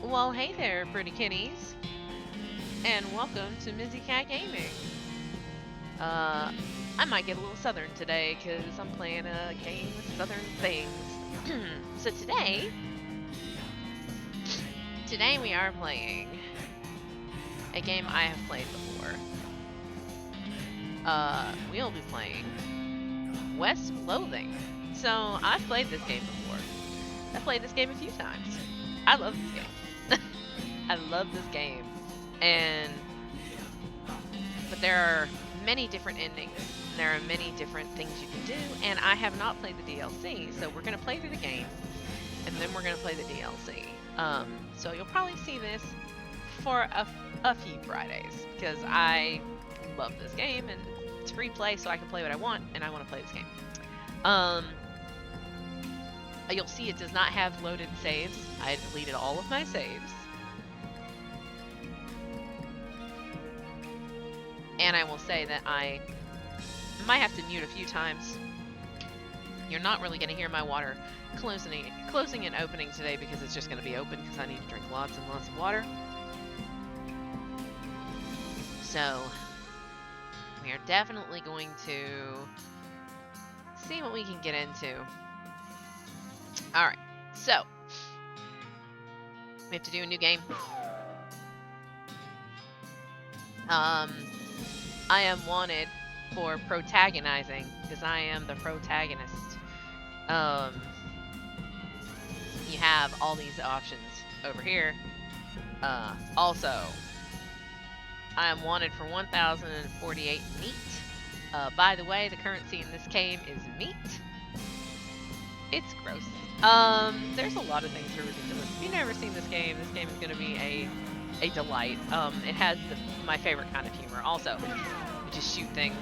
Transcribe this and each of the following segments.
Well, hey there, pretty kitties, and welcome to Mizzy Cat Gaming. I might get a little southern today because I'm playing a game with southern things. So today we are playing a game I have played before. We'll be playing Loathing. So I've played this game before. I've played this game a few times. I love this game. I love this game. But there are many different endings. There are many different things you can do, and I have not played the DLC, so we're going to play through the game, and then we're going to play the DLC. So you'll probably see this for a few Fridays, because I love this game, and it's free play, so I can play what I want, and I want to play this game. You'll see it does not have loaded saves. I deleted all of my saves. And I will say that I might have to mute a few times. You're not really going to hear my water closing and opening today because it's just going to be open because I need to drink lots and lots of water. So, we are definitely going to see what we can get into. Alright, so we have to do a new game. I am wanted for protagonizing because I am the protagonist. You have all these options over here. Also, I am wanted for 1,048 meat. By the way, the currency in this game is meat. It's gross. There's a lot of things that are ridiculous. If you've never seen this game is going to be a delight. It has my favorite kind of humor. Also, we just shoot things.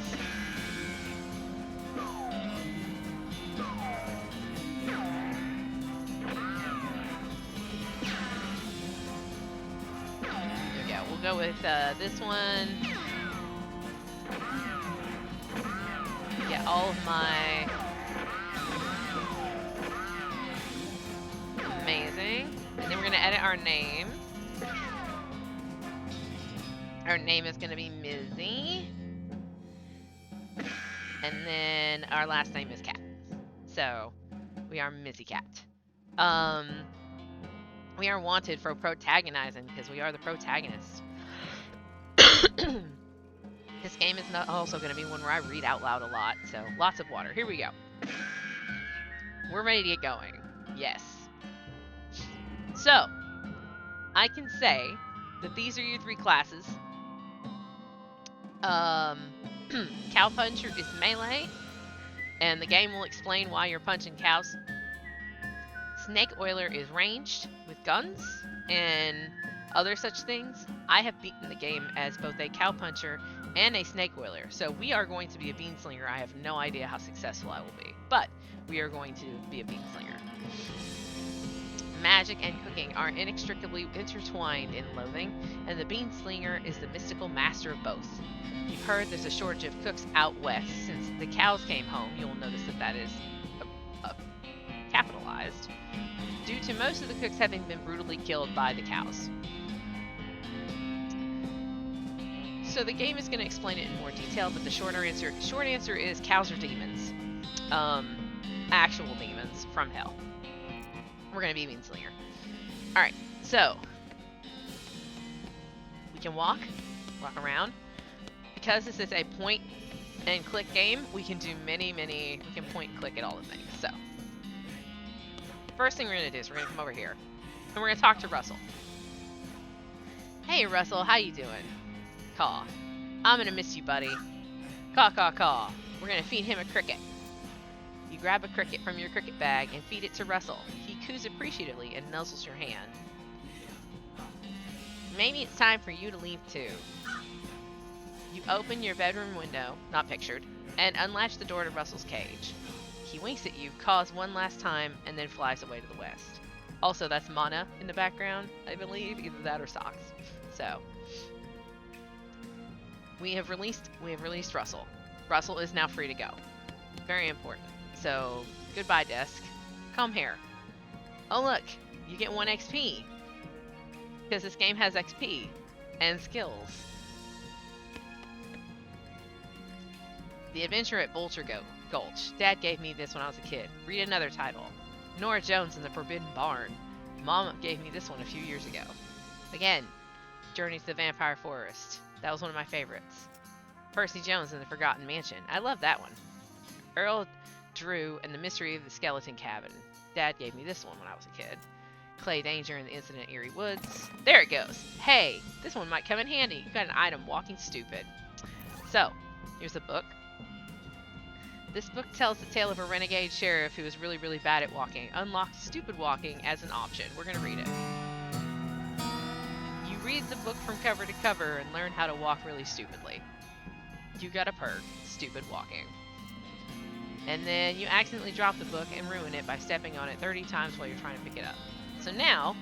There we go. We'll go with this one. Get all of my... Amazing. And then we're going to edit our name. Our name is going to be Mizzy. And then our last name is Cat. So, we are Mizzy Cat. We are wanted for protagonizing because we are the protagonist. This game is not also going to be one where I read out loud a lot. So, lots of water. Here we go. We're ready to get going. Yes. So, I can say that these are your three classes. Cowpuncher is melee, and the game will explain why you're punching cows. Snake Oiler is ranged with guns and other such things. I have beaten the game as both a cowpuncher and a snake oiler, so we are going to be a beanslinger. I have no idea how successful I will be, but we are going to be a beanslinger. Magic and cooking are inextricably intertwined in Loathing, and the beanslinger is the mystical master of both. You've heard there's a shortage of cooks out west. Since the cows came home, you'll notice that is capitalized, due to most of the cooks having been brutally killed by the cows. So the game is going to explain it in more detail, but the short answer is cows are demons. Actual demons from hell. We're going to be a beanslinger. Alright, so we can walk around. Because this is a point and click game, we can do we can point and click at all the things. So, first thing we're going to do is we're going to come over here, and we're going to talk to Russell. Hey Russell, how you doing? Caw. I'm going to miss you, buddy. Caw, caw, caw. We're going to feed him a cricket. You grab a cricket from your cricket bag and feed it to Russell. He coos appreciatively and nuzzles your hand. Maybe it's time for you to leave too. You open your bedroom window, not pictured, and unlatch the door to Russell's cage. He winks at you, caws one last time, and then flies away to the west. Also, that's Mana in the background, I believe, either that or socks. So, we have released Russell. Russell is now free to go. Very important. So, goodbye, desk. Come here. Oh look, you get 1 XP. because this game has XP and skills. The Adventure at Vulture Gulch. Dad gave me this when I was a kid. Read another title. Nora Jones and the Forbidden Barn. Mom gave me this one a few years ago. Again, Journey to the Vampire Forest. That was one of my favorites. Percy Jones and the Forgotten Mansion. I love that one. Earl Drew and the Mystery of the Skeleton Cabin. Dad gave me this one when I was a kid. Clay Danger and the Incident at Eerie Woods. There it goes. Hey, this one might come in handy. You got an item, Walking Stupid. So, here's the book. This book tells the tale of a renegade sheriff who is really, really bad at walking. Unlock stupid walking as an option. We're going to read it. You read the book from cover to cover and learn how to walk really stupidly. You got a perk, stupid walking. And then you accidentally drop the book and ruin it by stepping on it 30 times while you're trying to pick it up. So now,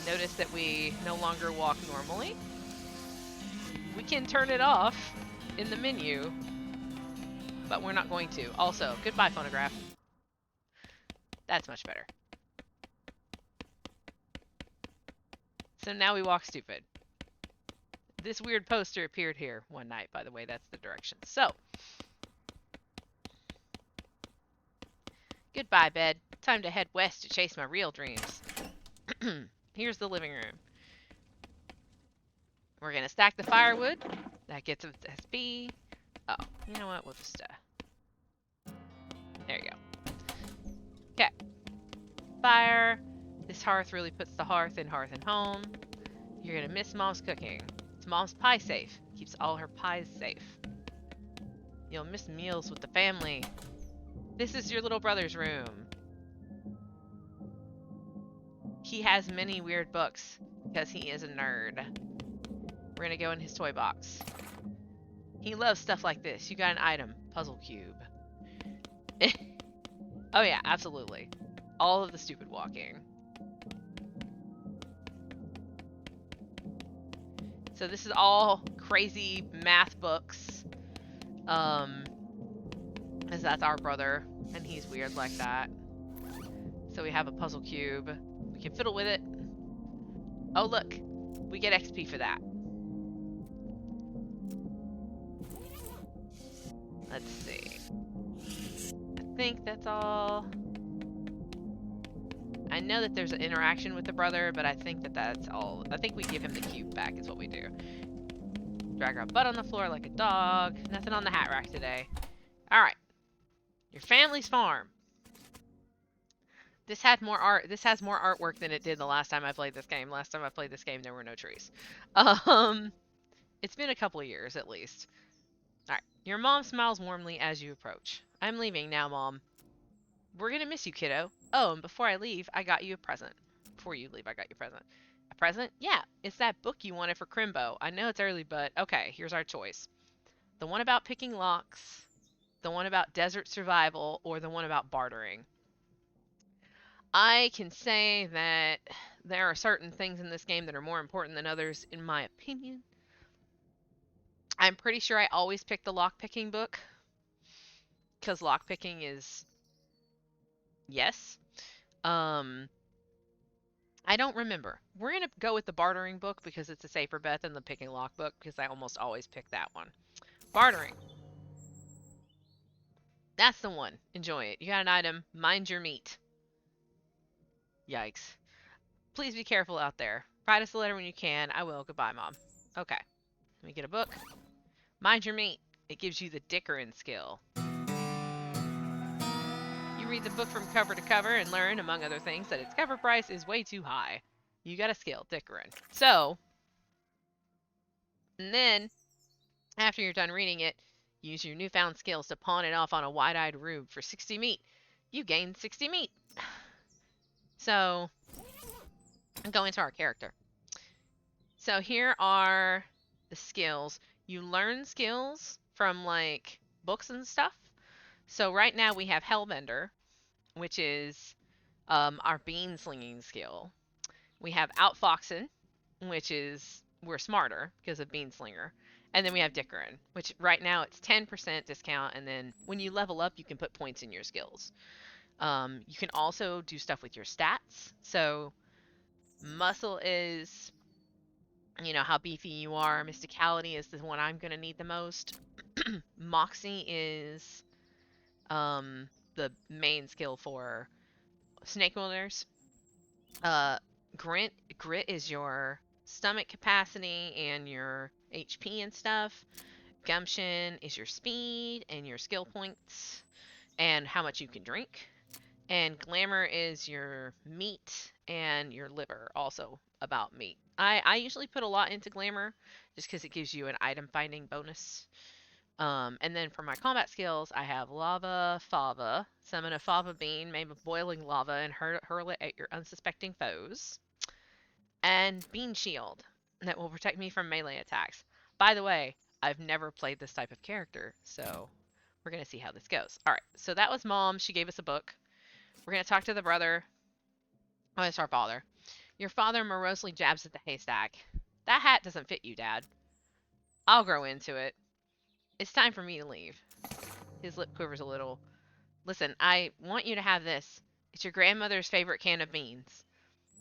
notice that we no longer walk normally. We can turn it off in the menu, but we're not going to. Also, goodbye phonograph. That's much better. So now we walk stupid. This weird poster appeared here one night, by the way. That's the direction. So, goodbye, bed. Time to head west to chase my real dreams. Here's the living room. We're going to stack the firewood. That gets us SP. Oh, you know what? We'll just, there you go. Okay. Fire. This hearth really puts the hearth in Hearth and Home. You're going to miss Mom's cooking. It's Mom's pie safe. Keeps all her pies safe. You'll miss meals with the family. This is your little brother's room. He has many weird books because he is a nerd. We're gonna go in his toy box. He loves stuff like this. You got an item, puzzle cube. Oh yeah, absolutely. All of the stupid walking. So this is all crazy math books. As that's our brother, and he's weird like that. So we have a puzzle cube. We can fiddle with it. Oh look, we get XP for that. Let's see. I think that's all. I know that there's an interaction with the brother, but I think that that's all. I think we give him the cube back is what we do. Drag our butt on the floor like a dog. Nothing on the hat rack today. Alright. Your family's farm. This had more art. This has more artwork than it did the last time I played this game. Last time I played this game, there were no trees. It's been a couple of years at least. All right. Your mom smiles warmly as you approach. I'm leaving now, Mom. We're gonna miss you, kiddo. Oh, and before I leave, I got you a present. Before you leave, I got you a present. A present? Yeah, it's that book you wanted for Crimbo. I know it's early, but okay. Here's our choice: the one about picking locks, the one about desert survival, or the one about bartering. I can say that there are certain things in this game that are more important than others, in my opinion. I'm pretty sure I always pick the lockpicking book, because lockpicking is yes. I don't remember. We're gonna go with the bartering book because it's a safer bet than the picking lock book, because I almost always pick that one. Bartering. That's the one. Enjoy it. You got an item. Mind your meat. Yikes. Please be careful out there. Write us a letter when you can. I will. Goodbye, Mom. Okay. Let me get a book. Mind your meat. It gives you the dickering skill. You read the book from cover to cover and learn, among other things, that its cover price is way too high. You got a skill, dickering. So, and then, after you're done reading it, use your newfound skills to pawn it off on a wide-eyed rube for 60 meat. You gain 60 meat. So, go into our character. So here are the skills. You learn skills from, like, books and stuff. So right now we have Hellbender, which is our bean slinging skill. We have Outfoxing, which is we're smarter because of bean slinger. And then we have Dickering, which right now it's 10% discount. And then when you level up, you can put points in your skills. You can also do stuff with your stats. So Muscle is, you know, how beefy you are. Mysticality is the one I'm going to need the most. Moxie is the main skill for snake wielders. Uh, grit is your stomach capacity and your HP and stuff. Gumption is your speed and your skill points and how much you can drink. And glamour is your meat and your liver, also about meat. I usually put a lot into glamour just because it gives you an item finding bonus. And then for my combat skills, I have Lava Fava. Summon a Fava bean made of boiling lava and hurl it at your unsuspecting foes. And Bean Shield that will protect me from melee attacks. By the way, I've never played this type of character, so we're going to see how this goes. Alright, so that was Mom. She gave us a book. We're going to talk to the brother. Oh, it's our father. Your father morosely jabs at the haystack. That hat doesn't fit you, Dad. I'll grow into it. It's time for me to leave. His lip quivers a little. Listen, I want you to have this. It's your grandmother's favorite can of beans.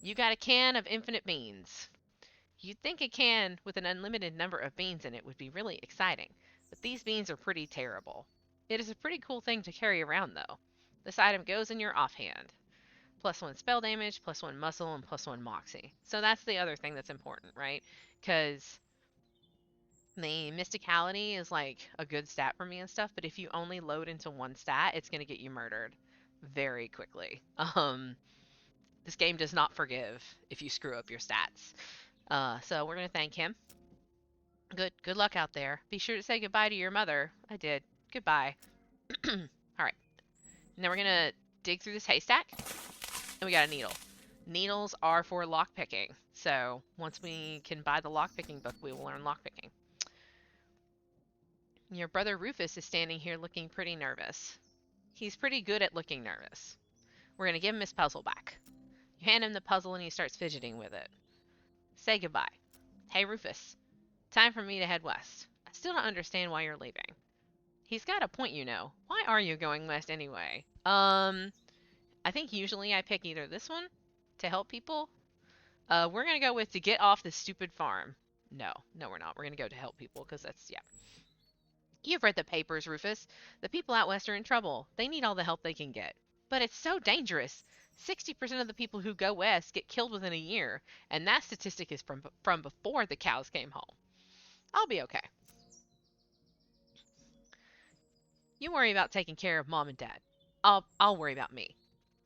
You got a can of infinite beans. You'd think a can with an unlimited number of beans in it would be really exciting, but these beans are pretty terrible. It is a pretty cool thing to carry around, though. This item goes in your offhand. +1 spell damage, +1 muscle, and +1 moxie. So that's the other thing that's important, right? Because the mysticality is like a good stat for me and stuff, but if you only load into one stat, it's going to get you murdered very quickly. This game does not forgive if you screw up your stats. So we're going to thank him. Good luck out there. Be sure to say goodbye to your mother. I did. Goodbye. All right. Now we're going to dig through this haystack. And we got a needle. Needles are for lockpicking. So once we can buy the lockpicking book, we will learn lockpicking. Your brother Rufus is standing here looking pretty nervous. He's pretty good at looking nervous. We're going to give him his puzzle back. You hand him the puzzle and he starts fidgeting with it. Say goodbye. Hey, Rufus. Time for me to head west. I still don't understand why you're leaving. He's got a point, you know. Why are you going west anyway? I think usually I pick either this one to help people. We're going to go with to get off this stupid farm. No, we're not. We're going to go to help people because that's, yeah. You've read the papers, Rufus. The people out west are in trouble. They need all the help they can get. But it's so dangerous. 60% of the people who go west get killed within a year, and that statistic is from before the cows came home. I'll be okay. You worry about taking care of Mom and Dad. I'll worry about me.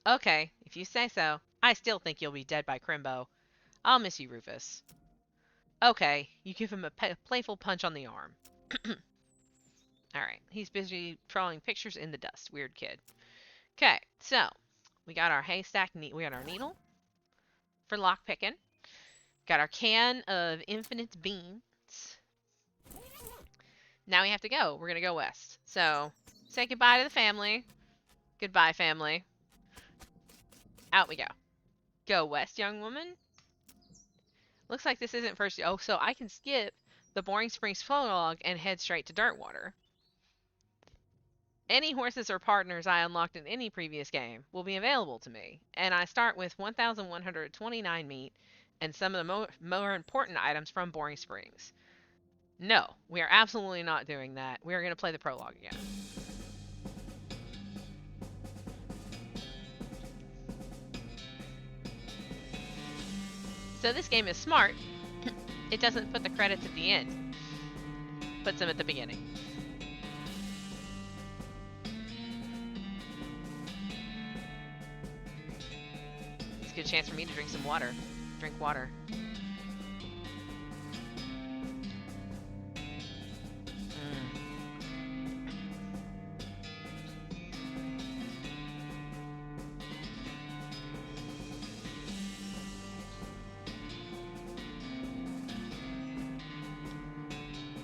Okay, if you say so. I still think you'll be dead by Crimbo. I'll miss you, Rufus. Okay, you give him a playful punch on the arm. Alright, he's busy trawling pictures in the dust. Weird kid. Okay, so we got our haystack, we got our needle for lockpicking. Got our can of infinite beans. Now we have to go. We're going to go west. So, say goodbye to the family. Goodbye, family. Out we go. Go west, young woman. Looks like this isn't first. Oh, so I can skip the Boring Springs prologue and head straight to Darkwater. Any horses or partners I unlocked in any previous game will be available to me, and I start with 1,129 meat and some of the more important items from Boring Springs. No, we are absolutely not doing that. We are going to play the prologue again. So this game is smart. It doesn't put the credits at the end. Puts them at the beginning. It's a good chance for me to drink some water. Drink water.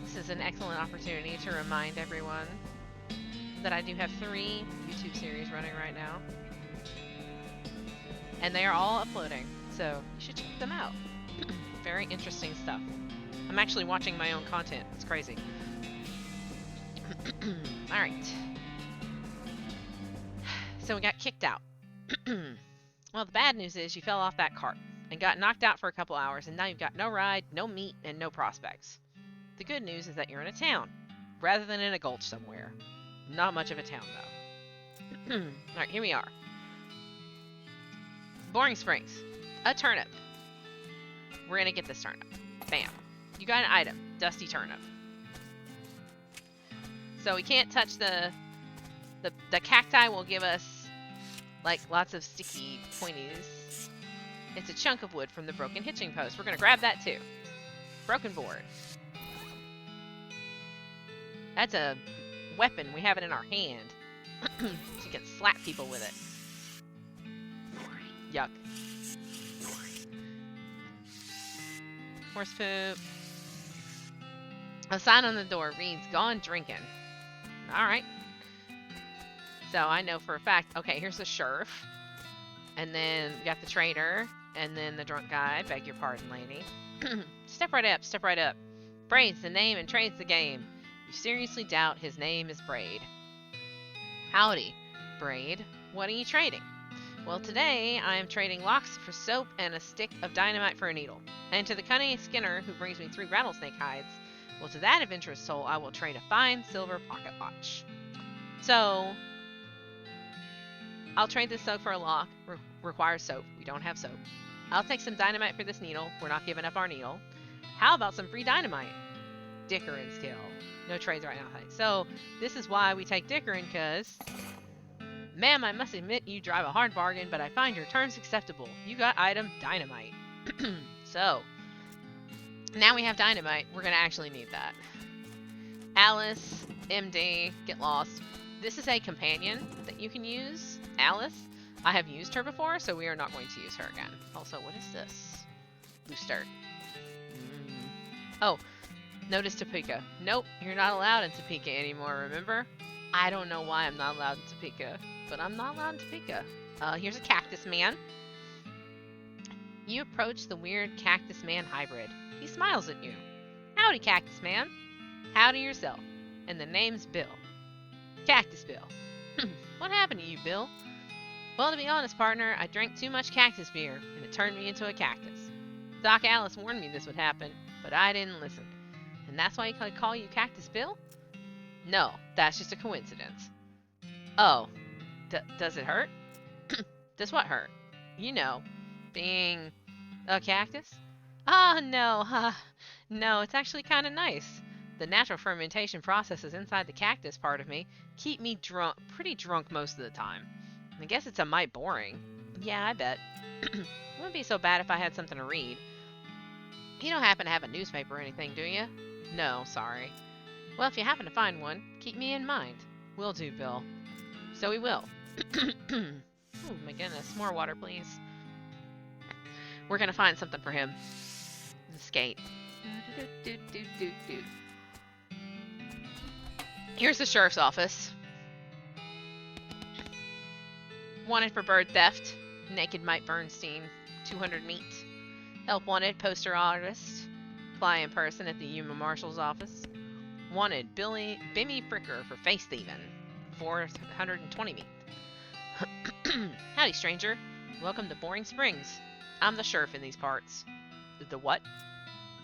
This is an excellent opportunity to remind everyone that I do have 3 YouTube series running right now. And they are all uploading, so you should check them out. Very interesting stuff. I'm actually watching my own content. It's crazy. Alright. So we got kicked out. Well, the bad news is you fell off that cart, and got knocked out for a couple hours, and now you've got no ride, no meat, and no prospects. The good news is that you're in a town, rather than in a gulch somewhere. Not much of a town, though. Alright, here we are. Boring Springs. A turnip. We're gonna get this turnip. Bam. You got an item. Dusty turnip. So we can't touch the cacti will give us, like, lots of sticky pointies. It's a chunk of wood from the broken hitching post. We're gonna grab that, too. Broken board. That's a weapon. We have it in our hand. So you can slap people with it. Yuck. Horse poop. A sign on the door reads, "Gone drinking." Alright. So I know for a fact, okay, here's the sheriff. And then we got the trader. And then the drunk guy. Beg your pardon, lady. Step right up, step right up. Braid's the name and trade's the game. You seriously doubt his name is Braid? Howdy, Braid. What are you trading? Well, today I am trading locks for soap and a stick of dynamite for a needle. And to the cunning Skinner who brings me 3 rattlesnake hides, well, to that adventurous soul I will trade a fine silver pocket watch. So, I'll trade this soap for a lock. Requires soap. We don't have soap. I'll take some dynamite for this needle. We're not giving up our needle. How about some free dynamite? Dicker and skill. No trades right now. So, this is why we take Dickering, because... Ma'am, I must admit you drive a hard bargain, but I find your terms acceptable. You got item dynamite. So, now we have dynamite. We're going to actually need that. Alice, MD, get lost. This is a companion that you can use. Alice. I have used her before, so we are not going to use her again. Also, what is this? Loose dirt. Oh, notice Topeka. Nope, you're not allowed in Topeka anymore, remember? I don't know why I'm not allowed in Topeka, but I'm not allowed in Topeka. Here's a Cactus Man. You approach the weird Cactus Man hybrid. He smiles at you. Howdy, Cactus Man. Howdy yourself. And the name's Bill. Cactus Bill. What happened to you, Bill? Well, to be honest, partner, I drank too much cactus beer, and it turned me into a cactus. Doc Alice warned me this would happen, but I didn't listen. And that's why I call you Cactus Bill? No, that's just a coincidence. Oh, does it hurt? Does what hurt? You know, being a cactus? Ah, no, no, it's actually kind of nice. The natural fermentation processes inside the cactus part of me keep me pretty drunk most of the time. I guess it's a mite boring. Yeah, I bet. It wouldn't be so bad if I had something to read. You don't happen to have a newspaper or anything, do you? No, sorry. Well, if you happen to find one, keep me in mind. Will do, Bill. So we will. Oh my goodness, more water, please. We're gonna find something for him. Skate. Here's the sheriff's office. Wanted for bird theft. Naked Mike Bernstein. 200 meat. Help wanted. Poster artist. Apply in person at the Yuma Marshal's office. Wanted. Bimmy Fricker for face thieving. 420 meat. Howdy, stranger. Welcome to Boring Springs. I'm the sheriff in these parts. The what?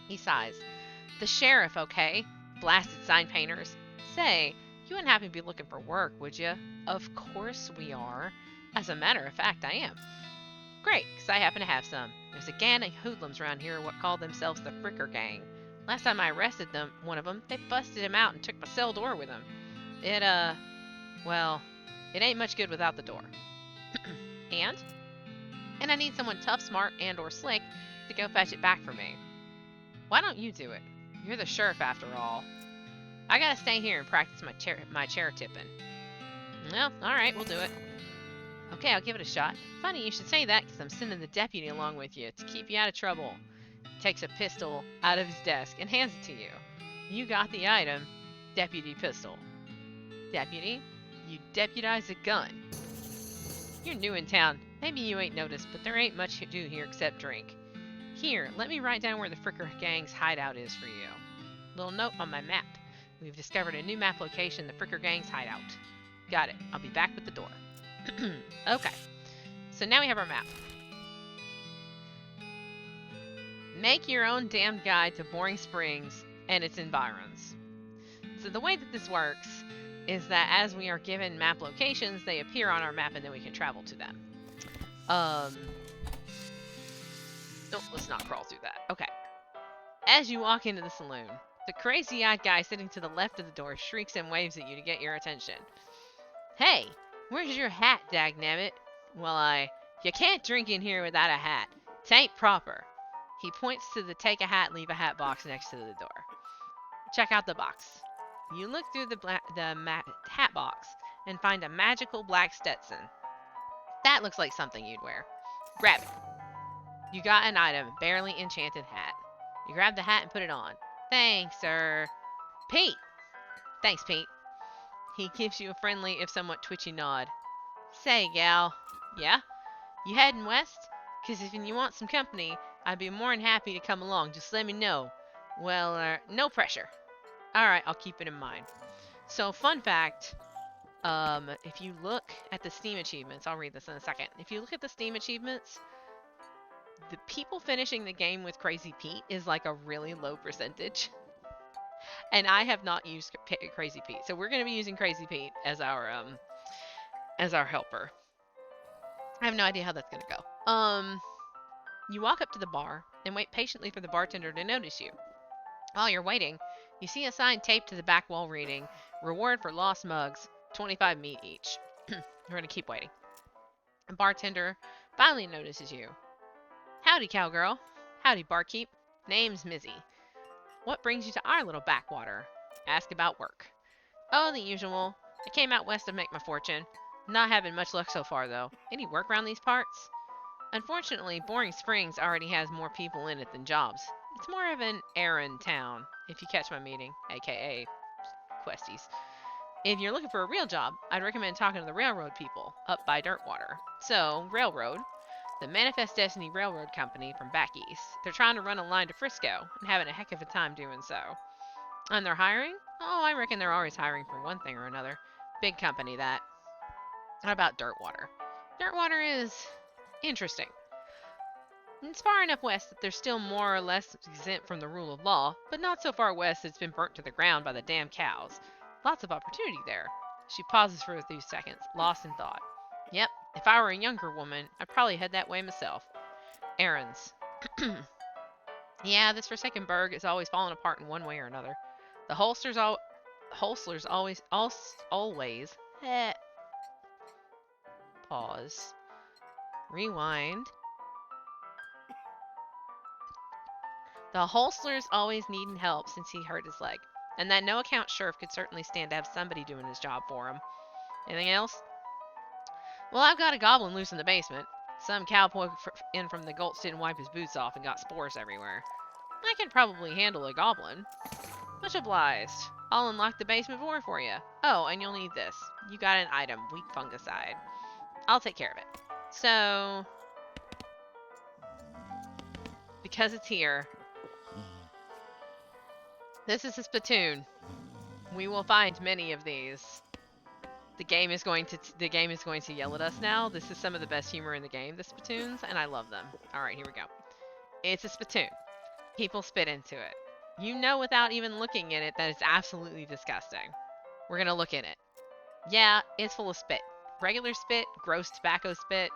He sighs. The sheriff, okay? Blasted sign painters. Say, you wouldn't happen to be looking for work, would you? Of course we are. As a matter of fact, I am. Great, because I happen to have some. There's a gang of hoodlums around here what call themselves the Fricker Gang. Last time I arrested one of them, they busted him out and took my cell door with them. Well, it ain't much good without the door. And I need someone tough, smart, and or slick to go fetch it back for me. Why don't you do it? You're the sheriff after all. I gotta stay here and practice my chair tipping. Well, alright, we'll do it. Okay, I'll give it a shot. Funny you should say that, because I'm sending the deputy along with you to keep you out of trouble. He takes a pistol out of his desk and hands it to you. You got the item, deputy pistol. Deputy, you deputize a gun. You're new in town. Maybe you ain't noticed, but there ain't much to do here except drink. Here, let me write down where the Fricker Gang's hideout is for you. Little note on my map. We've discovered a new map location, the Fricker Gang's hideout. Got it. I'll be back with the door. Okay. So now we have our map. Make your own damn guide to Boring Springs and its environs. So the way that this works is that as we are given map locations, they appear on our map and then we can travel to them. Oh, let's not crawl through that. Okay. As you walk into the saloon, the crazy-eyed guy sitting to the left of the door shrieks and waves at you to get your attention. Hey, where's your hat, dagnabbit? Well, you can't drink in here without a hat. 'Tain't proper. He points to the take a hat, leave a hat box next to the door. Check out the box. You look through the hat box and find a magical black Stetson. That looks like something you'd wear. Grab it. You got an item, barely enchanted hat. You grab the hat and put it on. Thanks, sir. Pete! Thanks, Pete. He gives you a friendly, if somewhat twitchy nod. Say, gal. Yeah? You heading west? 'Cause if you want some company, I'd be more than happy to come along. Just let me know. Well, no pressure. Alright, I'll keep it in mind. So, fun fact, if you look at the Steam achievements, I'll read this in a second. If you look at the Steam achievements, the people finishing the game with Crazy Pete is like a really low percentage. And I have not used Crazy Pete. So we're going to be using Crazy Pete as our helper. I have no idea how that's going to go. You walk up to the bar and wait patiently for the bartender to notice you. While you're waiting, you see a sign taped to the back wall reading, "Reward for lost mugs, 25 meat each." We're going to keep waiting. The bartender finally notices you. Howdy, cowgirl. Howdy, barkeep. Name's Mizzy. What brings you to our little backwater? Ask about work. Oh, the usual. I came out west to make my fortune. Not having much luck so far, though. Any work around these parts? Unfortunately, Boring Springs already has more people in it than jobs. It's more of an errand town, if you catch my meaning, aka questies. If you're looking for a real job, I'd recommend talking to the railroad people up by Dirtwater. So, railroad, the Manifest Destiny Railroad Company from back east. They're trying to run a line to Frisco and having a heck of a time doing so. And they're hiring? Oh, I reckon they're always hiring for one thing or another. Big company, that. How about Dirtwater? Dirtwater is interesting. It's far enough west that they're still more or less exempt from the rule of law, but not so far west that it's been burnt to the ground by the damn cows. Lots of opportunity there. She pauses for a few seconds, lost in thought. Yep, if I were a younger woman, I'd probably head that way myself. Errands. Yeah, this Forsaken Burg is always falling apart in one way or another. The holsters always. Pause. Rewind. The holster's always needing help since he hurt his leg, and that no-account sheriff could certainly stand to have somebody doing his job for him. Anything else? Well, I've got a goblin loose in the basement. Some cowboy in from the Gulch didn't wipe his boots off and got spores everywhere. I can probably handle a goblin. Much obliged. I'll unlock the basement door for you. Oh, and you'll need this. You got an item, weak fungicide. I'll take care of it. So, because it's here, this is a spittoon. We will find many of these. The game is going to yell at us now. This is some of the best humor in the game, the spittoons, and I love them. Alright, here we go. It's a spittoon. People spit into it. You know without even looking in it that it's absolutely disgusting. We're gonna look in it. Yeah, it's full of spit. Regular spit, gross tobacco spit,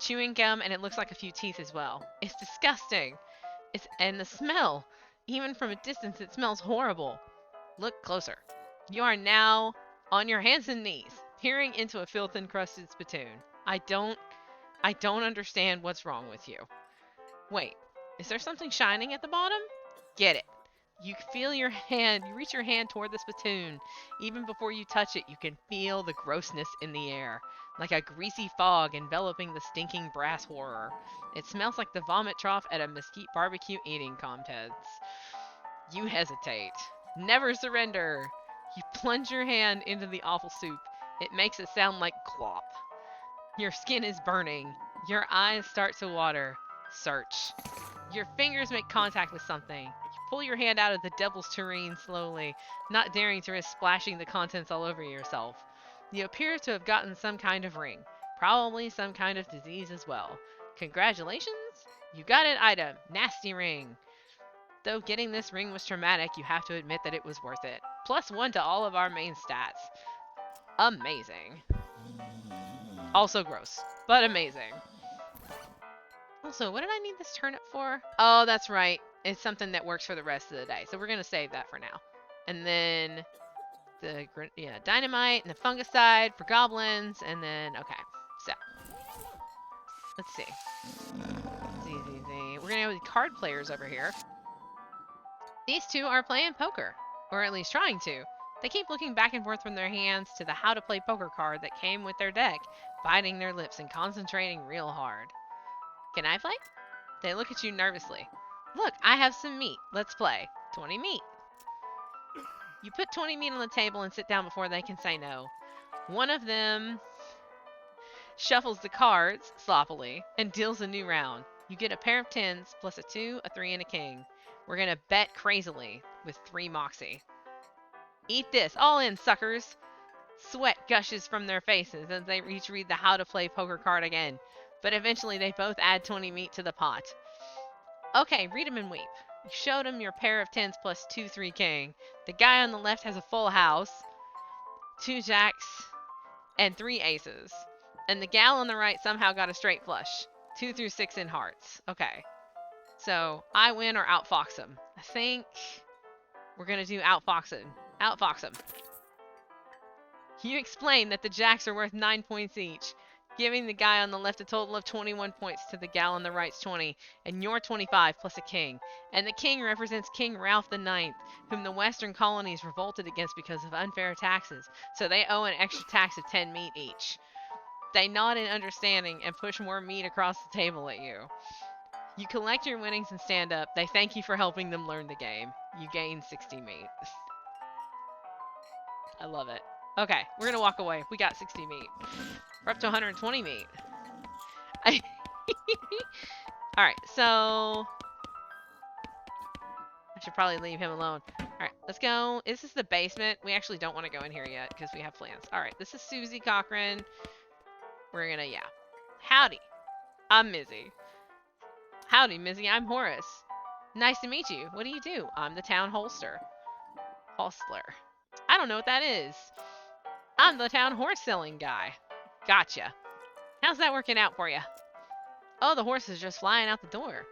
chewing gum, and it looks like a few teeth as well. It's disgusting. And the smell. Even from a distance, it smells horrible. Look closer. You are now on your hands and knees, peering into a filth-encrusted spittoon. I don't understand what's wrong with you. Wait, is there something shining at the bottom? Get it. You feel your hand, you reach your hand toward the spittoon. Even before you touch it, you can feel the grossness in the air, like a greasy fog enveloping the stinking brass horror. It smells like the vomit trough at a mesquite barbecue eating contest. You hesitate. Never surrender. You plunge your hand into the awful soup. It makes it sound like clop. Your skin is burning. Your eyes start to water. Search. Your fingers make contact with something. You pull your hand out of the devil's tureen slowly, not daring to risk splashing the contents all over yourself. You appear to have gotten some kind of ring. Probably some kind of disease as well. Congratulations? You got an item. Nasty ring. Though getting this ring was traumatic, you have to admit that it was worth it. +1 to all of our main stats. Amazing. Also gross, but amazing. Also, what did I need this turnip for? Oh, that's right. It's something that works for the rest of the day. So we're going to save that for now. And then the dynamite and the fungicide for goblins. And then, okay. So, let's see. We're going to have the card players over here. These two are playing poker. Or at least trying to. They keep looking back and forth from their hands to the how to play poker card that came with their deck, biting their lips and concentrating real hard. Can I play? They look at you nervously. Look, I have some meat. Let's play. 20 meat. You put 20 meat on the table and sit down before they can say no. One of them shuffles the cards sloppily and deals a new round. You get a pair of 10s plus a 2, a 3, and a king. We're going to bet crazily with 3 moxie. Eat this. All in, suckers. Sweat gushes from their faces as they each read the how to play poker card again. But eventually they both add 20 meat to the pot. Okay, read them and weep. You showed him your pair of 10s plus 2, 3 king. The guy on the left has a full house, 2 jacks, and 3 aces. And the gal on the right somehow got a straight flush, 2 through 6 in hearts. Okay. So, I win or outfox him. I think we're going to do outfox him. Outfox him. You explain that the jacks are worth 9 points each, giving the guy on the left a total of 21 points to the gal on the right's 20, and your 25 plus a king. And the king represents King Ralph IX, whom the western colonies revolted against because of unfair taxes, so they owe an extra tax of 10 meat each. They nod in understanding and push more meat across the table at you. You collect your winnings and stand up. They thank you for helping them learn the game. You gain 60 meat. I love it. Okay, we're gonna walk away. We got 60 meat. We're up to 120 meat. Alright, so I should probably leave him alone. Alright, let's go. This is the basement. We actually don't want to go in here yet because we have plans. Alright, this is Susie Cochran. We're gonna, yeah. Howdy. I'm Mizzy. Howdy, Mizzy. I'm Horace. Nice to meet you. What do you do? I'm the town holster. Hostler. I don't know what that is. I'm the town horse selling guy. Gotcha. How's that working out for you? Oh, the horse is just flying out the door.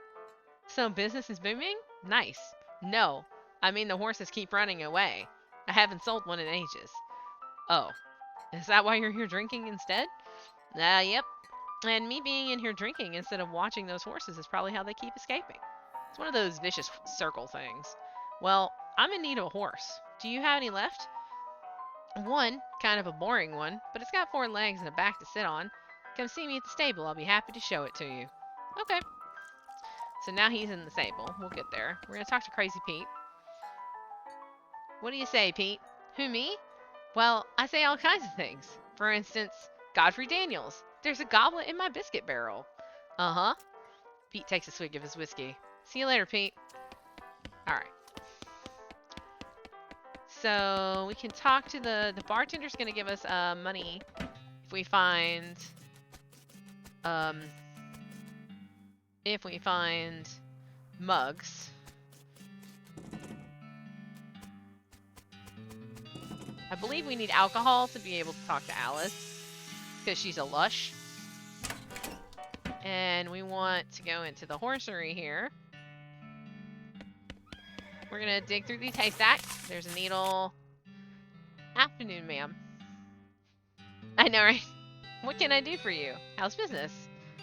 So business is booming? Nice. No, I mean the horses keep running away. I haven't sold one in ages. Oh, is that why you're here drinking instead? Yep. And me being in here drinking instead of watching those horses is probably how they keep escaping. It's one of those vicious circle things. Well, I'm in need of a horse. Do you have any left? One, kind of a boring one, but it's got 4 legs and a back to sit on. Come see me at the stable. I'll be happy to show it to you. Okay. So now he's in the stable. We'll get there. We're going to talk to Crazy Pete. What do you say, Pete? Who, me? Well, I say all kinds of things. For instance, Godfrey Daniels. There's a goblet in my biscuit barrel. Uh-huh. Pete takes a swig of his whiskey. See you later, Pete. Alright. So we can talk to the bartender's going to give us money if we find mugs. I believe we need alcohol to be able to talk to Alice because she's a lush. And we want to go into the horsery here. We're going to dig through these haystacks. There's a needle. Afternoon, ma'am. I know, right? What can I do for you? How's business?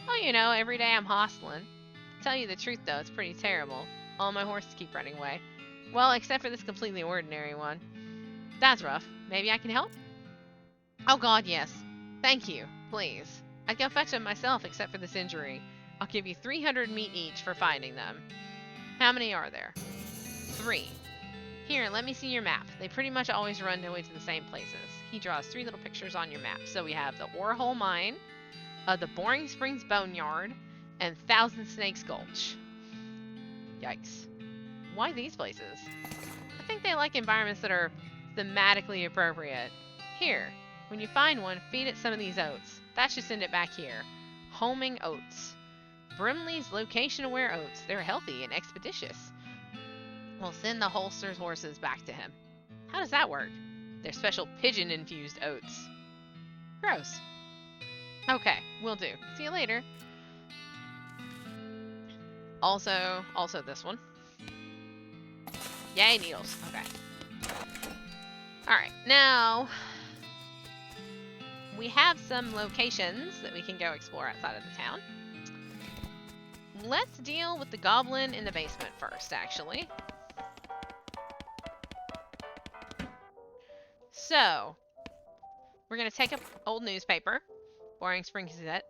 Oh, you know, every day I'm hostling. To tell you the truth, though, it's pretty terrible. All my horses keep running away. Well, except for this completely ordinary one. That's rough. Maybe I can help? Oh, God, yes. Thank you. Please. I'd go fetch them myself, except for this injury. I'll give you 300 meat each for finding them. How many are there? 3. Here, let me see your map. They pretty much always run away to the same places. He draws 3 little pictures on your map. So we have the Orhole Mine, the Boring Springs Boneyard, and Thousand Snakes Gulch. Yikes. Why these places? I think they like environments that are thematically appropriate. Here, when you find one, feed it some of these oats. That should send it back here. Homing oats. Brimley's location-aware oats. They're healthy and expeditious. We'll send the holster's horses back to him. How does that work? They're special pigeon-infused oats. Gross. Okay, will do. See you later. Also this one. Yay, needles. Okay. Alright, now we have some locations that we can go explore outside of the town. Let's deal with the goblin in the basement first, actually. So, we're going to take up old newspaper, Boring Spring Gazette,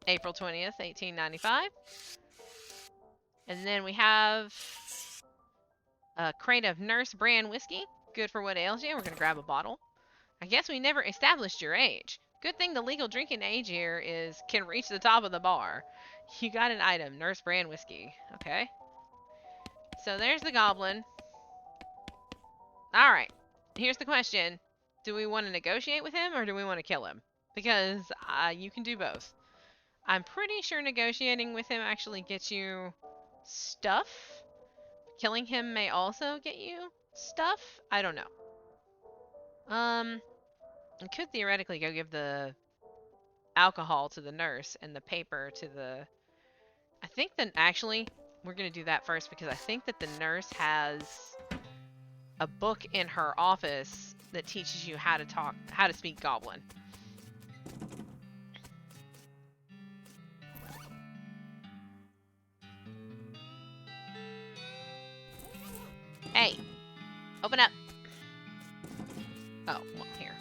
April 20th, 1895. And then we have a crate of Nurse brand whiskey, good for what ails you. We're going to grab a bottle. I guess we never established your age. Good thing the legal drinking age here can reach the top of the bar. You got an item, Nurse brand whiskey. Okay. So there's the goblin. Alright. Here's the question. Do we want to negotiate with him or do we want to kill him? Because you can do both. I'm pretty sure negotiating with him actually gets you stuff. Killing him may also get you stuff. I don't know. I could theoretically go give the alcohol to the nurse and the paper to the... I think that actually we're going to do that first because I think that the nurse has a book in her office that teaches you how to speak Goblin. Hey, open up. Oh, well, here.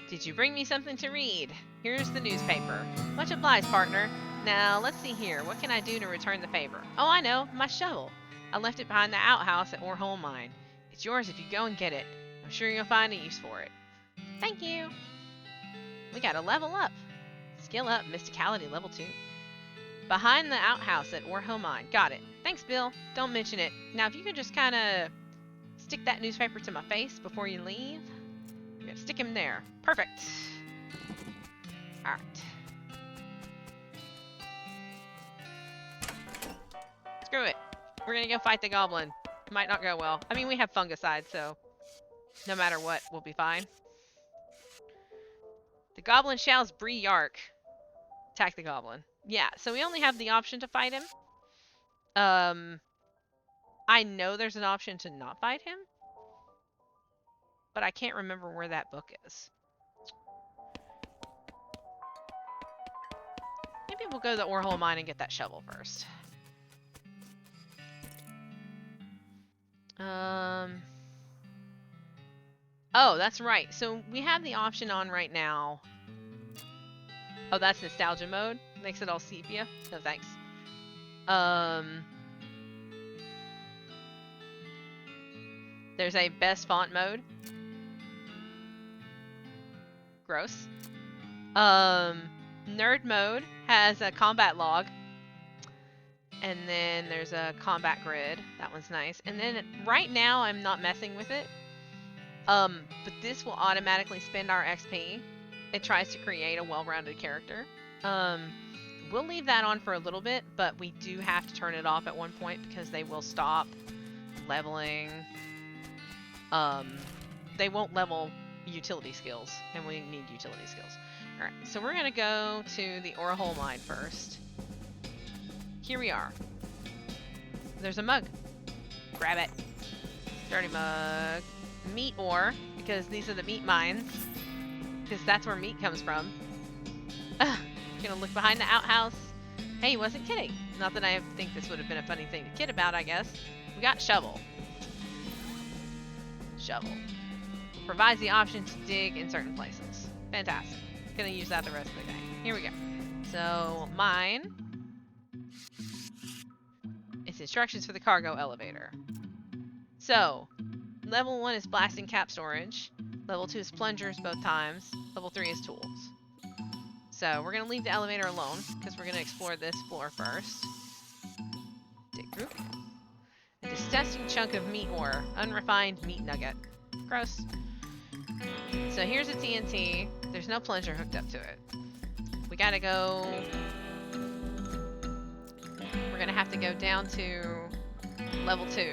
Did you bring me something to read? Here's the newspaper. Much obliged, partner. Now, let's see here. What can I do to return the favor? Oh, I know. My shovel. I left it behind the outhouse at Orhole Mine. It's yours if you go and get it. I'm sure you'll find a use for it. Thank you. We gotta level up. Skill up. Mysticality level 2. Behind the outhouse at Orhole Mine. Got it. Thanks, Bill. Don't mention it. Now, if you could just kind of stick that newspaper to my face before you leave. You're gonna stick him there. Perfect. Alright. Screw it. We're gonna go fight the goblin. Might not go well. I mean, we have fungicide, so no matter what, we'll be fine. The goblin shouts Bree Yark. Attack the goblin. Yeah, so we only have the option to fight him. I know there's an option to not fight him, but I can't remember where that book is. Maybe we'll go to the Orhole Mine and get that shovel first. Oh, that's right. So we have the option on right now. Oh, that's nostalgia mode. Makes it all sepia. No thanks. There's a best font mode. Gross. Nerd mode has a combat log. And then there's a combat grid. That one's nice. And then right now I'm not messing with it. But this will automatically spend our XP. It tries to create a well-rounded character. We'll leave that on for a little bit, but we do have to turn it off at one point because they will stop leveling. They won't level utility skills, and we need utility skills. Alright, so we're gonna go to the Orhole Mine first. Here we are. There's a mug. Grab it. Dirty mug. Meat ore, because these are the meat mines. Because that's where meat comes from. Gonna look behind the outhouse. Hey, he wasn't kidding. Not that I think this would have been a funny thing to kid about, I guess. We got shovel. Shovel. Provides the option to dig in certain places. Fantastic. Gonna use that the rest of the day. Here we go. So, mine. It's instructions for the cargo elevator. So, level 1 is blasting cap storage. Level 2 is plungers both times. Level 3 is tools. So, we're going to leave the elevator alone, because we're going to explore this floor first. Dig group. A disgusting chunk of meat ore. Unrefined meat nugget. Gross. So, here's a TNT. There's no plunger hooked up to it. We gotta go have to go down to level 2.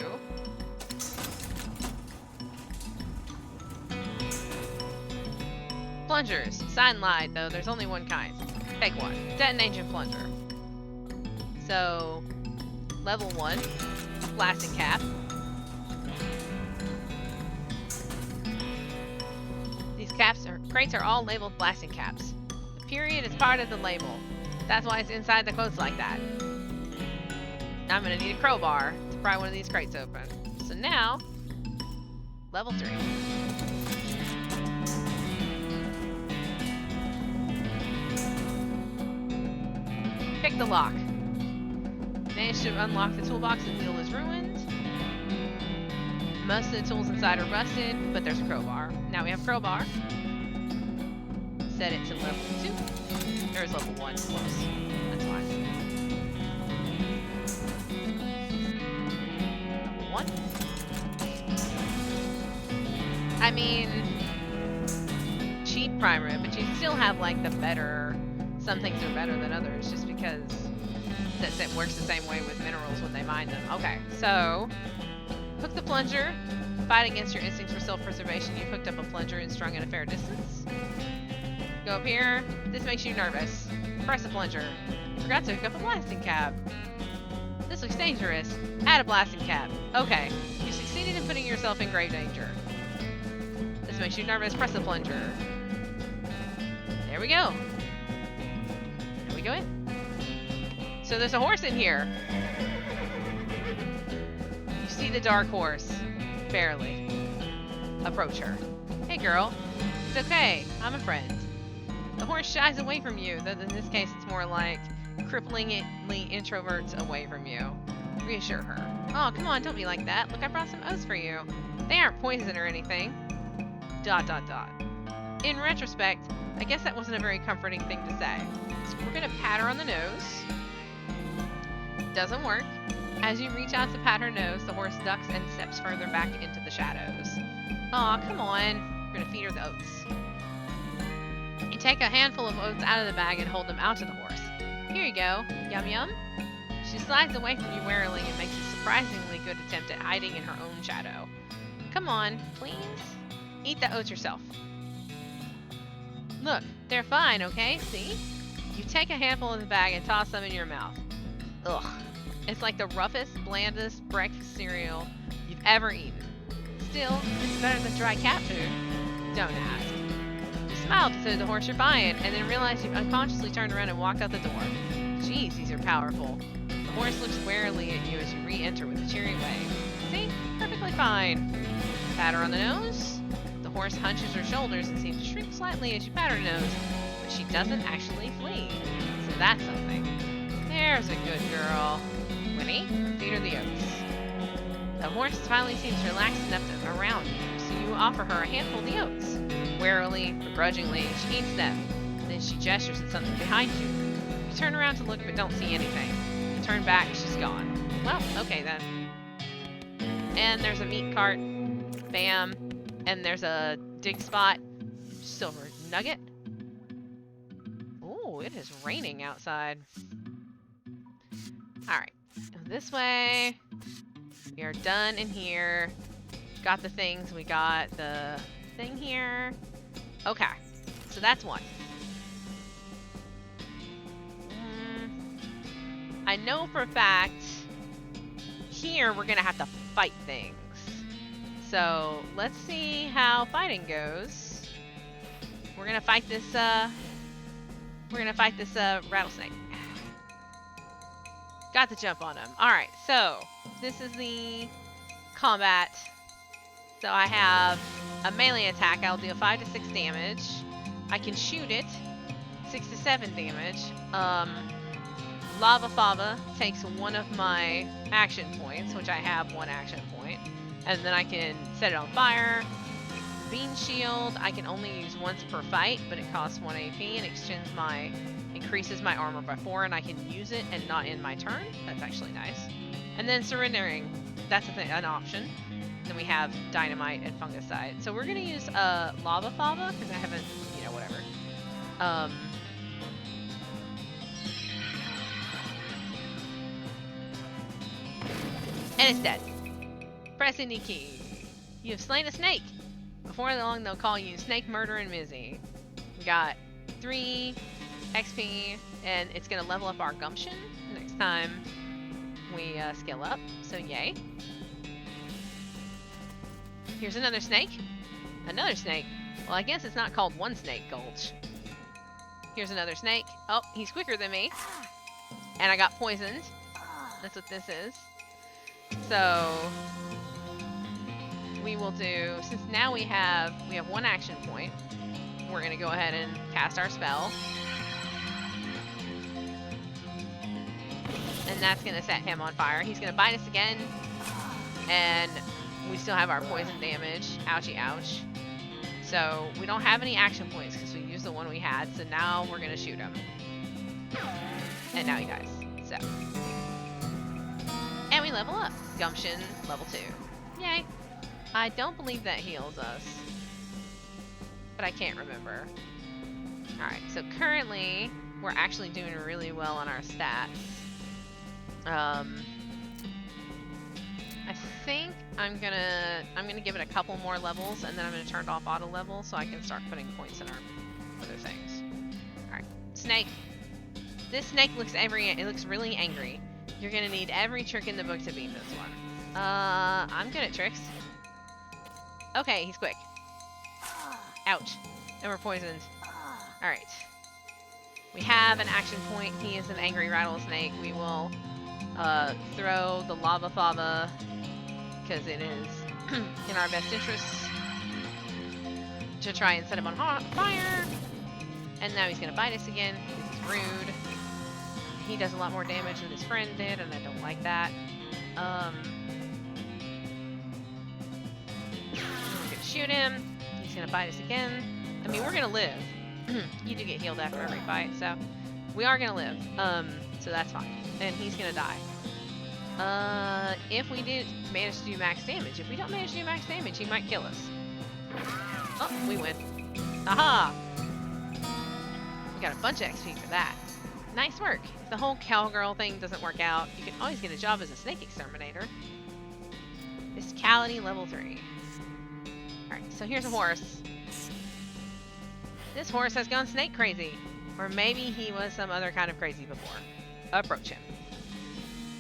Plungers. Sign lied, though. There's only one kind. Take one. Detonation plunger. So, level 1. Blasting cap. These crates are all labeled blasting caps. The period is part of the label. That's why it's inside the quotes like that. Now I'm gonna need a crowbar to pry one of these crates open. So now, level 3. Pick the lock. Managed to unlock the toolbox. The wheel is ruined. Most of the tools inside are rusted, but there's a crowbar. Now we have a crowbar. Set it to level 2. There's level 1 close. That's fine. Level 1. I mean, cheap primer, but you still have like the better. Some things are better than others, just because it works the same way with minerals when they mine them. Okay, so hook the plunger. Fight against your instincts for self-preservation. You've hooked up a plunger and strung at a fair distance. Go up here. This makes you nervous. Press the plunger. Forgot to hook up a blasting cap. This looks dangerous. Add a blasting cap. Okay, you succeeded in putting yourself in grave danger. This makes you nervous. Press the plunger. There we go. There we go in. So there's a horse in here. You see the dark horse. Barely. Approach her. Hey girl. It's okay. I'm a friend. The horse shies away from you, though in this case it's more like cripplingly introverts away from you. Reassure her. Oh, come on, don't be like that. Look, I brought some oats for you. They aren't poison or anything. ... In retrospect, I guess that wasn't a very comforting thing to say. So we're gonna pat her on the nose. Doesn't work. As you reach out to pat her nose, the horse ducks and steps further back into the shadows. Aw, come on. We're gonna feed her the oats. You take a handful of oats out of the bag and hold them out to the horse. Here you go. Yum yum. She slides away from you warily and makes a surprisingly good attempt at hiding in her own shadow. Come on, please. Eat the oats yourself. Look, they're fine, okay? See? You take a handful of the bag and toss them in your mouth. Ugh. It's like the roughest, blandest breakfast cereal you've ever eaten. Still, it's better than dry cat food. Don't ask. You smile to say the horse you're buying, and then realize you've unconsciously turned around and walked out the door. Jeez, these are powerful. The horse looks warily at you as you re-enter with a cheery wave. See? Perfectly fine. Pat her on the nose. The horse hunches her shoulders and seems to shrink slightly as you pat her nose, but she doesn't actually flee. So that's something. There's a good girl. Winnie, feed her the oats. The horse finally seems relaxed enough to around you, so you offer her a handful of the oats. Warily, begrudgingly, she eats them. Then she gestures at something behind you. You turn around to look but don't see anything. You turn back, she's gone. Well, okay then. And there's a meat cart. Bam. And there's a dig spot. Silver nugget. Ooh, it is raining outside. Alright. This way. We are done in here. Got the things. We got the thing here. Okay. So that's one. I know for a fact here we're going to have to fight things. So let's see how fighting goes. We're going to fight this rattlesnake. Got the jump on him. Alright, so this is the combat. So I have a melee attack. I'll deal 5 to 6 damage. I can shoot it. 6 to 7 damage. Lava Fava takes one of my action points, which I have one action point. And then I can set it on fire. Bean Shield, I can only use once per fight, but it costs 1 AP and increases my armor by 4, and I can use it and not end my turn. That's actually nice. And then Surrendering, that's an option. Then we have Dynamite and Fungicide. So we're going to use Lava Fava, because I haven't, whatever. And it's dead. Press any key. You have slain a snake. Before long, they'll call you Snake Murdering Mizzy. We got 3 XP, and it's going to level up our gumption next time we skill up, so yay. Here's another snake. Another snake. Well, I guess it's not called One Snake Gulch. Here's another snake. Oh, he's quicker than me. And I got poisoned. That's what this is. So we will do, since now we have 1 action point, we're going to go ahead and cast our spell. And that's going to set him on fire. He's going to bite us again. And we still have our poison damage. Ouchie, ouch. So we don't have any action points because we used the one we had. So now we're going to shoot him. And now he dies. So. And we level up. Gumption, level 2. Yay. I don't believe that heals us. But I can't remember. Alright, so currently we're actually doing really well on our stats. I think I'm gonna give it a couple more levels, and then I'm gonna turn off auto level so I can start putting points in our other things. Alright, snake. This snake looks really angry. You're gonna need every trick in the book to beat this one. I'm good at tricks. Okay, he's quick. Ouch. And we're poisoned. Alright. We have an action point. He is an angry rattlesnake. We will throw the lava fava because it is in our best interest to try and set him on fire. And now he's going to bite us again. This is rude. He does a lot more damage than his friend did, and I don't like that. I'm going to shoot him. He's going to bite us again. I mean, we're going to live. You do get healed after every fight, so we are going to live. So that's fine. And he's going to die. If we did manage to do max damage. If we don't manage to do max damage, he might kill us. Oh, we win. Aha! We got a bunch of XP for that. Nice work. If the whole cowgirl thing doesn't work out, you can always get a job as a snake exterminator. Physicality level 3. Alright, so here's a horse. This horse has gone snake crazy. Or maybe he was some other kind of crazy before. Approach him.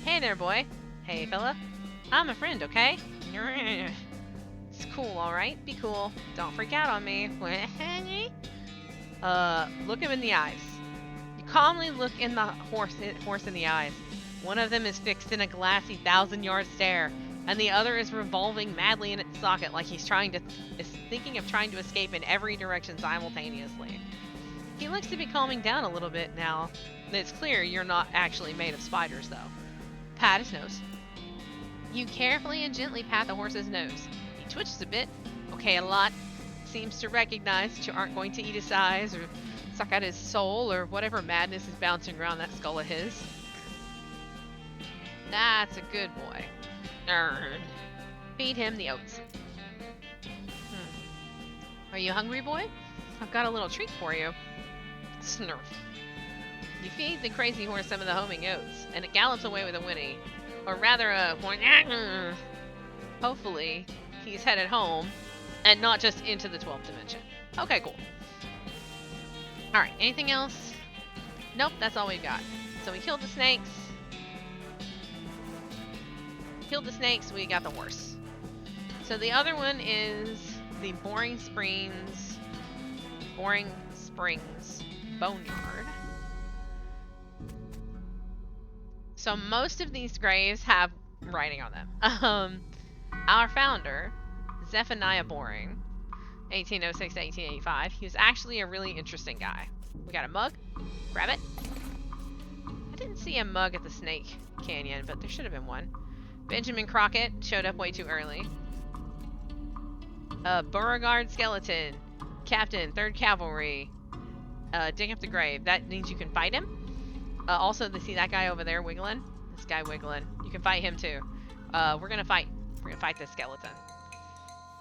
Hey there, boy. Hey, fella. I'm a friend, okay? It's cool, alright? Be cool. Don't freak out on me. Look him in the eyes. You calmly look in the horse in the eyes. One of them is fixed in a glassy 1,000-yard stare, and the other is revolving madly in its socket like he's thinking of trying to escape in every direction simultaneously. He looks to be calming down a little bit now. It's clear you're not actually made of spiders, though. Pat his nose. You carefully and gently pat the horse's nose. He twitches a bit. Okay, a lot. Seems to recognize that you aren't going to eat his eyes or suck out his soul or whatever madness is bouncing around that skull of his. That's a good boy. Feed him the oats. Are you hungry, boy? I've got a little treat for you. Snurf. You feed the crazy horse some of the homing oats, and it gallops away with a whinny. Or rather a hopefully, he's headed home, and not just into the 12th dimension. Okay, cool. Alright, anything else? Nope, that's all we've got. So we killed the snakes. We got the horse. So the other one is the Boring Springs Boneyard. So most of these graves have writing on them. Our founder, Zephaniah Boring, 1806 to 1885, he was actually a really interesting guy. We got a mug. Grab it. I didn't see a mug at the Snake Canyon, but there should have been one. Benjamin Crockett showed up way too early. Beauregard Skeleton, Captain, 3rd Cavalry. Dig up the grave. That means you can fight him. Also, see that guy over there wiggling? This guy wiggling. You can fight him too. We're gonna fight this skeleton.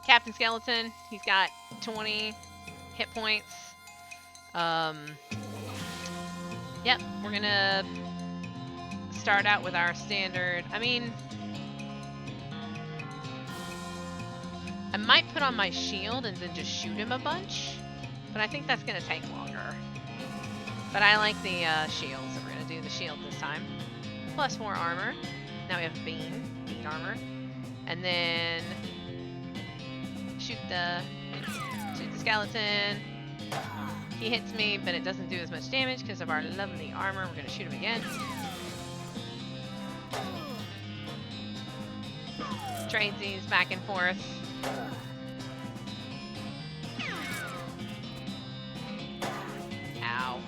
Captain Skeleton, he's got 20 hit points. Yep, we're gonna start out with our standard. I mean, I might put on my shield and then just shoot him a bunch, but I think that's going to take longer. But I like the shield, so we're going to do the shield this time. Plus 4 armor. Now we have bean armor. And then shoot the skeleton. He hits me, but it doesn't do as much damage because of our lovely armor. We're going to shoot him again. Trade these back and forth. Ow.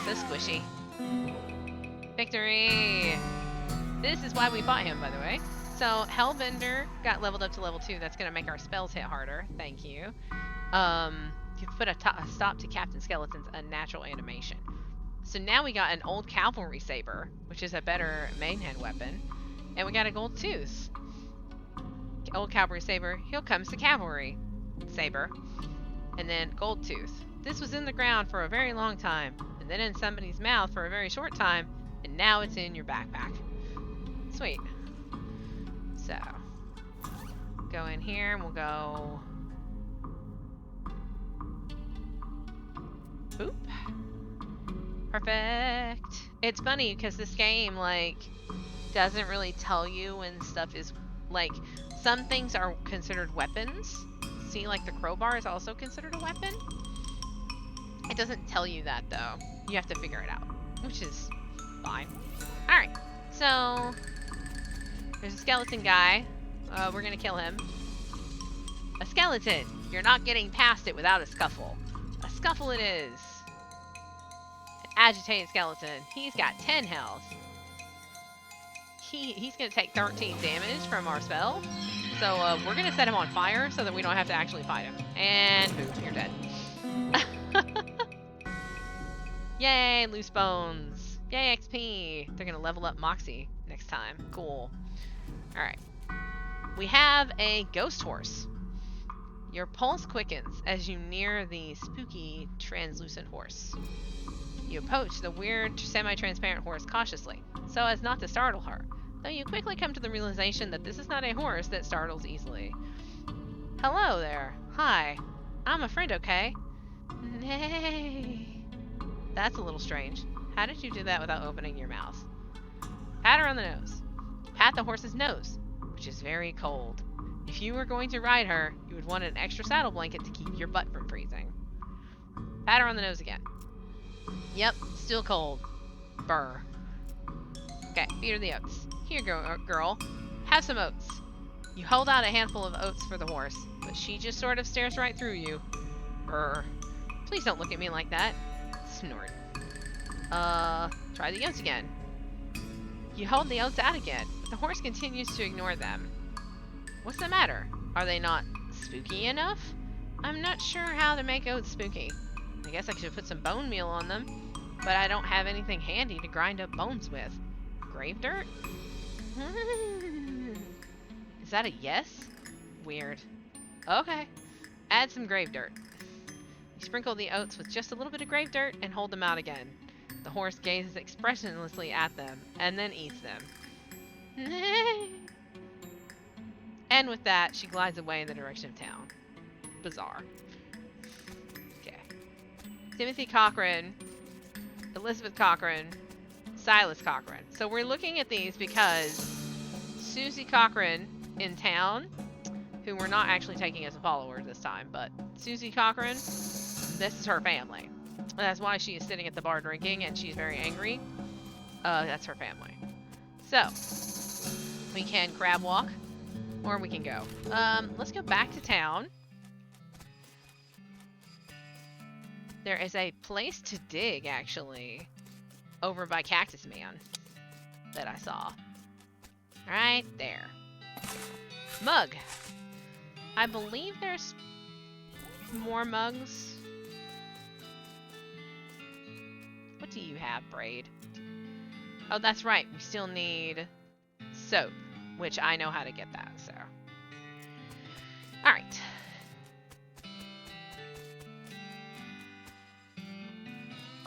So squishy. Victory! This is why we fought him, by the way. So, Hellbender got leveled up to level 2. That's going to make our spells hit harder. Thank you. You put a stop to Captain Skeleton's unnatural animation. So now we got an old cavalry saber, which is a better main hand weapon. And we got a gold tooth. Old cavalry saber. Here comes the cavalry saber. And then gold tooth. This was in the ground for a very long time. And then in somebody's mouth for a very short time. And now it's in your backpack. Sweet. So, go in here and we'll go... Boop. Perfect. It's funny because this game, like, doesn't really tell you when stuff is, like, some things are considered weapons. See, like, the crowbar is also considered a weapon. It doesn't tell you that, though. You have to figure it out, which is fine. Alright, so... There's a skeleton guy. We're gonna kill him. A skeleton! You're not getting past it without a scuffle. A scuffle it is. An agitated skeleton. He's got 10 health. He's gonna take 13 damage from our spell. So we're gonna set him on fire so that we don't have to actually fight him. And boom, you're dead. Yay, loose bones. Yay, XP. They're gonna level up Moxie next time. Cool. Alright. We have a ghost horse. Your pulse quickens as you near the spooky, translucent horse. You approach the weird, semi-transparent horse cautiously, so as not to startle her, though you quickly come to the realization that this is not a horse that startles easily. Hello there. Hi. I'm a friend, okay? Nay. That's a little strange. How did you do that without opening your mouth? Pat her on the nose. Pat the horse's nose, which is very cold. If you were going to ride her, you would want an extra saddle blanket to keep your butt from freezing. Pat her on the nose again. Yep, still cold. Brr. Okay, feed her the oats. Here, girl. Have some oats. You hold out a handful of oats for the horse, but she just sort of stares right through you. Brr. Please don't look at me like that. Snort. Try the oats again. You hold the oats out again, but the horse continues to ignore them. What's the matter? Are they not spooky enough? I'm not sure how to make oats spooky. I guess I should put some bone meal on them, but I don't have anything handy to grind up bones with. Grave dirt? Is that a yes? Weird. Okay. Add some grave dirt. You sprinkle the oats with just a little bit of grave dirt and hold them out again. The horse gazes expressionlessly at them and then eats them. And with that, she glides away in the direction of town. Bizarre. Okay. Timothy Cochran, Elizabeth Cochran, Silas Cochran. So we're looking at these because Susie Cochran in town, who we're not actually taking as a follower this time, but Susie Cochran, this is her family. That's why she is sitting at the bar drinking and she's very angry. That's her family. So, we can crab walk or we can go. Let's go back to town. There is a place to dig, actually, over by Cactus Man that I saw. Right there. Mug. I believe there's more mugs. What do you have, Braid? Oh, that's right. We still need soap, which I know how to get that, so. Alright.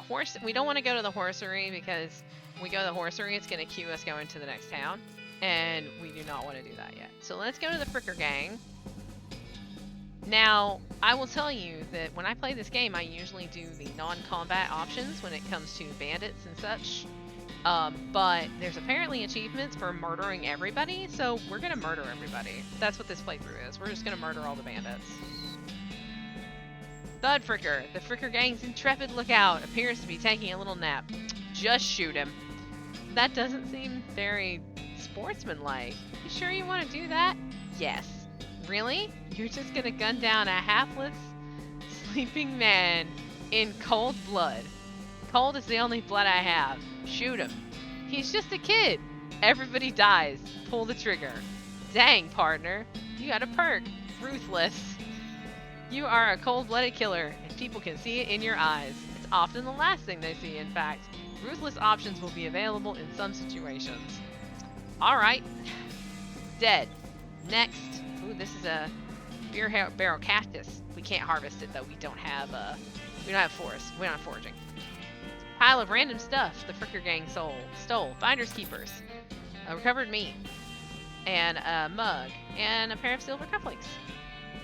Horse. We don't want to go to the horsery because when we go to the horsery, it's going to cue us going to the next town. And we do not want to do that yet. So let's go to the Fricker Gang. Now, I will tell you that when I play this game, I usually do the non-combat options when it comes to bandits and such. But there's apparently achievements for murdering everybody, so we're gonna murder everybody. That's what this playthrough is. We're just gonna murder all the bandits. Thud Fricker. The Fricker gang's intrepid lookout appears to be taking a little nap. Just shoot him. That doesn't seem very sportsmanlike. You sure you want to do that? Yes. Really? You're just gonna gun down a hapless, sleeping man in cold blood. Cold is the only blood I have. Shoot him. He's just a kid. Everybody dies. Pull the trigger. Dang, partner. You got a perk. Ruthless. You are a cold-blooded killer, and people can see it in your eyes. It's often the last thing they see, in fact. Ruthless options will be available in some situations. Alright. Dead. Next. Ooh, this is a beer barrel cactus. We can't harvest it, though. We don't have forest. We don't have foraging. Pile of random stuff the Fricker gang stole. Finders keepers. A recovered meat. And a mug. And a pair of silver cufflinks.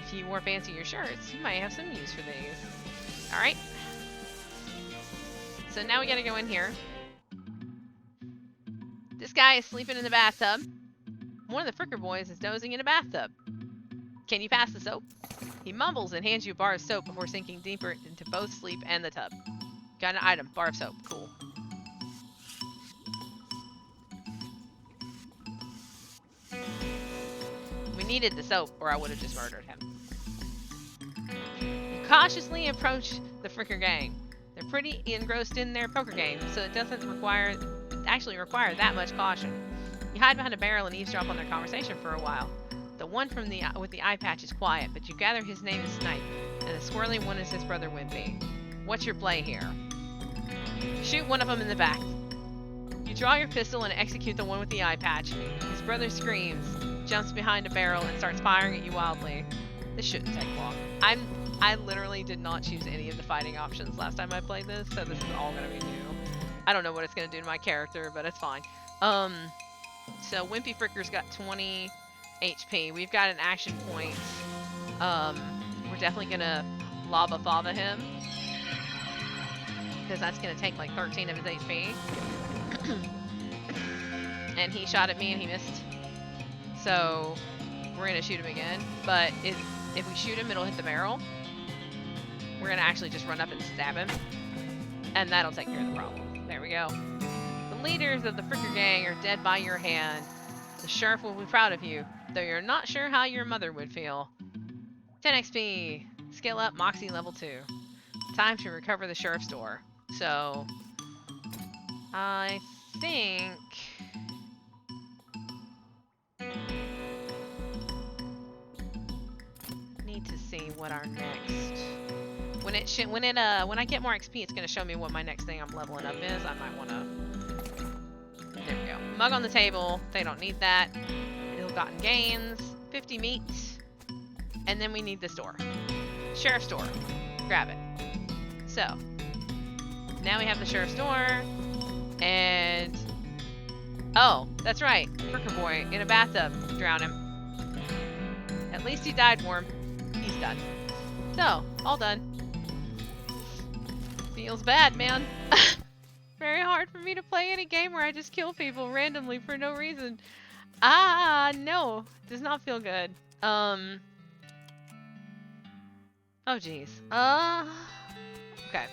If you more fancy your shirts, you might have some use for these. Alright. So now we gotta go in here. This guy is sleeping in the bathtub. One of the Fricker boys is dozing in a bathtub. Can you pass the soap? He mumbles and hands you a bar of soap before sinking deeper into both sleep and the tub. Got an item. Bar of soap. Cool. We needed the soap, or I would have just murdered him. You cautiously approach the Fricker gang. They're pretty engrossed in their poker game, so it doesn't require that much caution. You hide behind a barrel and eavesdrop on their conversation for a while. The one with the eye patch is quiet, but you gather his name is Snipe, and the swirly one is his brother Wimpy. What's your play here? Shoot one of them in the back. You draw your pistol and execute the one with the eye patch. His brother screams, jumps behind a barrel, and starts firing at you wildly. This shouldn't take long. I literally did not choose any of the fighting options last time I played this, so this is all gonna be new. I don't know what it's gonna do to my character, but it's fine. So Wimpy Fricker's got 20 HP. We've got an action point. We're definitely gonna lava fava him, because that's gonna take like 13 of his HP. And he shot at me and he missed. So we're gonna shoot him again. But if we shoot him, it'll hit the barrel. We're gonna actually just run up and stab him, and that'll take care of the problem. There we go. The leaders of the Fricker gang are dead by your hand. The sheriff will be proud of you, though you're not sure how your mother would feel. 10 XP. Skill up, Moxie level 2. Time to recover the sheriff's door. So, I think... need to see what our next... When I get more XP, it's gonna show me what my next thing I'm leveling up is. I might wanna... There we go. Mug on the table. They don't need that. Ill-gotten gains. 50 meat. And then we need this door. Sheriff's door. Grab it. So, now we have the sheriff's door. And... oh, that's right. Fricker boy in a bathtub. Drown him. At least he died warm. He's done. So, all done. Feels bad, man. Very hard for me to play any game where I just kill people randomly for no reason. No. Does not feel good. Oh, jeez. Okay.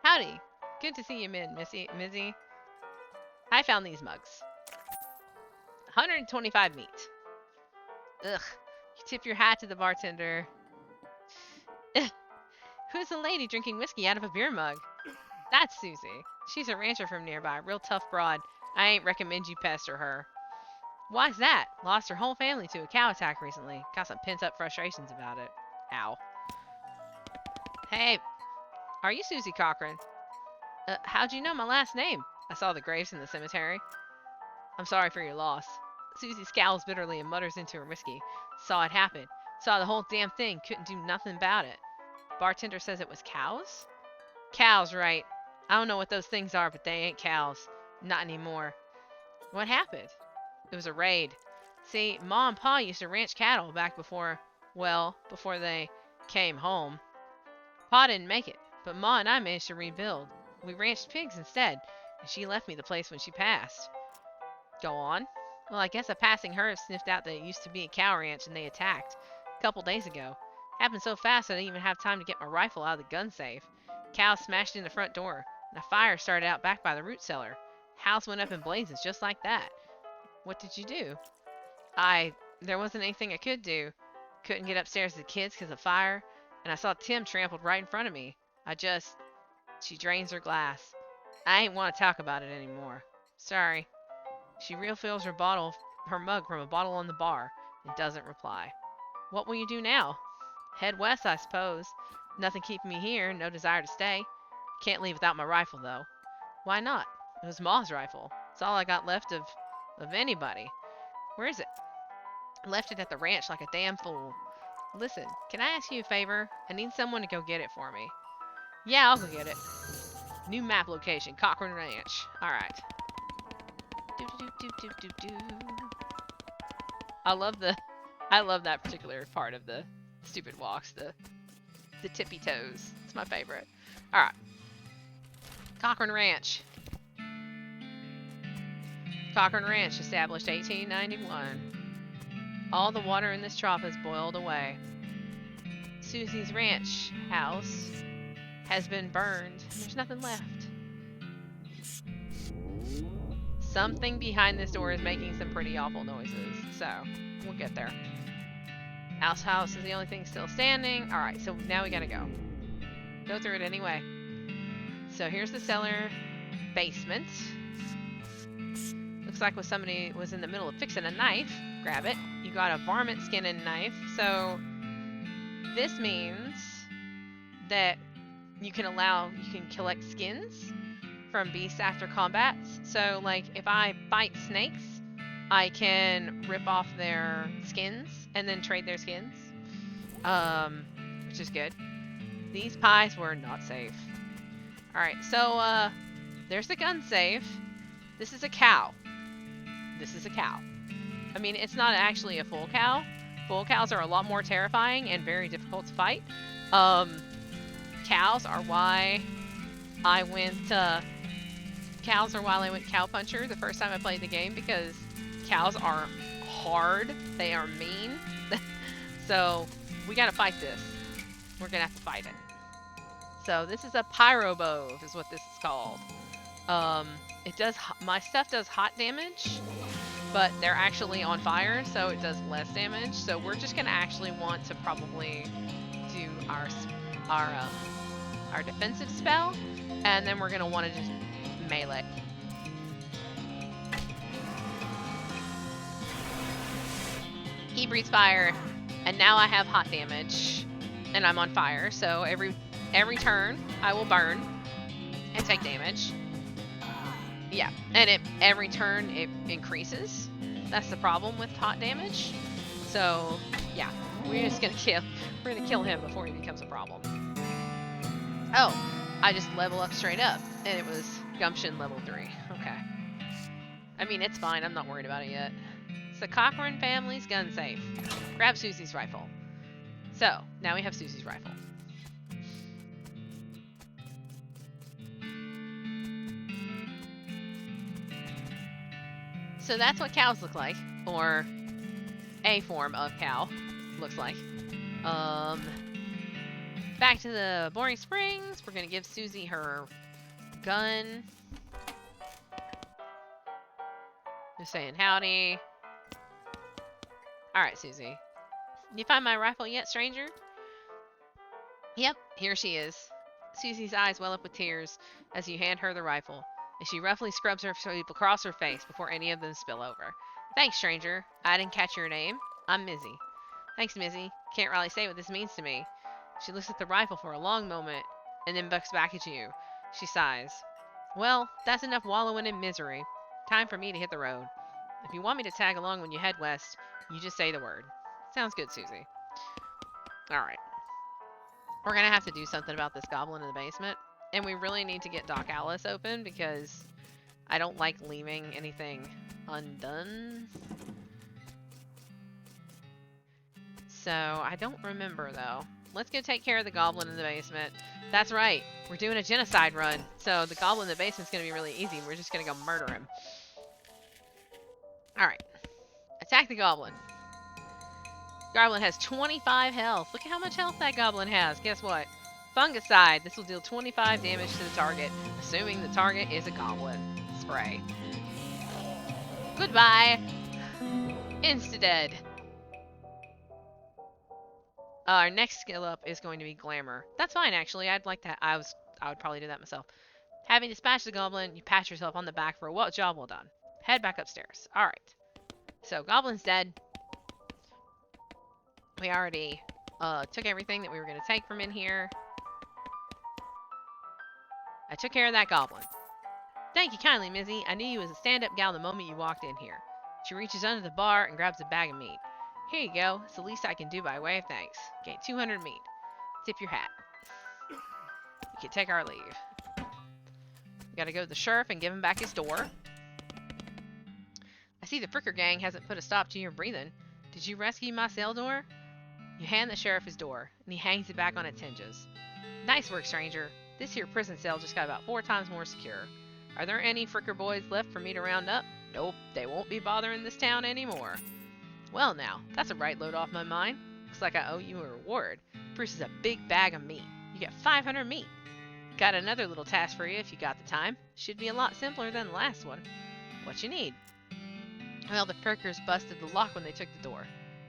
Howdy. Good to see you, Mizzy. I found these mugs. 125 meat. Ugh. You tip your hat to the bartender. Who's the lady drinking whiskey out of a beer mug? That's Susie. She's a rancher from nearby, real tough broad. I ain't recommend you pester her. Why's that? Lost her whole family to a cow attack recently. Got some pent-up frustrations about it. Ow. Hey, are you Susie Cochran? How'd you know my last name? I saw the graves in the cemetery. I'm sorry for your loss. Susie scowls bitterly and mutters into her whiskey. Saw it happen. Saw the whole damn thing. Couldn't do nothing about it. Bartender says it was cows? Cows, right. I don't know what those things are, but they ain't cows. Not anymore. What happened? It was a raid. See, Ma and Pa used to ranch cattle back before, well, before they came home. Pa didn't make it, but Ma and I managed to rebuild. We ranched pigs instead, and she left me the place when she passed. Go on. Well, I guess a passing herd sniffed out that it used to be a cow ranch and they attacked. A couple days ago. Happened so fast I didn't even have time to get my rifle out of the gun safe. Cows smashed in the front door, and a fire started out back by the root cellar. House went up in blazes just like that. What did you do? There wasn't anything I could do. Couldn't get upstairs to the kids because of fire, and I saw Tim trampled right in front of me. She drains her glass. I ain't want to talk about it anymore. Sorry. She refills her mug from a bottle on the bar, and doesn't reply. What will you do now? Head west, I suppose. Nothing keeping me here, no desire to stay. Can't leave without my rifle, though. Why not? It was Ma's rifle. It's all I got left of anybody. Where is it? I left it at the ranch like a damn fool. Listen, can I ask you a favor? I need someone to go get it for me. Yeah, I'll go get it. New map location, Cochrane Ranch. Alright. I love that particular part of the stupid walks, the tippy toes. It's my favorite. Alright. Cochrane Ranch. Cochrane Ranch, established 1891. All the water in this trough has boiled away. Susie's ranch house has been burned. There's nothing left. Something behind this door is making some pretty awful noises, so we'll get there. House is the only thing still standing. Alright, so now we gotta go. Go through it anyway. So here's the cellar basement. Looks like somebody was in the middle of fixing a knife. Grab it. You got a varmint skin and knife. So this means that you can collect skins from beasts after combats. So like if I fight snakes, I can rip off their skins and then trade their skins. Which is good. These pies were not safe. Alright, so there's the gun safe. This is a cow. This is a cow. I mean, it's not actually a full cow. Full cows are a lot more terrifying and very difficult to fight. Cows are why I went Cow Puncher the first time I played the game, because cows are hard. They are mean. So we gotta fight this. We're gonna have to fight it. So this is a Pyrobove is what this is called. My stuff does hot damage, but they're actually on fire, so it does less damage. So we're just gonna actually want to probably do our defensive spell, and then we're gonna want to just melee. He breathes fire, and now I have hot damage, and I'm on fire. So every turn I will burn and take damage. Yeah, and every turn it increases. That's the problem with hot damage. So yeah, we're gonna kill him before he becomes a problem. Oh, I just level up straight up, and it was Gumption level 3. Okay. I mean, it's fine. I'm not worried about it yet. It's the Cochrane family's gun safe. Grab Susie's rifle. So now we have Susie's rifle. So that's what cows look like, or a form of cow looks like. Back to the Boring Springs. We're gonna give Susie her gun. Just saying howdy. Alright, Susie. You find my rifle yet, stranger? Yep, here she is. Susie's eyes well up with tears as you hand her the rifle, and she roughly scrubs her sweep across her face before any of them spill over. Thanks, stranger. I didn't catch your name. I'm Mizzy. Thanks, Mizzy. Can't really say what this means to me. She looks at the rifle for a long moment, and then looks back at you. She sighs. Well, that's enough wallowing in misery. Time for me to hit the road. If you want me to tag along when you head west, you just say the word. Sounds good, Susie. Alright. We're gonna have to do something about this goblin in the basement. And we really need to get Doc Alice open, because I don't like leaving anything undone. So, I don't remember, though. Let's go take care of the goblin in the basement. That's right. We're doing a genocide run. So, the goblin in the basement's going to be really easy. We're just going to go murder him. Alright. Attack the goblin. Goblin has 25 health. Look at how much health that goblin has. Guess what? Fungicide. This will deal 25 damage to the target, assuming the target is a goblin. Spray. Goodbye. Insta-dead. Our next skill up is going to be Glamour. That's fine, actually. I'd like that. I would probably do that myself. Having dispatched the goblin, you pat yourself on the back for a job well done. Head back upstairs. Alright. So, goblin's dead. We already took everything that we were going to take from in here. I took care of that goblin. Thank you kindly, Mizzy. I knew you was a stand-up gal the moment you walked in here. She reaches under the bar and grabs a bag of meat. Here you go. It's the least I can do by way of thanks. Gain 200 meat. Tip your hat. We can take our leave. We gotta go to the sheriff and give him back his door. I see the Fricker gang hasn't put a stop to your breathing. Did you rescue my cell door? You hand the sheriff his door, and he hangs it back on its hinges. Nice work, stranger. This here prison cell just got about 4 times more secure. Are there any Fricker boys left for me to round up? Nope, they won't be bothering this town anymore. Well now, that's a right load off my mind. Looks like I owe you a reward. Bruce is a big bag of meat. You get 500 meat. Got another little task for you if you got the time. Should be a lot simpler than the last one. What you need? Well, the Frickers busted the lock when they took the door.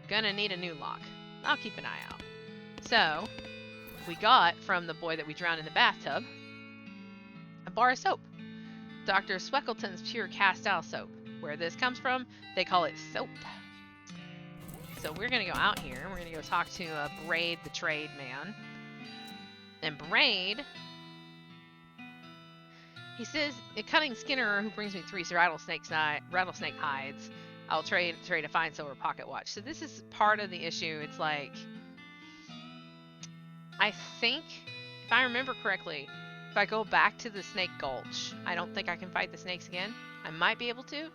Gonna need a new lock. I'll keep an eye out. So, we got from the boy that we drowned in the bathtub a bar of soap. Dr. Sweckleton's Pure Cast-Style Soap. Where this comes from, they call it soap. So we're going to go out here, and we're going to go talk to Braid, the trade man. And Braid, he says, a cutting skinner who brings me 3 rattlesnake hides, I'll trade a fine silver pocket watch. So this is part of the issue. It's like, I think, if I remember correctly, if I go back to the Snake Gulch, I don't think I can fight the snakes again. I might be able to.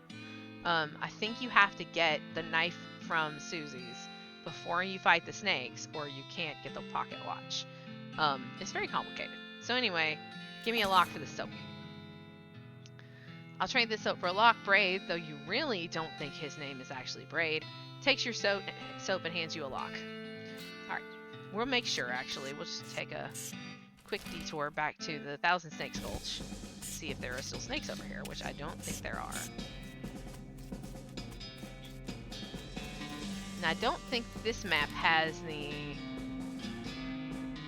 I think you have to get the knife from Susie's before you fight the snakes, or you can't get the pocket watch. It's very complicated. So anyway, give me a lock for the soap. I'll trade this soap for a lock. Braid, though you really don't think his name is actually Braid, takes your soap and hands you a lock. Alright, we'll make sure, actually. We'll just take a quick detour back to the Thousand Snakes Gulch. See if there are still snakes over here, which I don't think there are. And I don't think this map has the...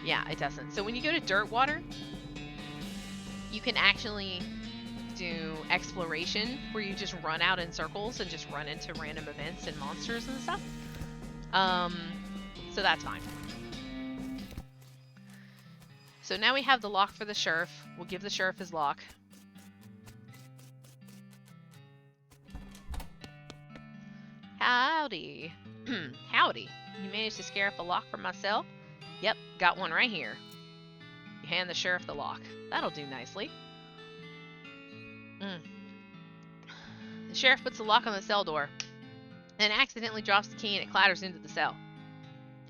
Yeah, it doesn't. So when you go to Dirtwater, you can actually do exploration, where you just run out in circles and just run into random events and monsters and stuff. So that's fine. So now we have the lock for the sheriff. We'll give the sheriff his lock. Howdy. Howdy. You managed to scare up a lock for myself? Yep, got one right here. You hand the sheriff the lock. That'll do nicely. The sheriff puts the lock on the cell door, and accidentally drops the key and it clatters into the cell.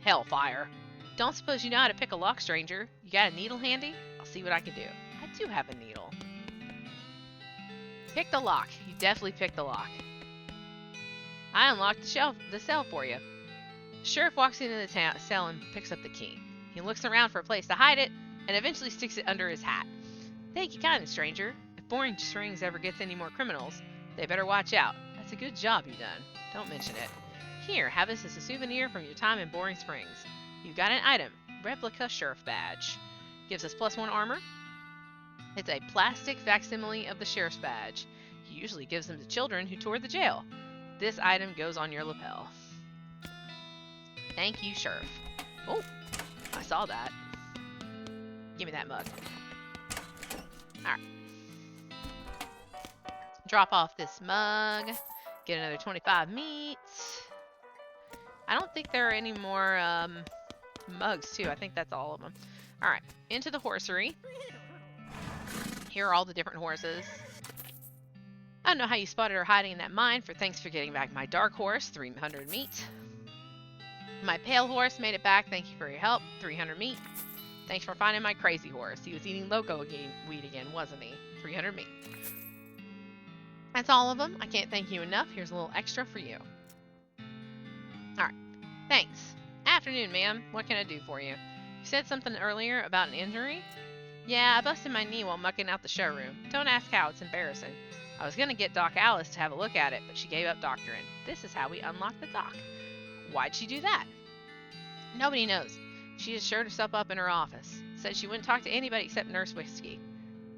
Hellfire. Don't suppose you know how to pick a lock, stranger? You got a needle handy? I'll see what I can do. I do have a needle. Pick the lock. You definitely picked the lock. I unlocked the cell for you. The sheriff walks into the cell and picks up the key. He looks around for a place to hide it, and eventually sticks it under his hat. Thank you kindly, stranger. If Boring Springs ever gets any more criminals, they better watch out. That's a good job you done. Don't mention it. Here, have this as a souvenir from your time in Boring Springs. You've got an item. Replica Sheriff Badge. Gives us +1 armor. It's a plastic facsimile of the Sheriff's Badge. He usually gives them to children who toured the jail. This item goes on your lapel. Thank you, Sheriff. Oh, I saw that. Give me that mug. Alright. Drop off this mug. Get another 25 meat. I don't think there are any more mugs, too. I think that's all of them. Alright, into the horsery. Here are all the different horses. I don't know how you spotted her hiding in that mine. Thanks for getting back my dark horse. 300 meat. My pale horse made it back. Thank you for your help. 300 meat. Thanks for finding my crazy horse. He was eating loco weed again, wasn't he? 300 meat. That's all of them. I can't thank you enough. Here's a little extra for you. Alright. Thanks. Afternoon, ma'am. What can I do for you? You said something earlier about an injury? Yeah, I busted my knee while mucking out the showroom. Don't ask how, it's embarrassing. I was gonna get Doc Alice to have a look at it, but she gave up doctoring. This is how we unlock the doc. Why'd she do that? Nobody knows. She just showed herself up in her office. Said she wouldn't talk to anybody except Nurse Whiskey.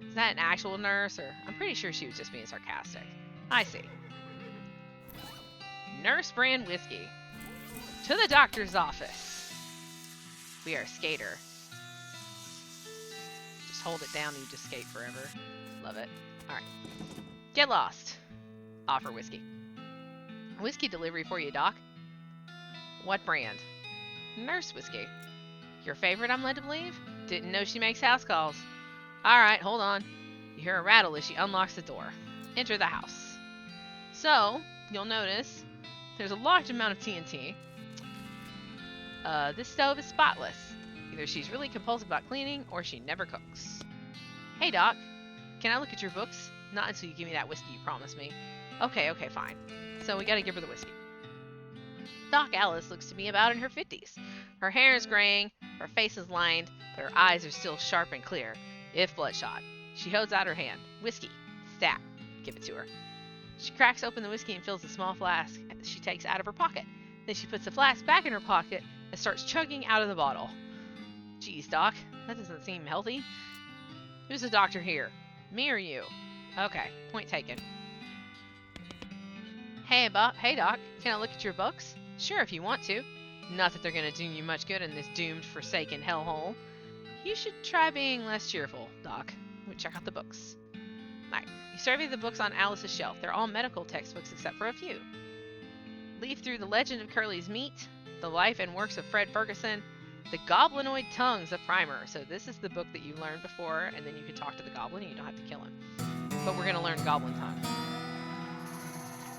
Is that an actual nurse, or I'm pretty sure she was just being sarcastic. I see. Nurse Brand Whiskey. To the doctor's office. We are a skater. Just hold it down and you just skate forever. Love it. Alright. Get lost. Offer whiskey. Whiskey delivery for you, Doc. What brand? Nurse Whiskey. Your favorite, I'm led to believe? Didn't know she makes house calls. Alright, hold on. You hear a rattle as she unlocks the door. Enter the house. So, you'll notice there's a large amount of TNT. This stove is spotless. Either she's really compulsive about cleaning, or she never cooks. Hey, Doc. Can I look at your books? Not until you give me that whiskey you promised me. Okay, fine. So we gotta give her the whiskey. Doc Alice looks to be about in her 50s. Her hair is graying, her face is lined, but her eyes are still sharp and clear, if bloodshot. She holds out her hand. Whiskey. Stat. Give it to her. She cracks open the whiskey and fills the small flask she takes out of her pocket. Then she puts the flask back in her pocket and starts chugging out of the bottle. Geez, Doc, that doesn't seem healthy. Who's the doctor here? Me or you? Okay, point taken. Hey, Doc, can I look at your books? Sure, if you want to. Not that they're going to do you much good in this doomed, forsaken hellhole. You should try being less cheerful, Doc. Let me check out the books. Alright, you survey the books on Alice's shelf. They're all medical textbooks except for a few. Leaf through The Legend of Curley's Meat, The Life and Works of Fred Ferguson, The Goblinoid Tongues, a primer. So this is the book that you learned before, and then you can talk to the goblin and you don't have to kill him. But we're going to learn Goblin Tongue.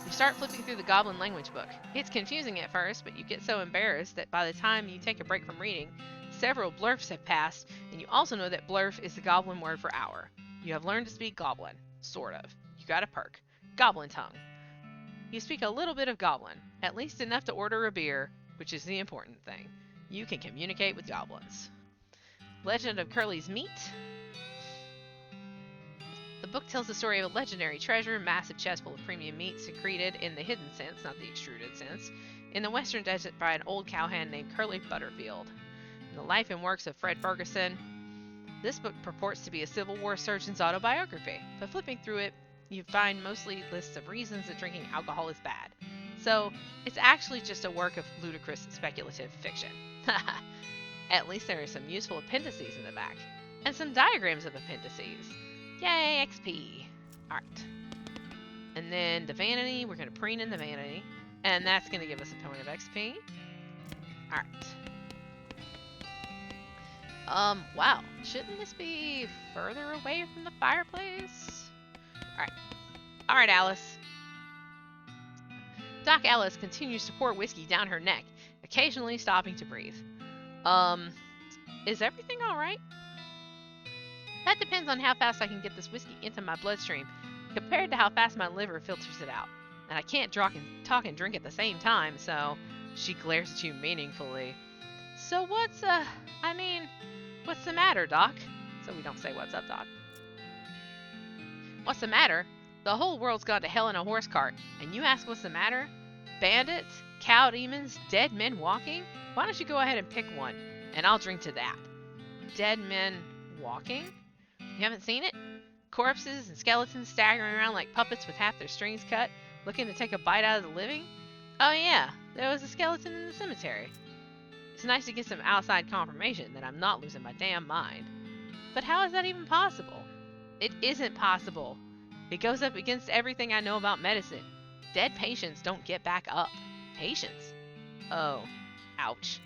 You start flipping through the Goblin language book. It's confusing at first, but you get so embarrassed that by the time you take a break from reading, several blurfs have passed, and you also know that blurf is the Goblin word for hour. You have learned to speak Goblin. Sort of. You got a perk. Goblin Tongue. You speak a little bit of Goblin, at least enough to order a beer, which is the important thing. You can communicate with goblins. Legend of Curley's Meat. The book tells the story of a legendary treasure, massive chest full of premium meat secreted in the hidden sense, not the extruded sense, in the western desert by an old cowhand named Curley Butterfield. In the life and works of Fred Ferguson, this book purports to be a Civil War surgeon's autobiography, but flipping through it, you find mostly lists of reasons that drinking alcohol is bad. So, it's actually just a work of ludicrous speculative fiction. At least there are some useful appendices in the back, and some diagrams of appendices. Yay, XP! Alright. And then the vanity, we're going to preen in the vanity, and that's going to give us a point of XP. Alright. Wow. Shouldn't this be further away from the fireplace? Alright. Alright, Alice. Doc Alice continues to pour whiskey down her neck, occasionally stopping to breathe. Is everything alright? That depends on how fast I can get this whiskey into my bloodstream, compared to how fast my liver filters it out. And I can't talk and drink at the same time, so she glares at you meaningfully. So what's the matter, Doc? So we don't say, what's up, Doc? What's the matter? The whole world's gone to hell in a horse cart, and you ask what's the matter? Bandits? Cow demons? Dead men walking? Why don't you go ahead and pick one, and I'll drink to that. Dead men walking? You haven't seen it? Corpses and skeletons staggering around like puppets with half their strings cut, looking to take a bite out of the living? Oh yeah, there was a skeleton in the cemetery. It's nice to get some outside confirmation that I'm not losing my damn mind. But how is that even possible? It isn't possible. It goes up against everything I know about medicine. Dead patients don't get back up. Patients? Oh. Ouch.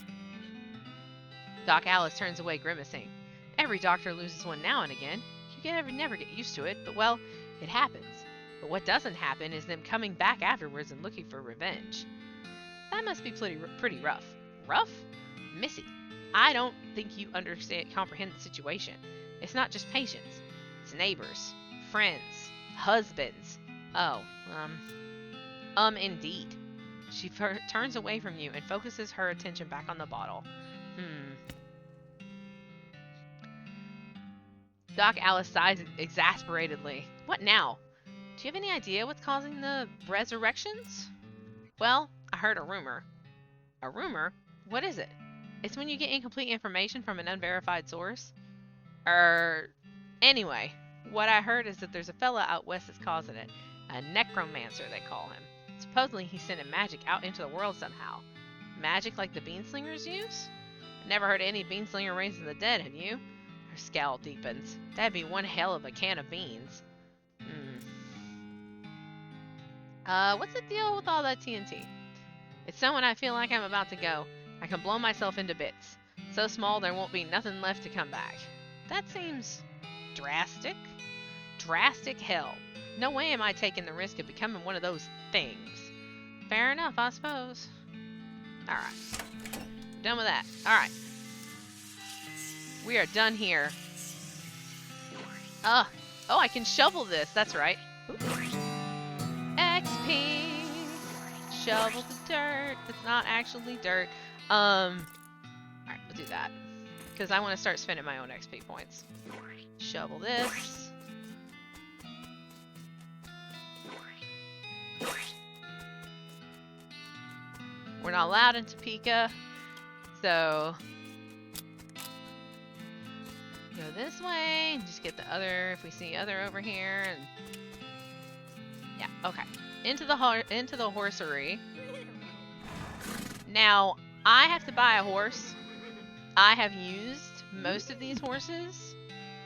Doc Alice turns away, grimacing. Every doctor loses one now and again. You never get used to it, but well, it happens. But what doesn't happen is them coming back afterwards and looking for revenge. That must be pretty rough. rough? Missy, I don't think you comprehend the situation. It's not just patients. It's neighbors, friends, husbands. Oh, indeed. She turns away from you and focuses her attention back on the bottle. Doc Alice sighs exasperatedly. What now? Do you have any idea what's causing the resurrections? Well, I heard a rumor. A rumor? What is it? It's when you get incomplete information from an unverified source. Anyway, what I heard is that there's a fella out west that's causing it. A necromancer, they call him. Supposedly he's sending magic out into the world somehow. Magic like the beanslingers use? I never heard of any beanslinger raising the dead, have you? Her scowl deepens. That'd be one hell of a can of beans. What's the deal with all that TNT? It's so when I feel like I'm about to go, I can blow myself into bits. So small there won't be nothing left to come back. That seems drastic. Drastic hell. No way am I taking the risk of becoming one of those things. Fair enough, I suppose. Alright. Done with that. Alright. We are done here. Oh, I can shovel this. That's right. Ooh. XP. Shovel the dirt. It's not actually dirt. Alright, we'll do that. Because I want to start spending my own XP points. Shovel this. We're not allowed in Topeka, so go this way and just get the other, if we see other over here, and yeah, okay. Into the horsery. Now, I have to buy a horse. I have used most of these horses.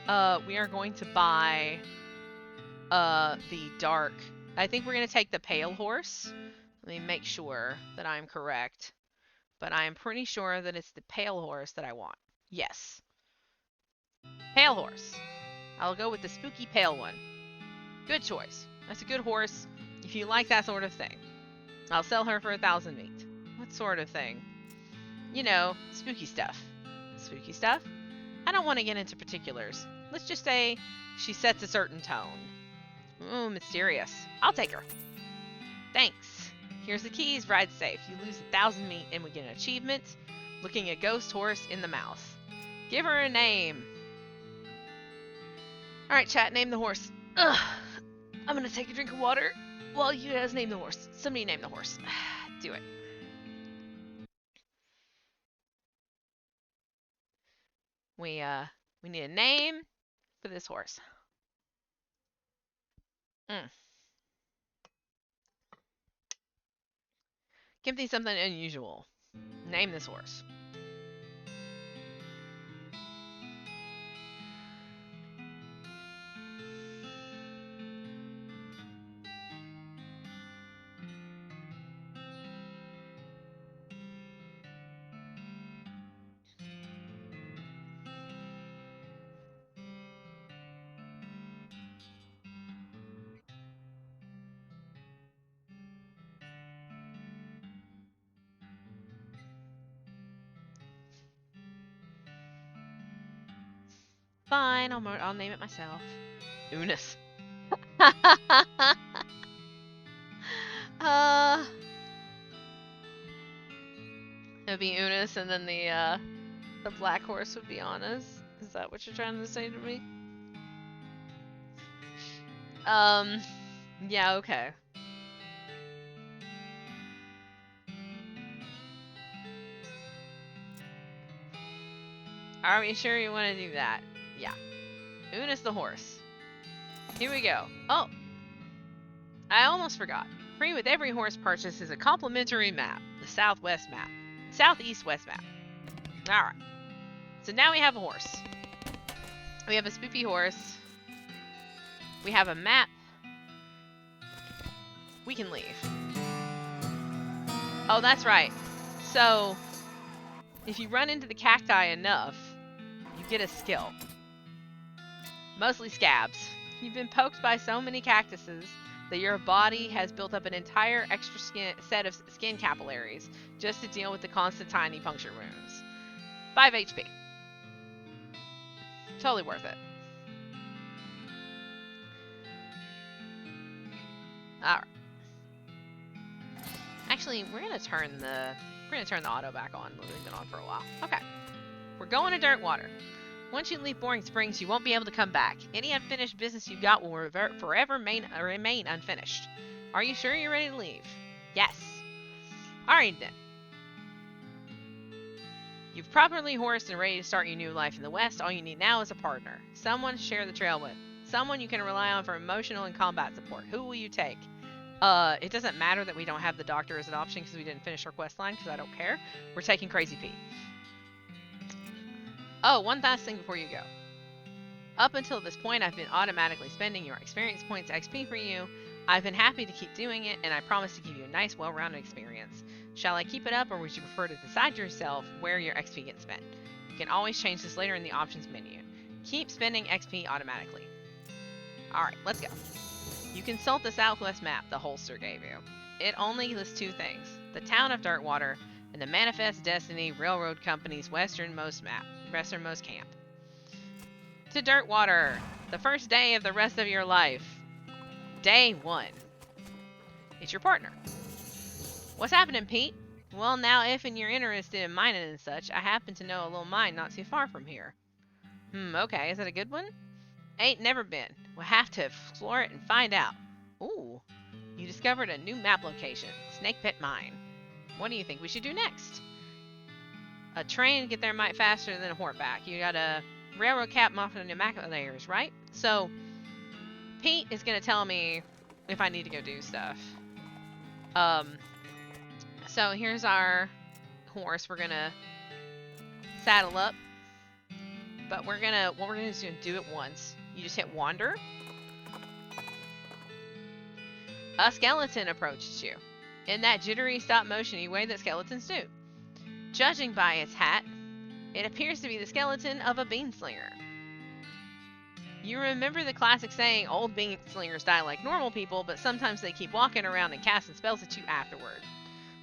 We are going to buy the dark. I think we're going to take the pale horse. Let me make sure that I'm correct. But I am pretty sure that it's the pale horse that I want. Yes. Pale horse. I'll go with the spooky pale one. Good choice. That's a good horse if you like that sort of thing. I'll sell her for 1,000 meat. What sort of thing? You know, spooky stuff. Spooky stuff? I don't want to get into particulars. Let's just say she sets a certain tone. Ooh, mysterious. I'll take her. Thanks. Here's the keys, ride safe. You lose 1,000 meat and we get an achievement. Looking a ghost horse in the mouth. Give her a name. Alright, chat, name the horse. Ugh. I'm gonna take a drink of water while you guys name the horse. Somebody name the horse. Do it. We need a name for this horse. Give me something unusual. Name this horse. Fine, I'll name it myself. Eunice. It'd be Eunice, and then the black horse would be Honest. Is that what you're trying to say to me? Yeah, okay. Are we sure you want to do that? Yeah. Eunice the horse. Here we go. Oh! I almost forgot. Free with every horse purchase is a complimentary map. The Southwest map. Southeast West map. Alright. So now we have a horse. We have a spoopy horse. We have a map. We can leave. Oh, that's right. So, if you run into the cacti enough, you get a skill. Mostly scabs. You've been poked by so many cactuses that your body has built up an entire extra set of skin capillaries just to deal with the constant tiny puncture wounds. 5 HP. Totally worth it. Alright. Actually, we're gonna turn the auto back on. We've been on for a while. Okay. We're going to Dirt Water. Once you leave Boring Springs, you won't be able to come back. Any unfinished business you got will forever remain unfinished. Are you sure you're ready to leave? Yes. Alright then. You've properly horsed and ready to start your new life in the West. All you need now is a partner. Someone to share the trail with. Someone you can rely on for emotional and combat support. Who will you take? It doesn't matter that we don't have the doctor as an option because we didn't finish our quest line, because I don't care. We're taking Crazy Pete. Oh, one last thing before you go. Up until this point, I've been automatically spending your experience points XP for you. I've been happy to keep doing it, and I promise to give you a nice, well-rounded experience. Shall I keep it up, or would you prefer to decide yourself where your XP gets spent? You can always change this later in the options menu. Keep spending XP automatically. Alright, let's go. You consult the Southwest map the holster gave you. It only lists 2 things. The town of Dirtwater and the Manifest Destiny Railroad Company's westernmost camp. To Dirtwater, the first day of the rest of your life. Day 1. It's your partner. What's happening, Pete? Well, now, if you're interested in mining and such, I happen to know a little mine not too far from here. Okay, is that a good one? Ain't never been. We'll have to explore it and find out. Ooh, you discovered a new map location, Snake Pit Mine. What do you think we should do next? A train get there might faster than a horseback. You got a railroad cap off of Binoculars, right? So, Pete is going to tell me if I need to go do stuff. So here's our horse. We're going to saddle up. But what we're gonna do is do it once. You just hit wander. A skeleton approaches you. In that jittery stop motion way that skeletons do. Judging by its hat, it appears to be the skeleton of a bean slinger. You remember the classic saying, old bean slingers die like normal people, but sometimes they keep walking around and casting spells at you afterward.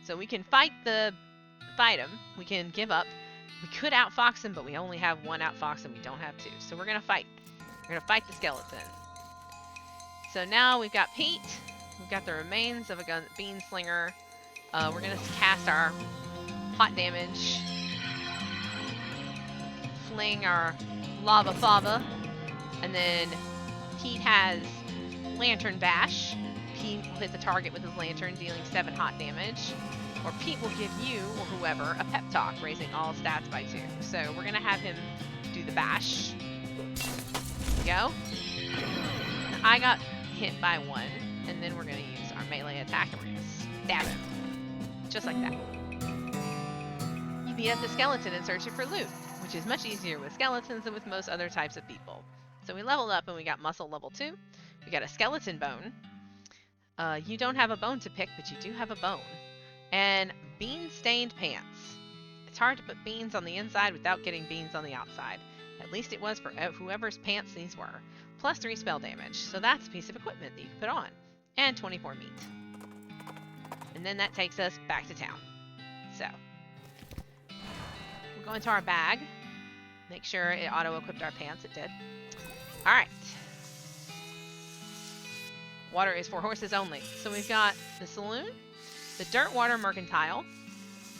So we can fight him. We can give up. We could outfox him, but we only have 1 outfox and we don't have 2. So we're gonna fight. We're gonna fight the skeleton. So now we've got Pete. We've got the remains of a bean slinger. We're gonna cast our hot damage. Fling our lava fava. And then Pete has lantern bash. Pete will hit the target with his lantern, dealing 7 hot damage. Or Pete will give you, or whoever, a pep talk, raising all stats by 2. So we're going to have him do the bash. Go. I got hit by 1, and then we're going to use our melee attack, and we're going to stab him. Just like that. You beat up the skeleton in searching for loot, which is much easier with skeletons than with most other types of people. So we leveled up, and we got muscle level 2. We got a skeleton bone. You don't have a bone to pick, but you do have a bone. And bean-stained pants. It's hard to put beans on the inside without getting beans on the outside. At least it was for whoever's pants these were. Plus 3 spell damage. So that's a piece of equipment that you can put on. And 24 meat. And then that takes us back to town. So, we'll go into our bag. Make sure it auto-equipped our pants. It did. Alright. Water is for horses only. So we've got the saloon, the Dirtwater Mercantile,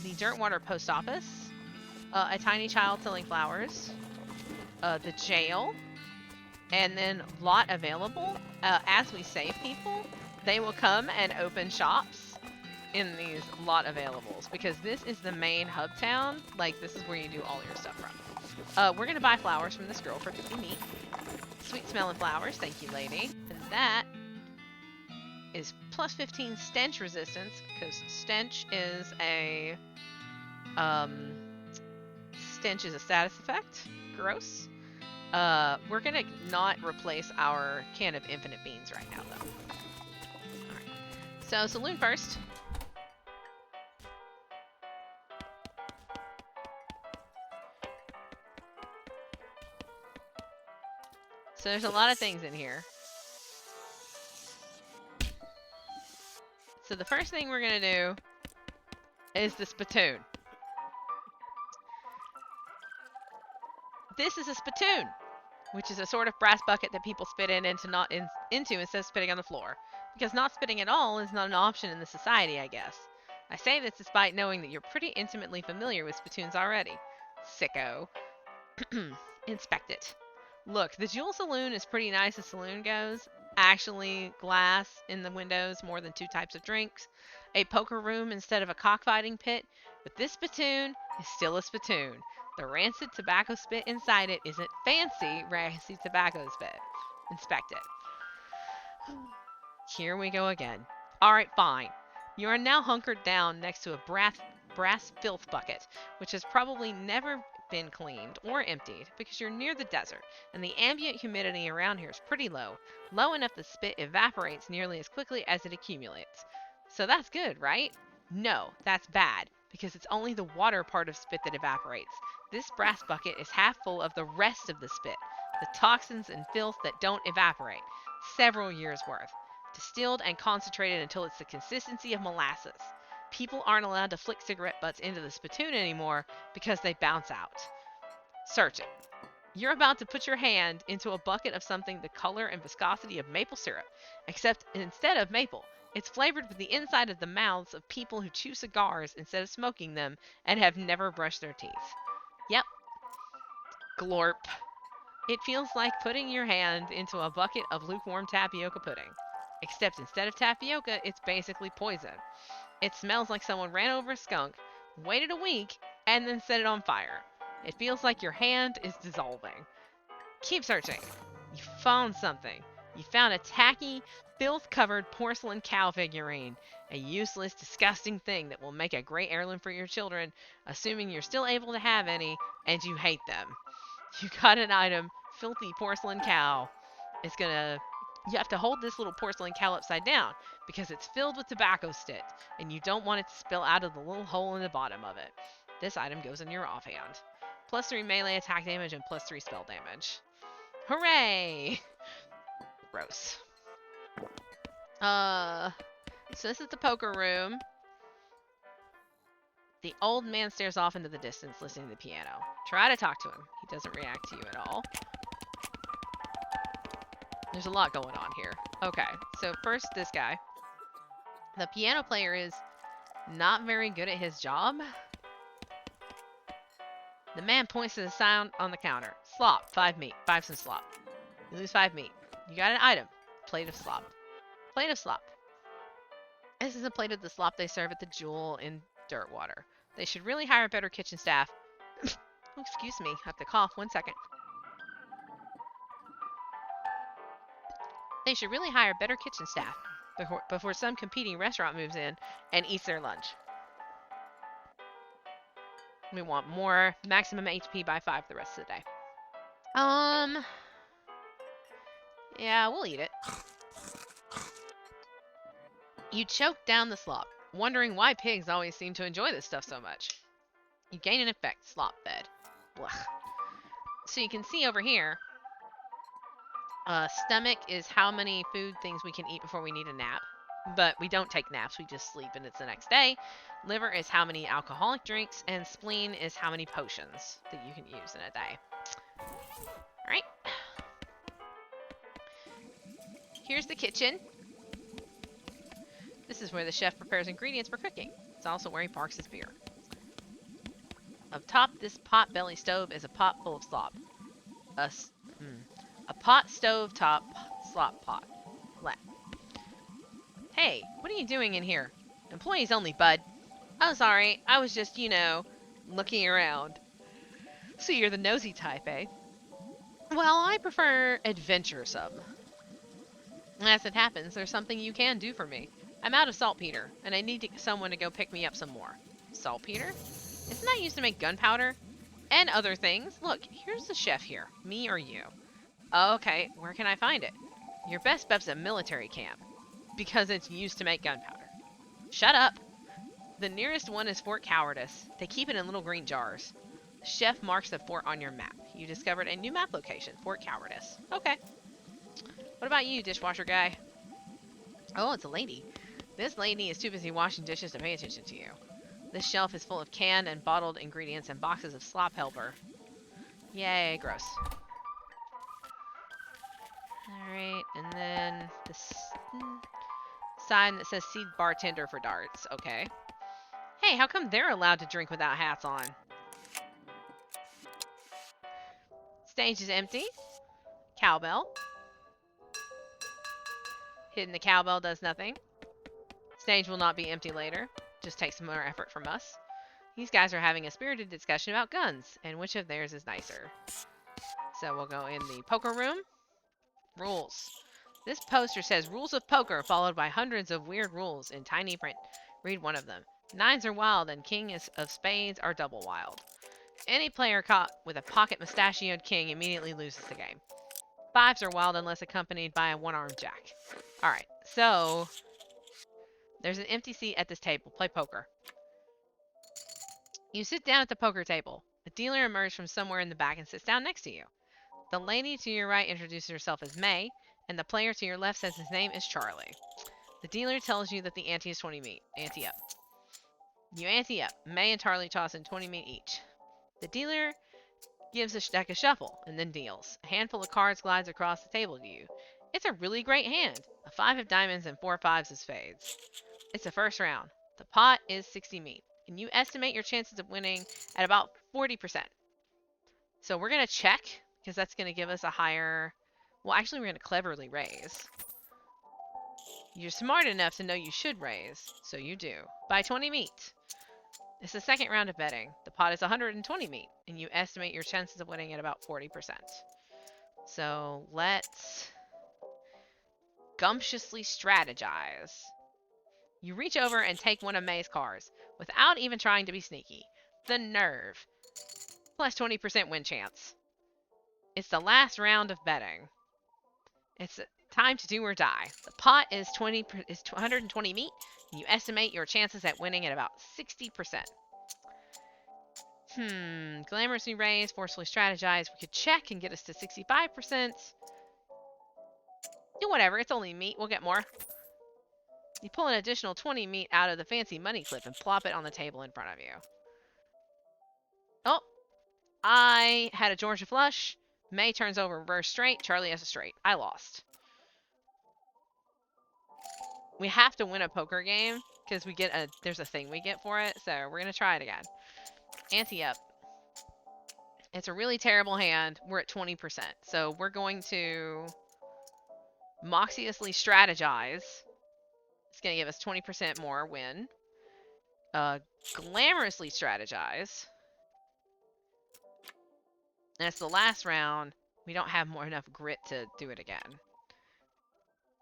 the Dirtwater Post Office, a tiny child selling flowers, the jail, and then lot available. As we save people, they will come and open shops in these lot availables, because this is the main hub town. Like, this is where you do all your stuff from. We're going to buy flowers from this girl for 50 meat. Sweet smelling flowers, thank you, lady. And that is plus 15 stench resistance, because stench is a status effect. Gross. We're gonna not replace our can of infinite beans right now, though. Alright. So, saloon first. So there's a lot of things in here. So the first thing we're going to do is the spittoon. This is a spittoon, which is a sort of brass bucket that people spit into instead of spitting on the floor. Because not spitting at all is not an option in the society, I guess. I say this despite knowing that you're pretty intimately familiar with spittoons already. Sicko. Inspect it. Look, the Jewel Saloon is pretty nice as saloon goes. Actually, glass in the windows, more than 2 types of drinks. A poker room instead of a cockfighting pit. But this spittoon is still a spittoon. The rancid tobacco spit inside it isn't fancy rancid tobacco spit. Inspect it. Here we go again. Alright, fine. You are now hunkered down next to a brass filth bucket, which has probably never been cleaned or emptied because you're near the desert, and the ambient humidity around here is pretty low. Low enough the spit evaporates nearly as quickly as it accumulates. So that's good, right? No, that's bad, because it's only the water part of spit that evaporates. This brass bucket is half full of the rest of the spit, the toxins and filth that don't evaporate. Several years' worth. Distilled and concentrated until it's the consistency of molasses. People aren't allowed to flick cigarette butts into the spittoon anymore because they bounce out. Search it. You're about to put your hand into a bucket of something the color and viscosity of maple syrup, except instead of maple, it's flavored with the inside of the mouths of people who chew cigars instead of smoking them and have never brushed their teeth. Yep. Glorp. It feels like putting your hand into a bucket of lukewarm tapioca pudding. Except instead of tapioca, it's basically poison. It smells like someone ran over a skunk, waited a week, and then set it on fire. It feels like your hand is dissolving. Keep searching. You found something. You found a tacky, filth-covered porcelain cow figurine. A useless, disgusting thing that will make a great heirloom for your children, assuming you're still able to have any, and you hate them. You got an item, filthy porcelain cow. You have to hold this little porcelain cow upside down because it's filled with tobacco spit, and you don't want it to spill out of the little hole in the bottom of it. This item goes in your offhand. +3 melee attack damage and +3 spell damage. Hooray! Gross. So this is the poker room. The old man stares off into the distance, listening to the piano. Try to talk to him. He doesn't react to you at all. There's a lot going on here. Okay, so first this guy. The piano player is not very good at his job. The man points to the sign on the counter. Slop, 5 meat. 5 some slop. You lose 5 meat. You got an item. Plate of slop. Plate of slop. This is a plate of the slop they serve at the Jewel in Dirtwater. They should really hire better kitchen staff. Oh, excuse me. I have to cough. 1 second. They should really hire better kitchen staff before some competing restaurant moves in and eats their lunch. We want more maximum HP by 5 the rest of the day. Yeah, we'll eat it. You choke down the slop, wondering why pigs always seem to enjoy this stuff so much. You gain an effect, slop fed. Blech. So you can see over here, stomach is how many food things we can eat before we need a nap. But we don't take naps, we just sleep and it's the next day. Liver is how many alcoholic drinks, and spleen is how many potions that you can use in a day. Alright. Here's the kitchen. This is where the chef prepares ingredients for cooking. It's also where he parks his beer. Up top, this pot-belly stove is a pot full of slop. A pot stove top slop pot. Hey, what are you doing in here? Employees only, bud. Oh, sorry. I was just, looking around. So you're the nosy type, eh? Well, I prefer adventuresome. As it happens, there's something you can do for me. I'm out of saltpeter, and I need someone to go pick me up some more. Saltpeter? Isn't that used to make gunpowder? And other things. Look, here's the chef here. Me or you? Okay, where can I find it? Your best bet's a military camp. Because it's used to make gunpowder. Shut up! The nearest one is Fort Cowardice. They keep it in little green jars. The chef marks the fort on your map. You discovered a new map location, Fort Cowardice. Okay. What about you, dishwasher guy? Oh, it's a lady. This lady is too busy washing dishes to pay attention to you. This shelf is full of canned and bottled ingredients and boxes of slop helper. Yay, gross. Alright, and then this sign that says seed bartender for darts. Okay. Hey, how come they're allowed to drink without hats on? Stage is empty. Cowbell. Hitting the cowbell does nothing. Stage will not be empty later. Just takes some more effort from us. These guys are having a spirited discussion about guns and which of theirs is nicer. So we'll go in the poker room. Rules. This poster says rules of poker followed by hundreds of weird rules in tiny print. Read one of them. Nines are wild and king of spades are double wild. Any player caught with a pocket mustachioed king immediately loses the game. Fives are wild unless accompanied by a one-armed jack. Alright, so there's an empty seat at this table. Play poker. You sit down at the poker table. A dealer emerges from somewhere in the back and sits down next to you. The lady to your right introduces herself as May, and the player to your left says his name is Charlie. The dealer tells you that the ante is 20 meat. Ante up. You ante up. May and Charlie toss in 20 meat each. The dealer gives a deck a shuffle and then deals. A handful of cards glides across the table to you. It's a really great hand. A 5 of diamonds and 4 fives of spades. It's the first round. The pot is 60 meat, and you estimate your chances of winning at about 40%. So we're going to check, because that's going to give us a higher... Well, actually, we're going to cleverly raise. You're smart enough to know you should raise, so you do. Buy 20 meat. It's the second round of betting. The pot is 120 meat, and you estimate your chances of winning at about 40%. So let's gumptiously strategize. You reach over and take one of May's cards, without even trying to be sneaky. The nerve. Plus 20% win chance. It's the last round of betting. It's time to do or die. The pot is 120 meat, and you estimate your chances at winning at about 60%. Glamorously raise, forcefully strategize. We could check and get us to 65%. Do whatever, it's only meat, we'll get more. You pull an additional 20 meat out of the fancy money clip and plop it on the table in front of you. Oh, I had a Georgia flush. May turns over reverse straight. Charlie has a straight. I lost. We have to win a poker game because we get there's a thing we get for it. So we're going to try it again. Ante up. It's a really terrible hand. We're at 20%. So we're going to moxiously strategize. It's going to give us 20% more win. Glamorously strategize. And it's the last round. We don't have enough grit to do it again.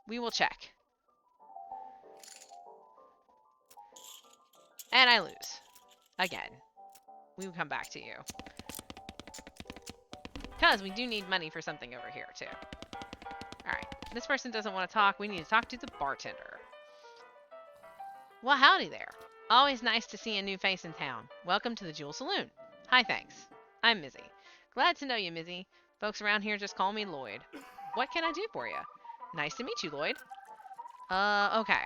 We will check. And I lose. Again. We will come back to you. Because we do need money for something over here, too. Alright. This person doesn't want to talk. We need to talk to the bartender. Well, howdy there. Always nice to see a new face in town. Welcome to the Jewel Saloon. Hi, thanks. I'm Mizzy. Glad to know you, Mizzy. Folks around here just call me Lloyd. What can I do for you? Nice to meet you, Lloyd. Okay.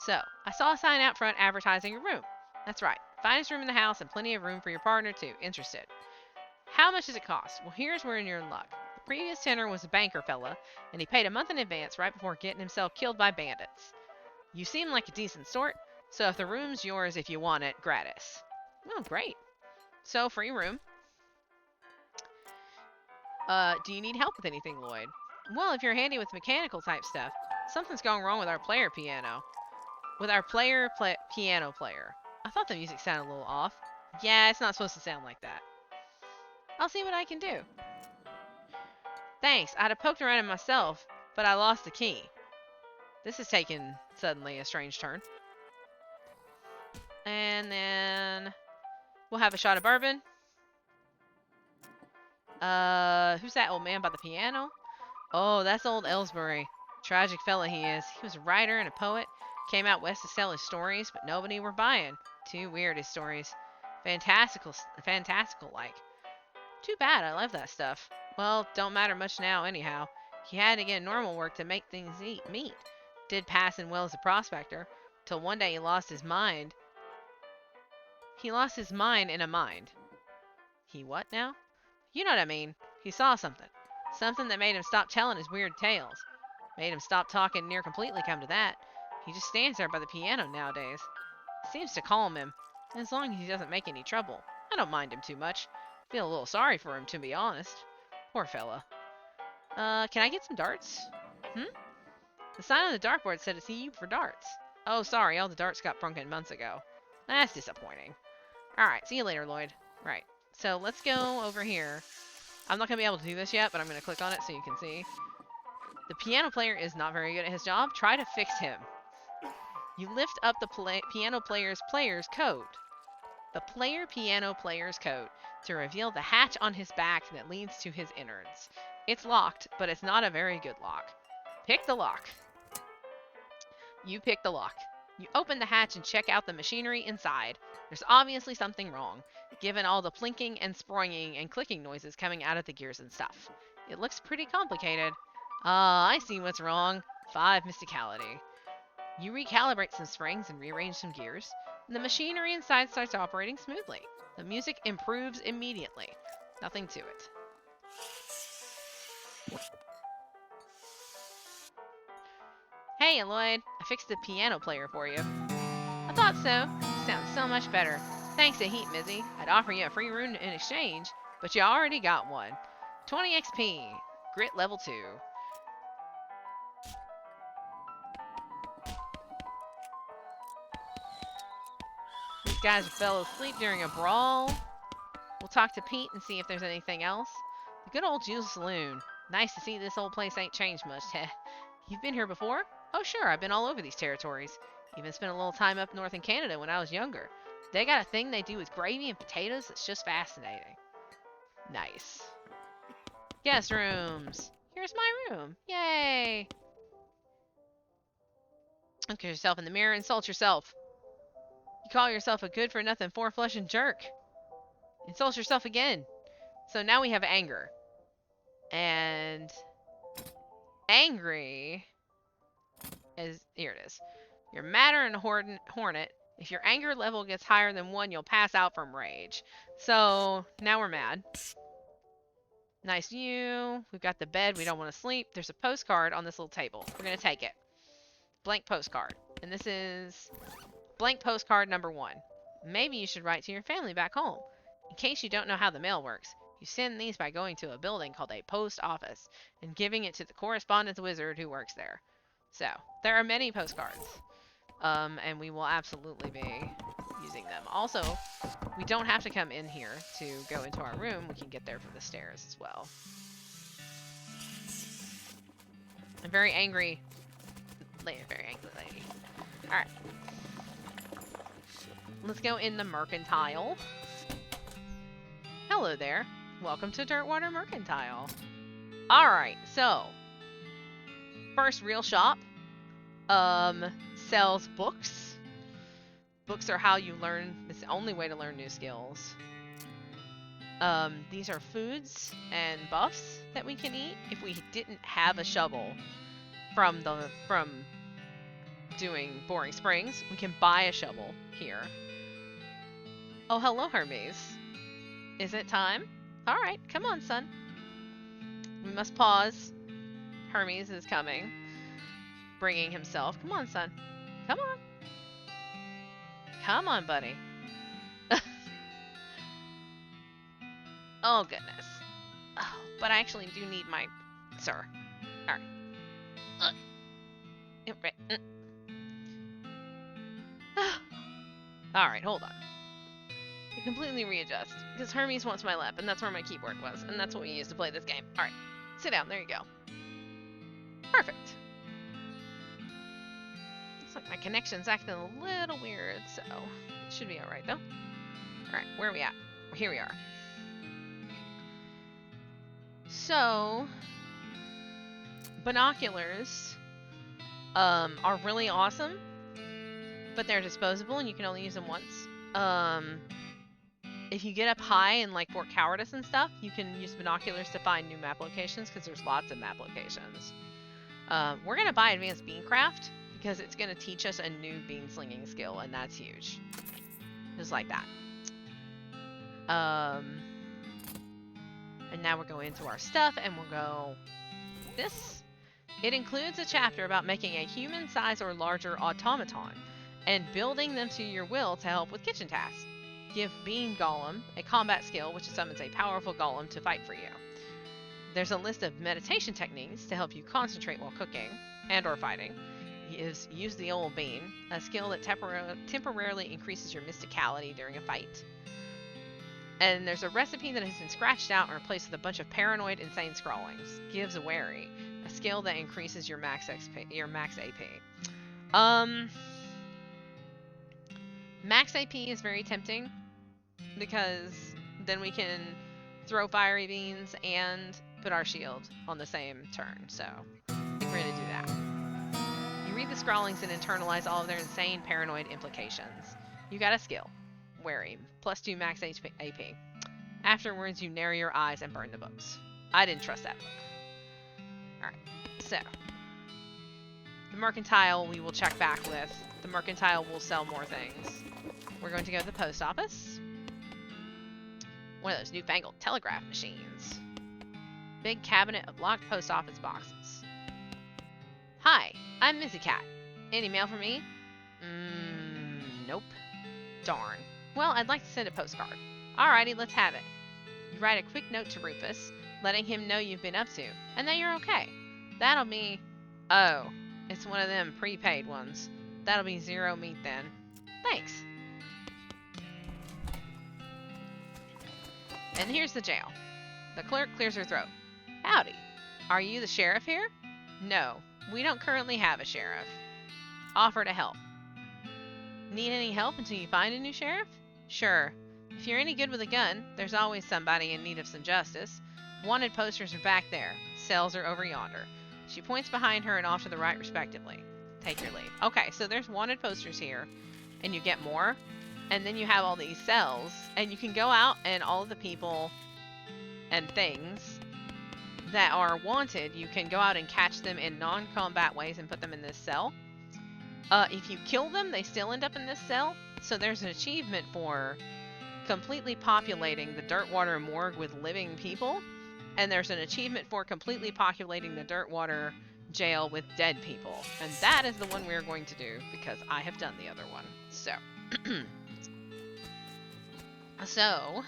So, I saw a sign out front advertising a room. That's right. Finest room in the house and plenty of room for your partner, too. Interested. How much does it cost? Well, here's where you're in luck. The previous tenor was a banker fella, and he paid a month in advance right before getting himself killed by bandits. You seem like a decent sort, so if the room's yours if you want it, gratis. Oh, great. So, free room. Do you need help with anything, Lloyd? Well, if you're handy with mechanical type stuff, something's going wrong with our player piano. With our piano player. I thought the music sounded a little off. Yeah, it's not supposed to sound like that. I'll see what I can do. Thanks, I'd have poked around it myself, but I lost the key. This is taking, suddenly, a strange turn. And then we'll have a shot of bourbon. Who's that old man by the piano? Oh, that's old Ellsbury. Tragic fella he is. He was a writer and a poet. Came out west to sell his stories, but nobody were buying. Too weird, his stories. Fantastical like. Too bad, I love that stuff. Well, don't matter much now anyhow. He had to get normal work to make things meet. Did pass in well as a prospector, till one day he lost his mind. He lost his mind in a mind. He what now? You know what I mean. He saw something. Something that made him stop telling his weird tales. Made him stop talking near completely, come to that. He just stands there by the piano nowadays. Seems to calm him, as long as he doesn't make any trouble. I don't mind him too much. Feel a little sorry for him, to be honest. Poor fella. Can I get some darts? The sign on the dartboard said to see you for darts. Oh, sorry, all the darts got broken months ago. That's disappointing. Alright, see you later, Lloyd. Right, so let's go over here. I'm not going to be able to do this yet, but I'm going to click on it so you can see. The piano player is not very good at his job. Try to fix him. You lift up the piano player's coat. The piano player's coat to reveal the hatch on his back that leads to his innards. It's locked, but it's not a very good lock. Pick the lock. You pick the lock. You open the hatch and check out the machinery inside. There's obviously something wrong, given all the plinking and springing and clicking noises coming out of the gears and stuff. It looks pretty complicated. I see what's wrong. 5 mysticality. You recalibrate some springs and rearrange some gears, and the machinery inside starts operating smoothly. The music improves immediately. Nothing to it. Hey, Lloyd. I fixed the piano player for you. I thought so. Sounds so much better. Thanks a heap, Mizzy. I'd offer you a free rune in exchange, but you already got one. 20 XP. Grit level 2. These guys fell asleep during a brawl. We'll talk to Pete and see if there's anything else. The good old Juice Saloon. Nice to see this old place ain't changed much. You've been here before? Oh, sure. I've been all over these territories. Even spent a little time up north in Canada when I was younger. They got a thing they do with gravy and potatoes that's just fascinating. Nice. Guest rooms. Here's my room. Yay. Look at yourself in the mirror. Insult yourself. You call yourself a good-for-nothing four-flushing jerk. Insult yourself again. So now we have anger. And angry is, here it is. You're madder than a hornet. If your anger level gets higher than 1, you'll pass out from rage. So now we're mad. Nice view. We've got the bed. We don't want to sleep. There's a postcard on this little table. We're going to take it. Blank postcard. And this is blank postcard number 1. Maybe you should write to your family back home. In case you don't know how the mail works, you send these by going to a building called a post office and giving it to the correspondence wizard who works there. So, there are many postcards. And we will absolutely be using them. Also, we don't have to come in here to go into our room. We can get there from the stairs as well. I'm very angry lady. Very angry lady. Alright. Let's go in the mercantile. Hello there. Welcome to Dirtwater Mercantile. Alright, so first real shop sells books. Books are how you learn. It's the only way to learn new skills. These are foods and buffs that we can eat. If we didn't have a shovel from doing Boring Springs, we can buy a shovel here. Oh, hello, Hermes. Is it time? Alright, come on, son. We must pause. Hermes is coming. Bringing himself. Come on, son. Come on. Come on, buddy. Oh, goodness. Oh, but I actually do need my... Sir. Alright. Alright, hold on. I completely readjust, because Hermes wants my lap, and that's where my keyboard was, and that's what we used to play this game. Alright, sit down, there you go. Perfect. Looks like my connection's acting a little weird, so it should be alright, though. Alright, where are we at? Here we are. So, binoculars are really awesome, but they're disposable, and you can only use them once. if you get up high in like Fort Cowardice and stuff, you can use binoculars to find new map locations because there's lots of map locations. We're going to buy Advanced Beancraft because it's going to teach us a new bean slinging skill, and that's huge. Just like that. And now we're going into our stuff, and we'll go this. It includes a chapter about making a human size or larger automaton and building them to your will to help with kitchen tasks. Give Bean Golem a combat skill, which summons a powerful golem to fight for you. There's a list of meditation techniques to help you concentrate while cooking and or fighting. Use the old bean, a skill that temporarily increases your mysticality during a fight. And there's a recipe that has been scratched out and replaced with a bunch of paranoid, insane scrawlings. Gives a wary, a skill that increases your max XP, your max AP. Max AP is very tempting because then we can throw fiery beans and put our shield on the same turn. So I think we're gonna do that. You read the scrawlings and internalize all of their insane paranoid implications. You got a skill. Wary. +2 max AP. Afterwards, you narrow your eyes and burn the books. I didn't trust that book. Alright, so. The mercantile we will check back with. The mercantile will sell more things. We're going to go to the post office. One of those newfangled telegraph machines. Big cabinet of locked post office boxes. Hi, I'm Missy Cat. Any mail for me? Nope. Darn. Well, I'd like to send a postcard. Alrighty, let's have it. You write a quick note to Rufus, letting him know you've been up to, and that you're okay. That'll be... Oh, it's one of them prepaid ones. That'll be 0 meat then. Thanks. And here's the jail. The clerk clears her throat. Howdy. Are you the sheriff here? No, we don't currently have a sheriff. Offer to help. Need any help until you find a new sheriff? Sure. If you're any good with a gun, there's always somebody in need of some justice. Wanted posters are back there. Cells are over yonder. She points behind her and off to the right respectively. Take your leave. Okay, so there's wanted posters here, and you get more, and then you have all these cells, and you can go out and all of the people and things that are wanted, you can go out and catch them in non-combat ways and put them in this cell. If you kill them, they still end up in this cell. So there's an achievement for completely populating the Dirtwater morgue with living people. And there's an achievement for completely populating the Dirtwater jail with dead people. And that is the one we're going to do because I have done the other one. So. So.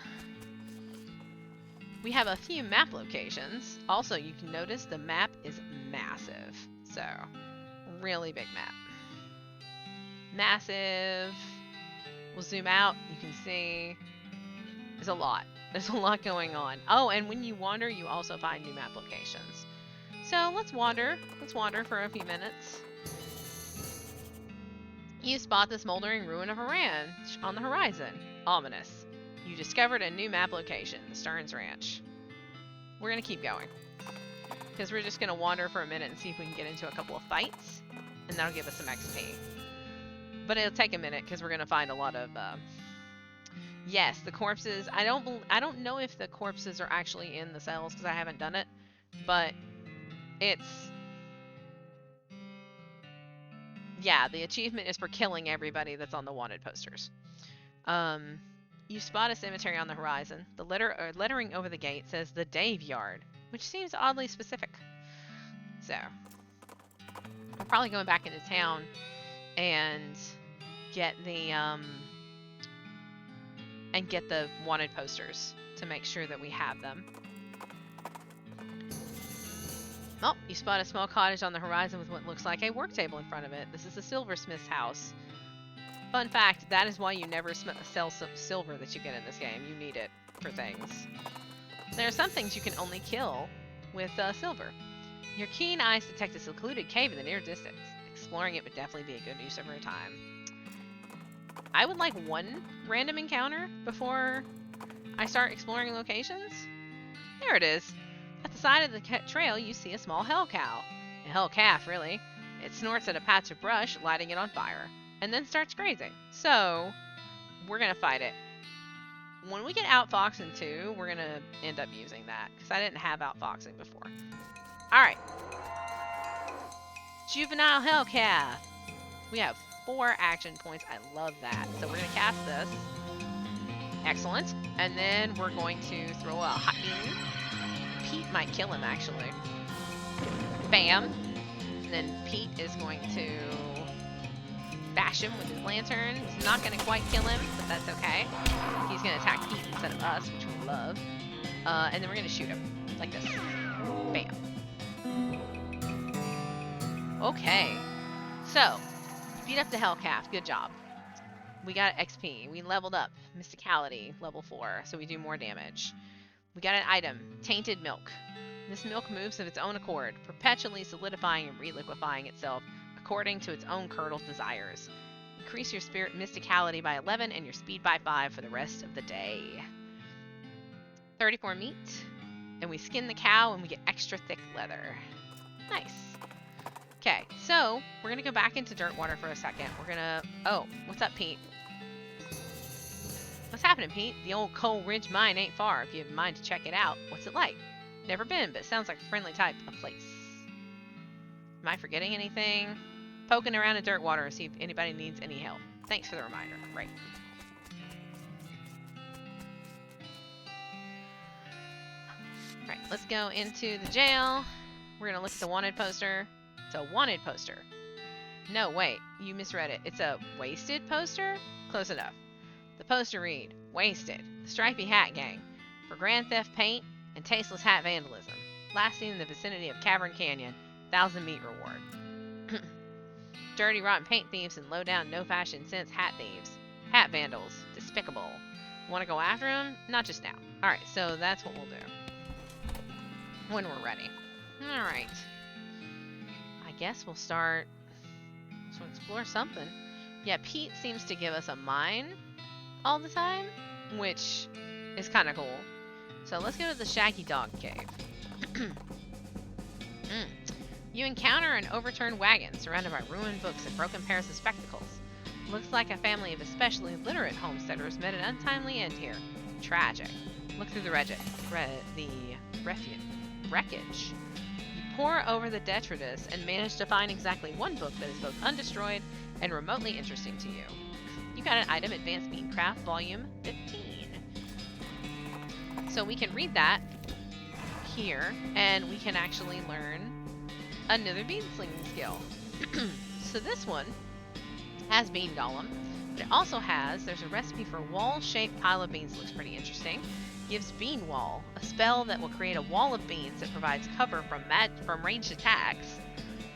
We have a few map locations. Also, you can notice the map is massive. So, really big map. Massive. We'll zoom out. You can see there's a lot. There's a lot going on. Oh, and when you wander, you also find new map locations. So let's wander. Let's wander for a few minutes. You spot the smoldering ruin of a ranch on the horizon. Ominous. You discovered a new map location, the Stearns Ranch. We're going to keep going. Because we're just going to wander for a minute and see if we can get into a couple of fights. And that'll give us some XP. But it'll take a minute because we're going to find a lot of... Yes, the corpses. I don't know if the corpses are actually in the cells because I haven't done it. But it's... Yeah, the achievement is for killing everybody that's on the wanted posters. You spot a cemetery on the horizon. The lettering over the gate says the Dave Yard, which seems oddly specific. So, we're probably going back into town and get the wanted posters to make sure that we have them. Oh, you spot a small cottage on the horizon with what looks like a work table in front of it. This is the silversmith's house. Fun fact, that is why you never sell silver that you get in this game. You need it for things. There are some things you can only kill with silver. Your keen eyes detect a secluded cave in the near distance. Exploring it would definitely be a good use of your time. I would like one random encounter before I start exploring locations. There it is. At the side of the trail, you see a small hell cow. A hell calf, really. It snorts at a patch of brush, lighting it on fire, and then starts grazing. So, we're gonna fight it. when we get outfoxing too, we're gonna end up using that because I didn't have outfoxing before. All right. Juvenile Hellcat. We have 4 action points. I love that. So we're gonna cast this. Excellent. And then we're going to throw a hot beam. Pete might kill him actually. Bam. And then Pete is going to bash him with his lantern. It's not going to quite kill him, but that's okay. He's going to attack Pete instead of us, which we love. And then we're going to shoot him. Like this. Bam. Okay. So, beat up the Hellcat. Good job. We got XP. We leveled up. Mysticality, level 4, so we do more damage. We got an item. Tainted Milk. This milk moves of its own accord, perpetually solidifying and reliquefying itself according to its own curdled desires. Increase your spirit mysticality by 11 and your speed by 5 for the rest of the day. 34 meat. And we skin the cow and we get extra thick leather. Nice. Okay, so we're going to go back into Dirtwater for a second. We're going to... Oh, what's up, Pete? What's happening, Pete? The old Coal Ridge mine ain't far if you have a mind to check it out. What's it like? Never been, but it sounds like a friendly type of place. Am I forgetting anything? Poking around in Dirtwater to see if anybody needs any help. Thanks for the reminder. Right. Right, let's go into the jail. We're going to look at the wanted poster. It's a wanted poster. No, wait. You misread it. It's a wasted poster? Close enough. The poster read, Wasted. The Stripy Hat Gang. For grand theft paint and tasteless hat vandalism. Last seen in the vicinity of Cavern Canyon. 1,000 meat reward. Dirty, rotten paint thieves and low-down, no-fashion sense hat thieves. Hat vandals. Despicable. Want to go after them? Not just now. Alright, so that's what we'll do. When we're ready. Alright. I guess we'll start to explore something. Yeah, Pete seems to give us a mine all the time, which is kind of cool. So let's go to the Shaggy Dog Cave. You encounter an overturned wagon surrounded by ruined books and broken pairs of spectacles. Looks like a family of especially literate homesteaders met an untimely end here. Tragic. Look through the wreckage. You pore over the detritus and manage to find exactly one book that is both undestroyed and remotely interesting to you. You got an item, Advanced Beancraft, Volume 15. So we can read that here, and we can actually learn another bean slinging skill. So this one has Bean Golem, but it also has, there's a recipe for a wall-shaped pile of beans. Looks pretty interesting. Gives Bean Wall, a spell that will create a wall of beans that provides cover from ranged attacks.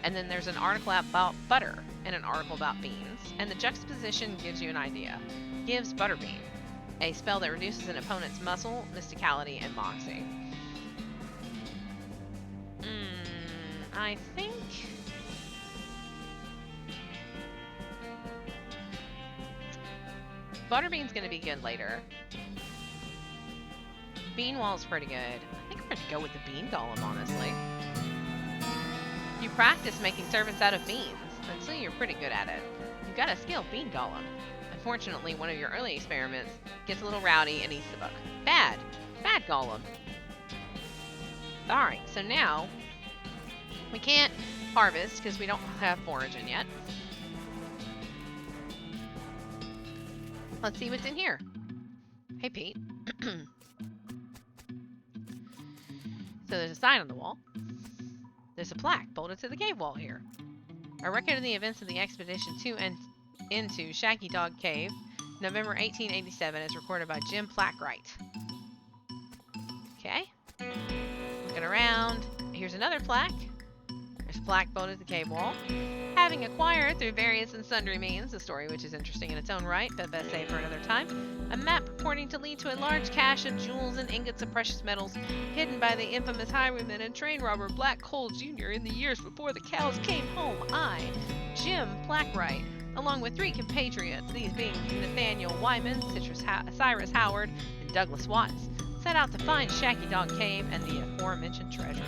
And then there's an article about butter and an article about beans. And the juxtaposition gives you an idea. Gives Butterbean, a spell that reduces an opponent's muscle, mysticality, and moxie. I think... Butterbean's gonna be good later. Bean Wall's pretty good. I think I'm gonna go with the Bean Golem, honestly. You practice making servants out of beans until you're pretty good at it. You've got a skill, Bean Golem. Unfortunately, one of your early experiments gets a little rowdy and eats the book. Bad. Bad Golem. Alright, so now we can't harvest because we don't have foraging yet. Let's see what's in here. Hey, Pete. So there's a sign on the wall. There's a plaque bolted to the cave wall here. A record of the events of the expedition to and into Shaggy Dog Cave, November 1887, is recorded by Jim Plackwright. Okay. Looking around. Here's another plaque. There's a plaque bolted to the cave wall. Having acquired through various and sundry means, a story which is interesting in its own right, but best saved for another time, a map purporting to lead to a large cache of jewels and ingots of precious metals hidden by the infamous highwayman and train robber Black Cole Jr. in the years before the cows came home. I, Jim Plackwright, along with 3 compatriots, these being Nathaniel Wyman, Cyrus Howard, and Douglas Watts, set out to find Shaggy Dog Cave and the aforementioned treasure.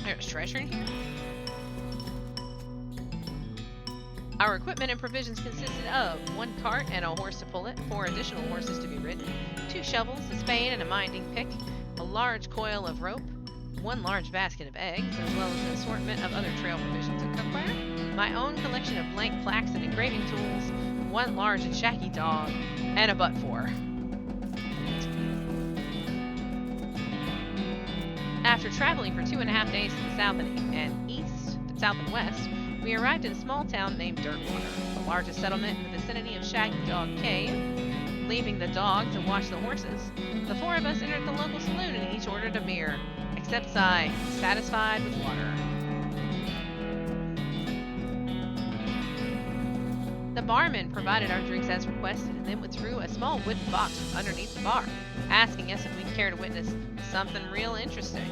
There's treasure in here? Our equipment and provisions consisted of 1 cart and a horse to pull it, 4 additional horses to be ridden, 2 shovels, a spade and a minding pick, a large coil of rope, 1 large basket of eggs, as well as an assortment of other trail provisions and cookware, my own collection of blank plaques and engraving tools, 1 large and shaggy dog, and a butt-for. After traveling for 2.5 days to the south and east, south and west, we arrived in a small town named Dirtwater, the largest settlement in the vicinity of Shaggy Dog Cave. Leaving the dog to watch the horses, the 4 of us entered the local saloon and each ordered a beer, except Sai, satisfied with water. The barman provided our drinks as requested and then withdrew a small wooden box from underneath the bar, asking us if we'd care to witness something real interesting.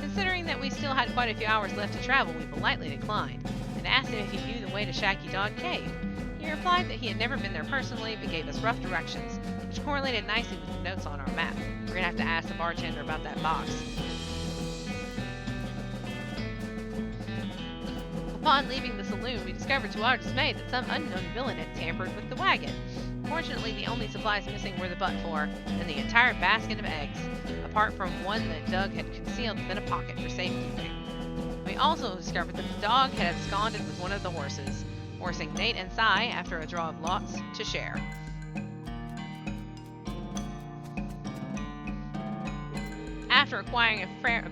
Considering that we still had quite a few hours left to travel, we politely declined, and asked him if he knew the way to Shaggy Dog Cave. He replied that he had never been there personally, but gave us rough directions, which correlated nicely with the notes on our map. We're gonna have to ask the bartender about that box. Upon leaving the saloon, we discovered to our dismay that some unknown villain had tampered with the wagon. Fortunately, the only supplies missing were the butt-for and the entire basket of eggs, apart from one that Doug had concealed within a pocket for safekeeping. We also discovered that the dog had absconded with one of the horses, forcing Nate and Sai, after a draw of lots, to share. After acquiring a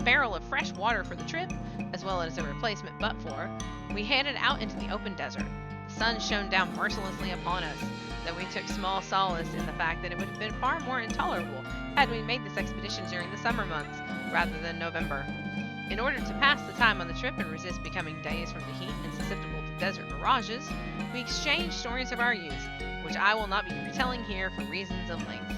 barrel of fresh water for the trip, as well as a replacement butt-for, we headed out into the open desert. The sun shone down mercilessly upon us, though we took small solace in the fact that it would have been far more intolerable had we made this expedition during the summer months, rather than November. In order to pass the time on the trip and resist becoming dazed from the heat and susceptible to desert mirages, we exchanged stories of our youth, which I will not be retelling here for reasons of length.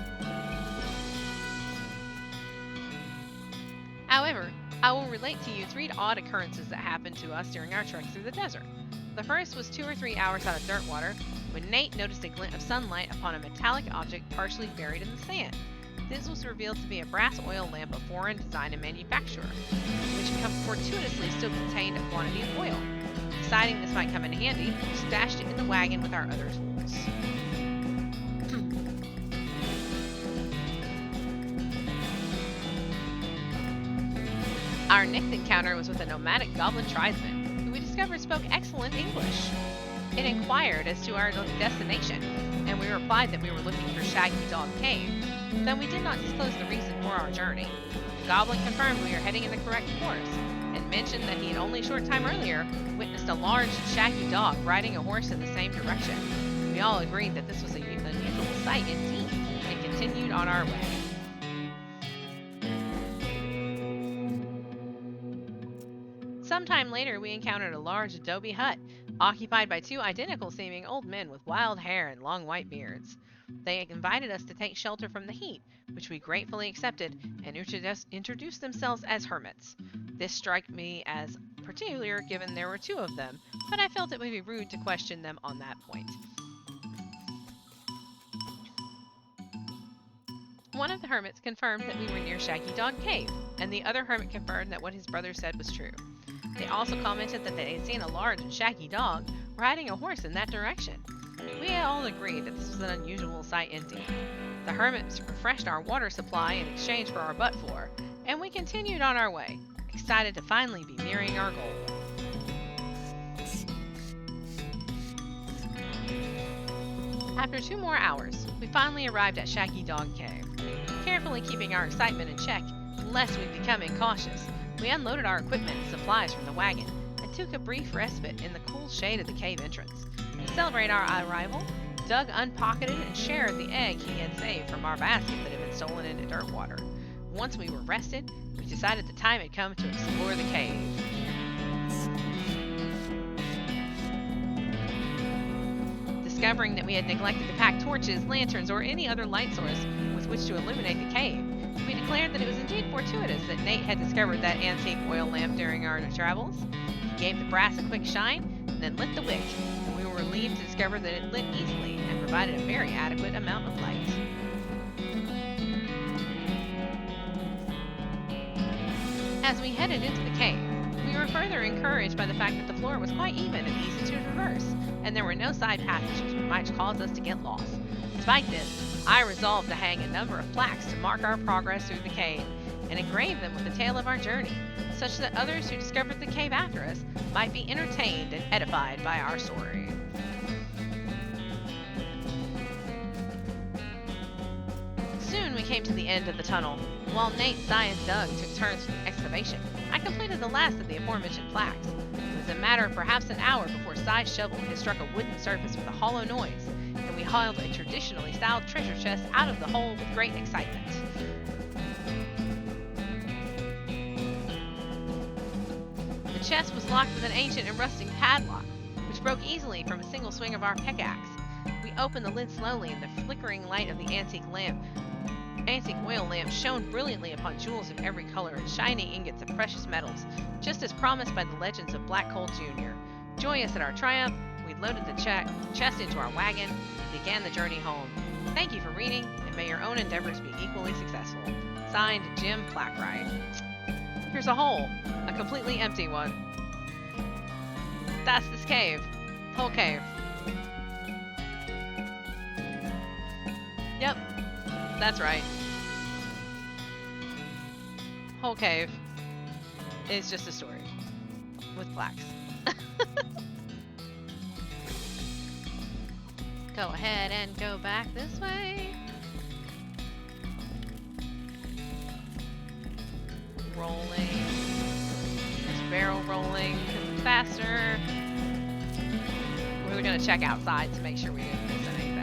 However, I will relate to you 3 odd occurrences that happened to us during our trek through the desert. The first was 2 or 3 hours out of Dirtwater, when Nate noticed a glint of sunlight upon a metallic object partially buried in the sand. This was revealed to be a brass oil lamp of foreign design and manufacture, which fortuitously still contained a quantity of oil. Deciding this might come in handy, we stashed it in the wagon with our other tools. Our next encounter was with a nomadic goblin tribesman, who we discovered spoke excellent English. It inquired as to our destination, and we replied that we were looking for Shaggy Dog Cave, though we did not disclose the reason for our journey. The goblin confirmed we were heading in the correct course, and mentioned that he had only a short time earlier witnessed a large, shaggy dog riding a horse in the same direction. We all agreed that this was an unusual sight indeed, and continued on our way. Sometime later, we encountered a large adobe hut, occupied by 2 identical-seeming old men with wild hair and long white beards. They invited us to take shelter from the heat, which we gratefully accepted, and introduced themselves as hermits. This struck me as peculiar given there were 2 of them, but I felt it would be rude to question them on that point. One of the hermits confirmed that we were near Shaggy Dog Cave, and the other hermit confirmed that what his brother said was true. They also commented that they had seen a large and shaggy dog riding a horse in that direction. We all agreed that this was an unusual sight indeed. The hermits refreshed our water supply in exchange for our butt-for, and we continued on our way, excited to finally be nearing our goal. After 2 more hours, we finally arrived at Shaggy Dog Cave. Carefully keeping our excitement in check, lest we become incautious, we unloaded our equipment and supplies from the wagon, and took a brief respite in the cool shade of the cave entrance. To celebrate our arrival, Doug unpocketed and shared the egg he had saved from our basket that had been stolen into Dirtwater. Once we were rested, we decided the time had come to explore the cave. Discovering that we had neglected to pack torches, lanterns, or any other light source with which to illuminate the cave, we declared that it was indeed fortuitous that Nate had discovered that antique oil lamp during our travels. He gave the brass a quick shine, and then lit the wick, and we were relieved to discover that it lit easily and provided a very adequate amount of light. As we headed into the cave, we were further further encouraged by the fact that the floor was quite even and easy to traverse, and there were no side passages which might cause us to get lost. Despite this, I resolved to hang a number of plaques to mark our progress through the cave, and engrave them with the tale of our journey, such that others who discovered the cave after us might be entertained and edified by our story. Soon we came to the end of the tunnel. While Nate, Cy, and Doug took turns with the excavation, I completed the last of the aforementioned plaques. It was a matter of perhaps an hour before Cy's shovel had struck a wooden surface with a hollow noise, and we hauled a traditionally styled treasure chest out of the hole with great excitement. The chest was locked with an ancient and rusting padlock, which broke easily from a single swing of our pickaxe. We opened the lid slowly, and the flickering light of the antique oil lamp shone brilliantly upon jewels of every color and shiny ingots of precious metals, just as promised by the legends of Black Coal Jr. Joyous at our triumph, we loaded the chest into our wagon and began the journey home. Thank you for reading, and may your own endeavors be equally successful. Signed, Jim Plackwright. Here's a hole. A completely empty one. That's this cave. Whole cave. Yep. That's right. Whole cave is just a story. With plaques. Go ahead and go back this way. Rolling. This barrel rolling faster. We're gonna check outside to make sure we didn't miss anything.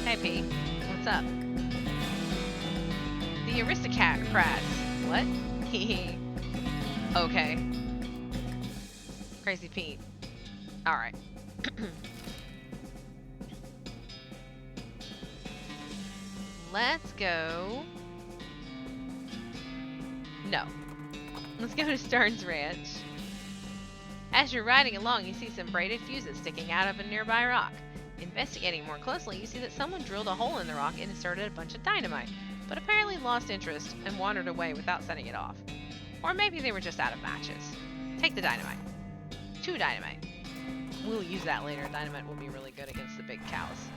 Hey P, what's up? The aristocrats. What? Hehe. Okay. Crazy Pete. Alright. Let's go. No. Let's go to Stearns Ranch. As you're riding along, you see some braided fuses sticking out of a nearby rock. Investigating more closely, you see that someone drilled a hole in the rock and inserted a bunch of dynamite, but apparently lost interest and wandered away without setting it off. Or maybe they were just out of matches. Take the dynamite. 2 dynamite. We'll use that later. Dynamite will be really good against the big cows.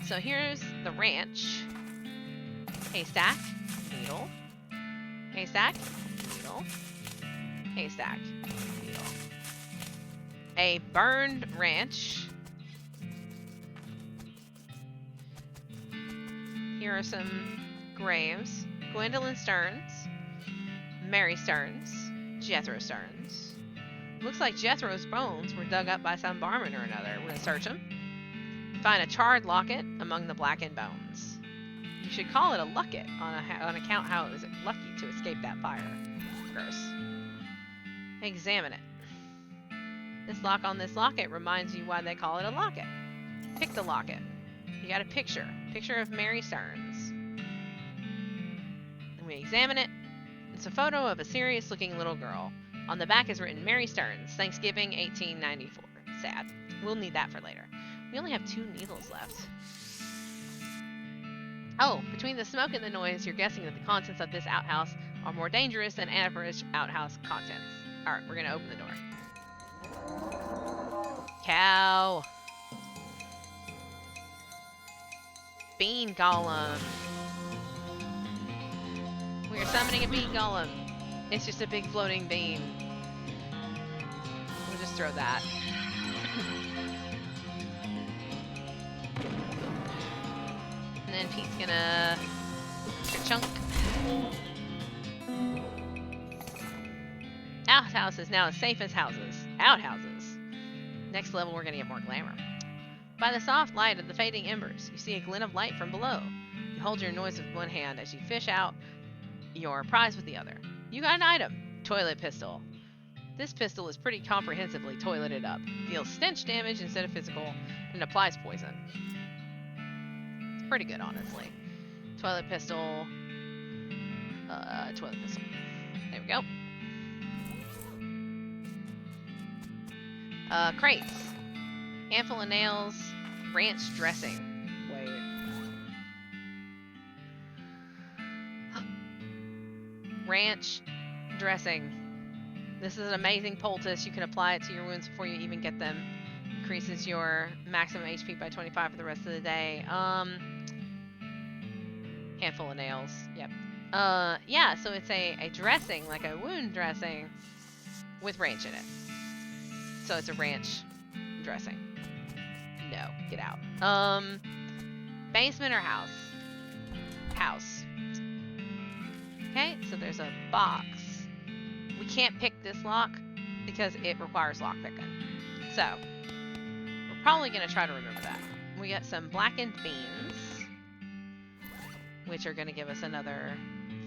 So here's the ranch. Haystack, needle. Haystack, needle. Haystack, needle. A burned ranch. Here are some graves. Gwendolyn Stearns, Mary Stearns, Jethro Stearns. Looks like Jethro's bones were dug up by some barman or another. We're gonna search them. Find a charred locket among the blackened bones. You should call it a lucket on account how it was lucky to escape that fire. Gross. Examine it. This lock on this locket reminds you why they call it a locket. Pick the locket. You got a picture. Picture of Mary Stearns. And we examine it. It's a photo of a serious-looking little girl. On the back is written, Mary Stearns, Thanksgiving, 1894. Sad. We'll need that for later. We only have 2 needles left. Oh, between the smoke and the noise, you're guessing that the contents of this outhouse are more dangerous than average outhouse contents. Alright, we're gonna open the door. Cow. Bean golem. We are summoning a bean golem. It's just a big floating bean. We'll just throw that. And then Pete's gonna chunk. Outhouse is now as safe as houses. Outhouses. Next level, we're gonna get more glamour. By the soft light of the fading embers, you see a glint of light from below. You hold your noise with one hand as you fish out your prize with the other. You got an item. Toilet pistol. This pistol is pretty comprehensively toileted up. Deals stench damage instead of physical, and applies poison. It's pretty good, honestly. Toilet pistol. Toilet pistol. There we go. Crates. Handful of nails. Ranch dressing. Wait. Ranch dressing. This is an amazing poultice. You can apply it to your wounds before you even get them. Increases your maximum HP by 25 for the rest of the day. Handful of nails. Yep. Yeah, so it's a dressing, like a wound dressing, with ranch in it. So it's a ranch dressing. No, get out. Basement or house? House. Okay, so there's a box. We can't pick this lock because it requires lock picking. So, we're probably going to try to remember that. We got some blackened beans, which are going to give us another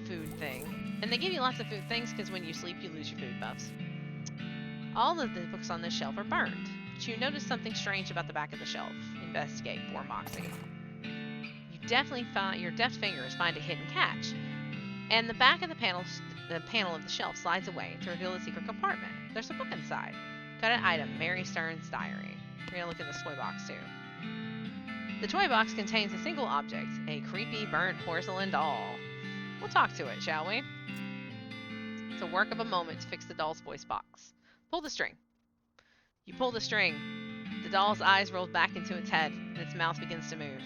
food thing. And they give you lots of food things because when you sleep, you lose your food buffs. All of the books on this shelf are burned, but you notice something strange about the back of the shelf. Investigate for Moxie. You definitely find your deft fingers find a hidden catch, and the back of the panel of the shelf slides away to reveal a secret compartment. There's a book inside. Got an item, Mary Stearns' diary. We're gonna look in this toy box too. The toy box contains a single object, a creepy burnt porcelain doll. We'll talk to it, shall we? It's a work of a moment to fix the doll's voice box. Pull the string. You pull the string. The doll's eyes roll back into its head, and its mouth begins to move.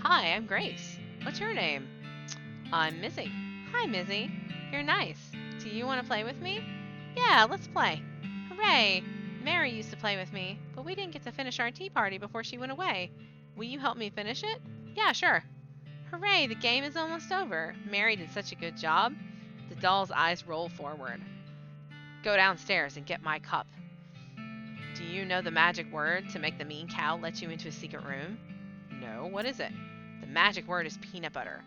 Hi, I'm Grace. What's your name? I'm Mizzy. Hi, Mizzy. You're nice. Do you want to play with me? Yeah, let's play. Hooray! Mary used to play with me, but we didn't get to finish our tea party before she went away. Will you help me finish it? Yeah, sure. Hooray, the game is almost over. Mary did such a good job. The doll's eyes roll forward. Go downstairs and get my cup. Do you know the magic word to make the mean cow let you into a secret room? No, what is it? The magic word is peanut butter.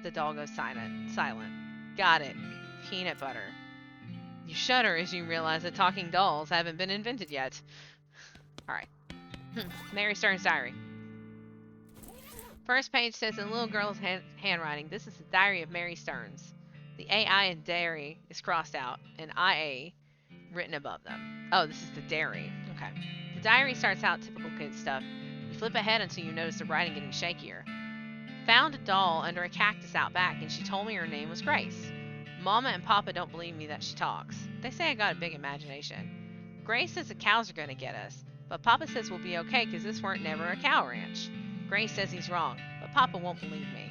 The doll goes silent. Got it. Peanut butter. You shudder as you realize that talking dolls haven't been invented yet. Alright. Mary Stearns' diary. First page says in little girl's handwriting, this is the diary of Mary Stearns. The AI in dairy is crossed out, and IA written above them. Oh, this is the dairy. Okay. The diary starts out typical kid stuff. You flip ahead until you notice the writing getting shakier. Found a doll under a cactus out back, and she told me her name was Grace. Mama and Papa don't believe me that she talks. They say I got a big imagination. Grace says the cows are going to get us, but Papa says we'll be okay because this weren't never a cow ranch. Grace says he's wrong, but Papa won't believe me.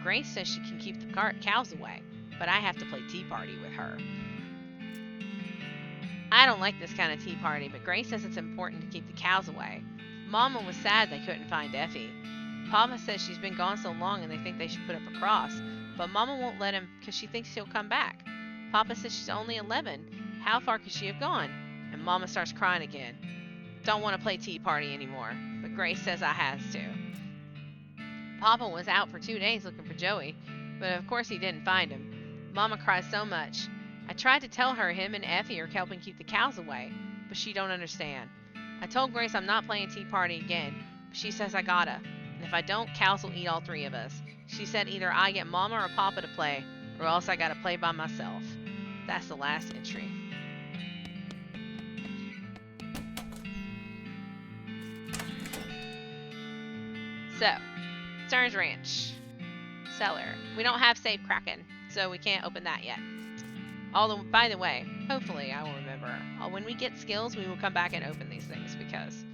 Grace says she can keep the cows away, but I have to play tea party with her. I don't like this kind of tea party, but Grace says it's important to keep the cows away. Mama was sad they couldn't find Effie. Papa says she's been gone so long and they think they should put up a cross, but Mama won't let him because she thinks he'll come back. Papa says she's only 11. How far could she have gone? And Mama starts crying again. Don't want to play tea party anymore, but Grace says I has to. Papa was out for 2 days looking for Joey, but of course he didn't find him. Mama cries so much. I tried to tell her him and Effie are helping keep the cows away, but she don't understand. I told Grace I'm not playing tea party again, but she says I gotta. And if I don't, cows will eat all 3 of us. She said either I get Mama or Papa to play, or else I gotta play by myself. That's the last entry. So, Stearns Ranch. Cellar. We don't have safe Kraken, so we can't open that yet. Although, by the way, hopefully I will remember. When we get skills, we will come back and open these things because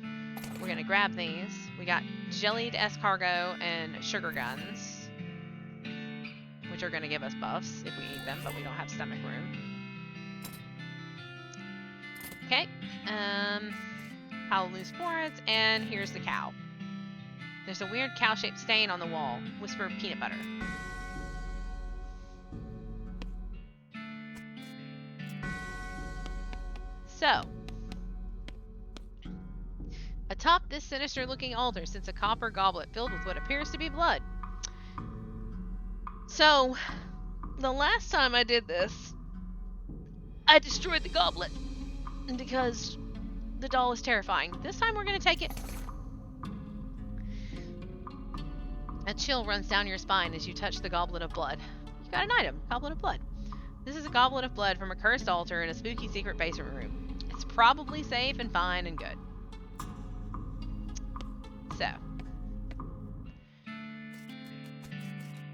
we're going to grab these. We got jellied escargot and sugar guns, which are going to give us buffs if we eat them, but we don't have stomach room. Okay. Pile of loose boards, and here's the cow. There's a weird cow-shaped stain on the wall. Whisper peanut butter. So, atop this sinister-looking altar sits a copper goblet filled with what appears to be blood. So, the last time I did this, I destroyed the goblet because the doll is terrifying. This time we're going to take it. A chill runs down your spine as you touch the goblet of blood. You got an item, goblet of blood. This is a goblet of blood from a cursed altar in a spooky secret basement room. It's probably safe and fine and good. So,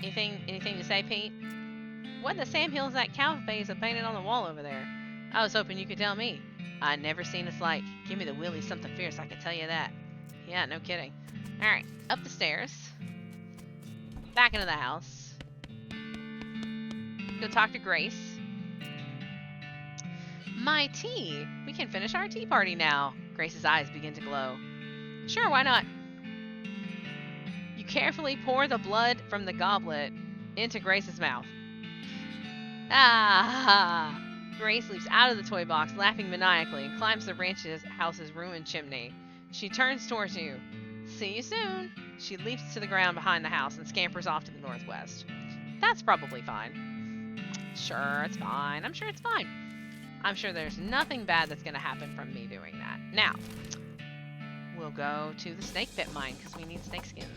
anything to say, Pete? What in the Sam Hills that cow face I painted on the wall over there? I was hoping you could tell me. I never seen its like. Give me the willy something fierce, I can tell you that. Yeah, no kidding. Alright, up the stairs. Back into the house. Go talk to Grace. My tea! We can finish our tea party now. Grace's eyes begin to glow. Sure, why not? You carefully pour the blood from the goblet into Grace's mouth. Ah! Grace leaps out of the toy box, laughing maniacally, and climbs the ranch's house's ruined chimney. She turns towards you. See you soon. She leaps to the ground behind the house and scampers off to the northwest. That's probably fine. Sure, it's fine. I'm sure it's fine. I'm sure there's nothing bad that's going to happen from me doing that. Now, we'll go to the snake pit mine because we need snake skins.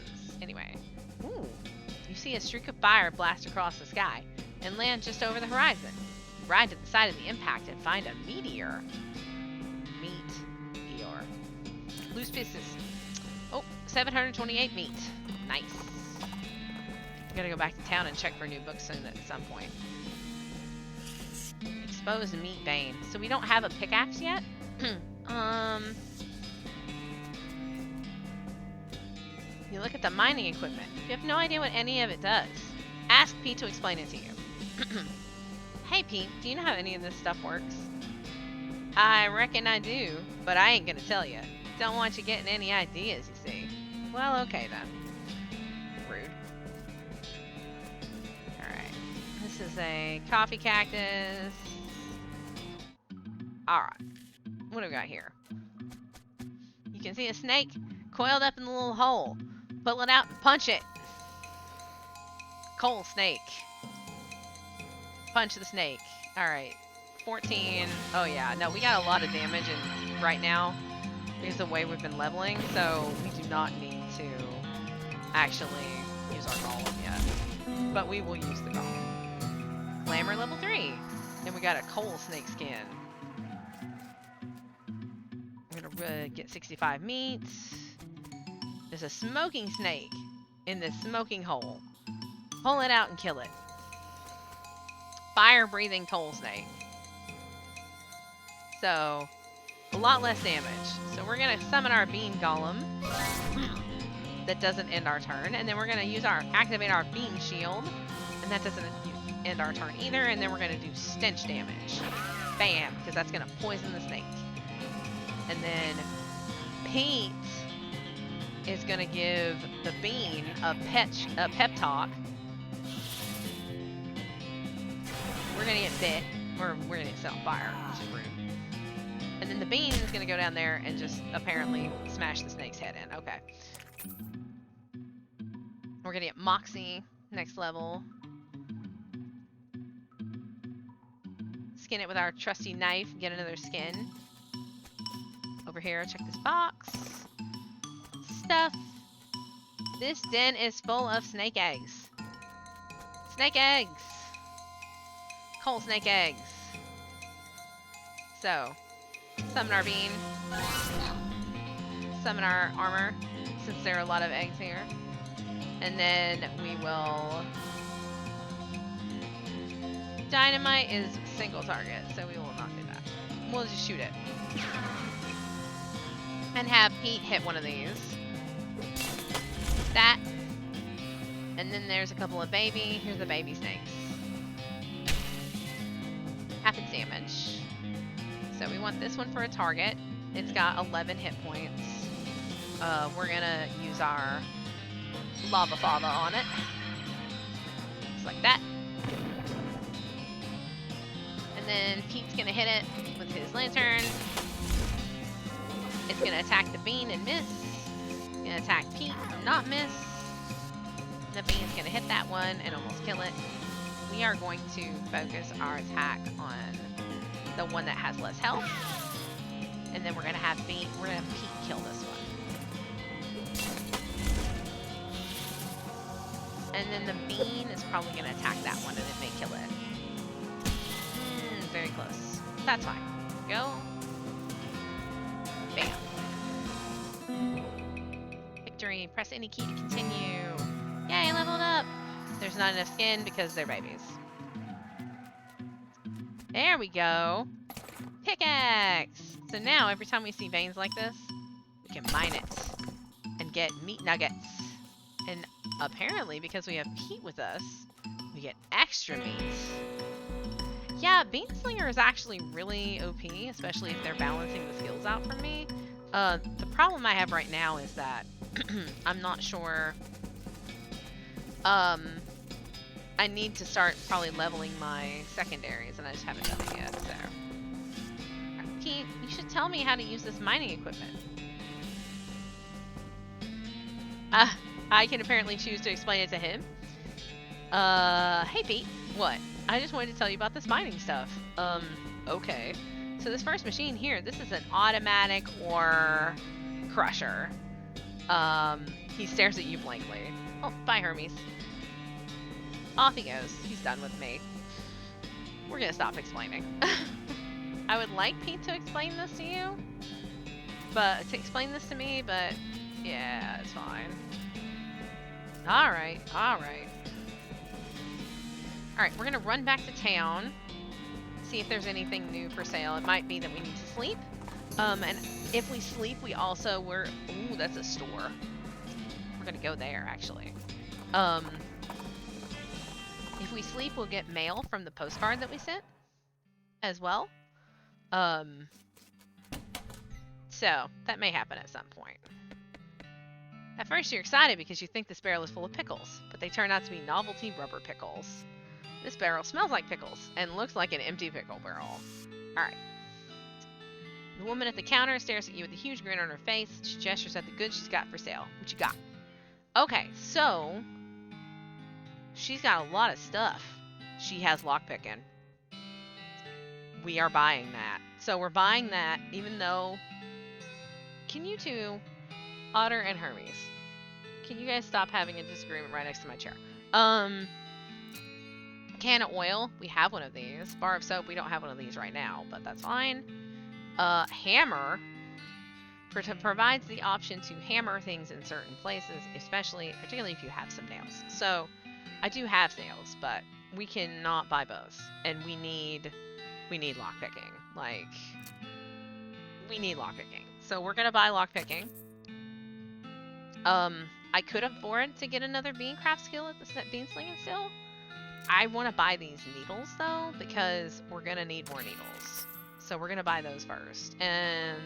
Anyway. Ooh. You see a streak of fire blast across the sky and land just over the horizon. Ride to the side of the impact and find a meteor. Meteor. Loose pieces. Oh, 728 meat. Nice. I'm gonna go back to town and check for new books soon at some point. Exposed meat vein. So we don't have a pickaxe yet? You look at the mining equipment. You have no idea what any of it does. Ask Pete to explain it to you. Hey Pete, do you know how any of this stuff works? I reckon I do, but I ain't gonna tell you. Don't want you getting any ideas, you see. Well, okay then. Rude. Alright. This is a coffee cactus. Alright. What do we got here? You can see a snake coiled up in the little hole. Pull it out and punch it. Coal snake. Punch the snake. Alright. 14. Oh yeah. No, we got a lot of damage and right now because of the way we've been leveling, so we do not need to actually use our golem yet. But we will use the golem. Glamour level 3. Then we got a coal snake skin. We're gonna get 65 meat. There's a smoking snake in this smoking hole. Pull it out and kill it. Fire-breathing coal snake. So, a lot less damage. So we're going to summon our bean golem. That doesn't end our turn. And then we're going to activate our bean shield. And that doesn't end our turn either. And then we're going to do stench damage. Bam! Because that's going to poison the snake. And then Pete is going to give the bean a pep talk. We're going to get bit. We're going to get set on fire, which is rude. And then the bean is going to go down there and just apparently smash the snake's head in. Okay. We're going to get Moxie next level. Skin it with our trusty knife. Get another skin. Over here, check this box. Stuff. This den is full of snake eggs. Snake eggs! Coal snake eggs. So, summon our bean. Summon our armor, since there are a lot of eggs here. And then we will... Dynamite is single target, so we will not do that. We'll just shoot it. And have Pete hit one of these. That. And then there's a couple of baby. Here's the baby snakes. Half its damage. So we want this one for a target. It's got 11 hit points. We're gonna use our lava fava on it. Just like that. And then Pete's gonna hit it with his lantern. It's gonna attack the bean and miss. It's gonna attack Pete and not miss. The bean's gonna hit that one and almost kill it. We are going to focus our attack on the one that has less health. And then we're gonna have Pete kill this one. And then the bean is probably gonna attack that one and it may kill it. Very close. That's fine. Go. Bam. Victory. Press any key to continue. Yay, leveled up. There's not enough skin because they're babies. There we go. pickaxe! So now, every time we see veins like this, we can mine it and get meat nuggets. And apparently, because we have Pete with us, we get extra meat. Yeah, Beanslinger is actually really OP, especially if they're balancing the skills out for me. The problem I have right now is that I'm not sure. I need to start probably leveling my secondaries, and I just haven't done it yet, so. Right, Pete, you should tell me how to use this mining equipment. I can apparently choose to explain it to him. Hey Pete, what? I just wanted to tell you about this mining stuff. Okay. So this first machine here, this is an automatic ore crusher. He stares at you blankly. Oh, bye Hermes. Off he goes. He's done with me. We're gonna stop explaining. I would like Pete to explain this to you. But, to explain this to me, but yeah, it's fine. Alright, alright. Alright, we're gonna run back to town. See if there's anything new for sale. It might be that we need to sleep. And if we sleep, we also ooh, that's a store. We're gonna go there, actually. If we sleep, we'll get mail from the postcard that we sent as well. So, that may happen at some point. At first, you're excited because you think this barrel is full of pickles, but they turn out to be novelty rubber pickles. This barrel smells like pickles and looks like an empty pickle barrel. Alright. The woman at the counter stares at you with a huge grin on her face. She gestures at the goods she's got for sale. What you got? Okay, so she's got a lot of stuff. She has lockpicking. We are buying that. So we're buying that, even though... Can you two, Otter and Hermes, can you guys stop having a disagreement right next to my chair? Can of oil, we have one of these. Bar of soap, we don't have one of these right now, but that's fine. Hammer provides the option to hammer things in certain places, particularly if you have some nails. So I do have nails, but we cannot buy both, and we need lockpicking. Like, we need lockpicking. So we're gonna buy lockpicking. I could afford to get another beancraft skill at the bean slinging skill. I want to buy these needles though, because we're gonna need more needles. So we're gonna buy those first. And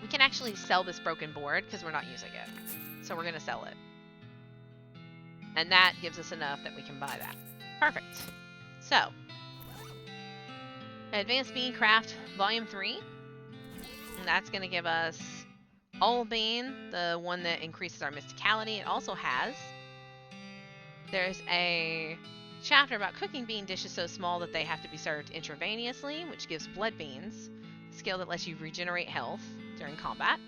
we can actually sell this broken board because we're not using it. So we're gonna sell it. And that gives us enough that we can buy that. Perfect. So, Advanced Beancraft Volume 3. And that's going to give us Old Bean, the one that increases our mysticality. It also has... There's a chapter about cooking bean dishes so small that they have to be served intravenously, which gives blood beans, a skill that lets you regenerate health during combat.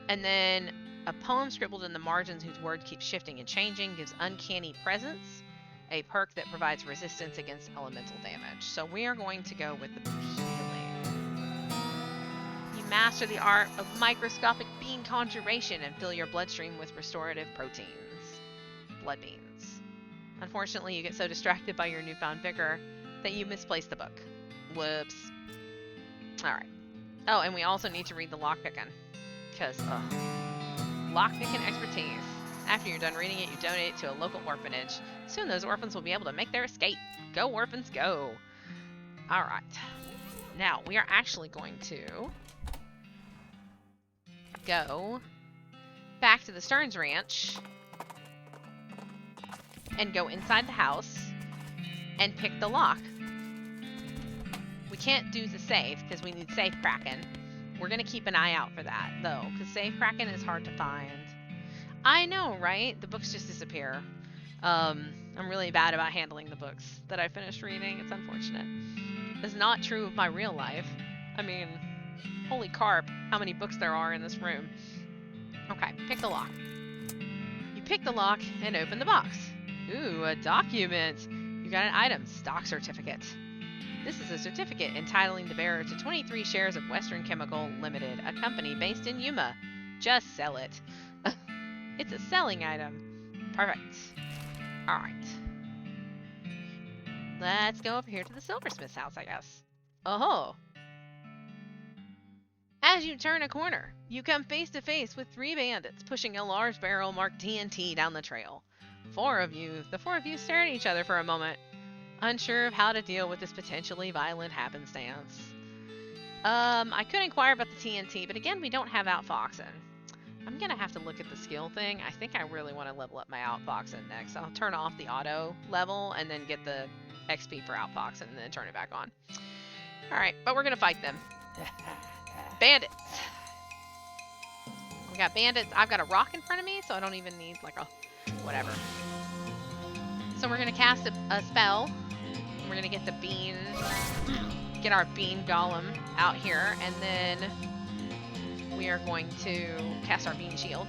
And then a poem scribbled in the margins whose word keeps shifting and changing gives Uncanny Presence, a perk that provides resistance against elemental damage. So we are going to go with the healing. You master the art of microscopic bean conjuration and fill your bloodstream with restorative proteins. Blood beans. Unfortunately, you get so distracted by your newfound vigor that you misplace the book. Whoops. Alright. Oh, and we also need to read the lockpicking. Because, lockpicking expertise. After you're done reading it, you donate it to a local orphanage. Soon those orphans will be able to make their escape. Go, orphans, go! Alright. Now, we are actually going to go back to the Stearns Ranch and go inside the house and pick the lock. We can't do the safe because we need safe cracking. We're going to keep an eye out for that, though, because safe cracking is hard to find. I know, right? The books just disappear. I'm really bad about handling the books that I finished reading. It's unfortunate. It's not true of my real life. I mean, holy carp, how many books there are in this room. Okay, pick the lock. You pick the lock and open the box. Ooh, a document. You got an item, stock certificate. This is a certificate entitling the bearer to 23 shares of Western Chemical Limited, a company based in Yuma. Just sell it. It's a selling item. Perfect. Alright. Let's go over here to the silversmith's house, I guess. Oh. As you turn a corner, you come face to face with 3 bandits pushing a large barrel marked TNT down the trail. The four of you stare at each other for a moment, unsure of how to deal with this potentially violent happenstance. I could inquire about the TNT, but again, we don't have outfoxing. I'm gonna have to look at the skill thing. I think I really want to level up my outfoxing next. I'll turn off the auto level and then get the XP for outfoxing and then turn it back on. Alright, but we're gonna fight them. Bandits! We got bandits. I've got a rock in front of me, so I don't even need like a whatever. So we're gonna cast a spell. We're gonna get the bean, get our bean golem out here, and then we are going to cast our bean shield.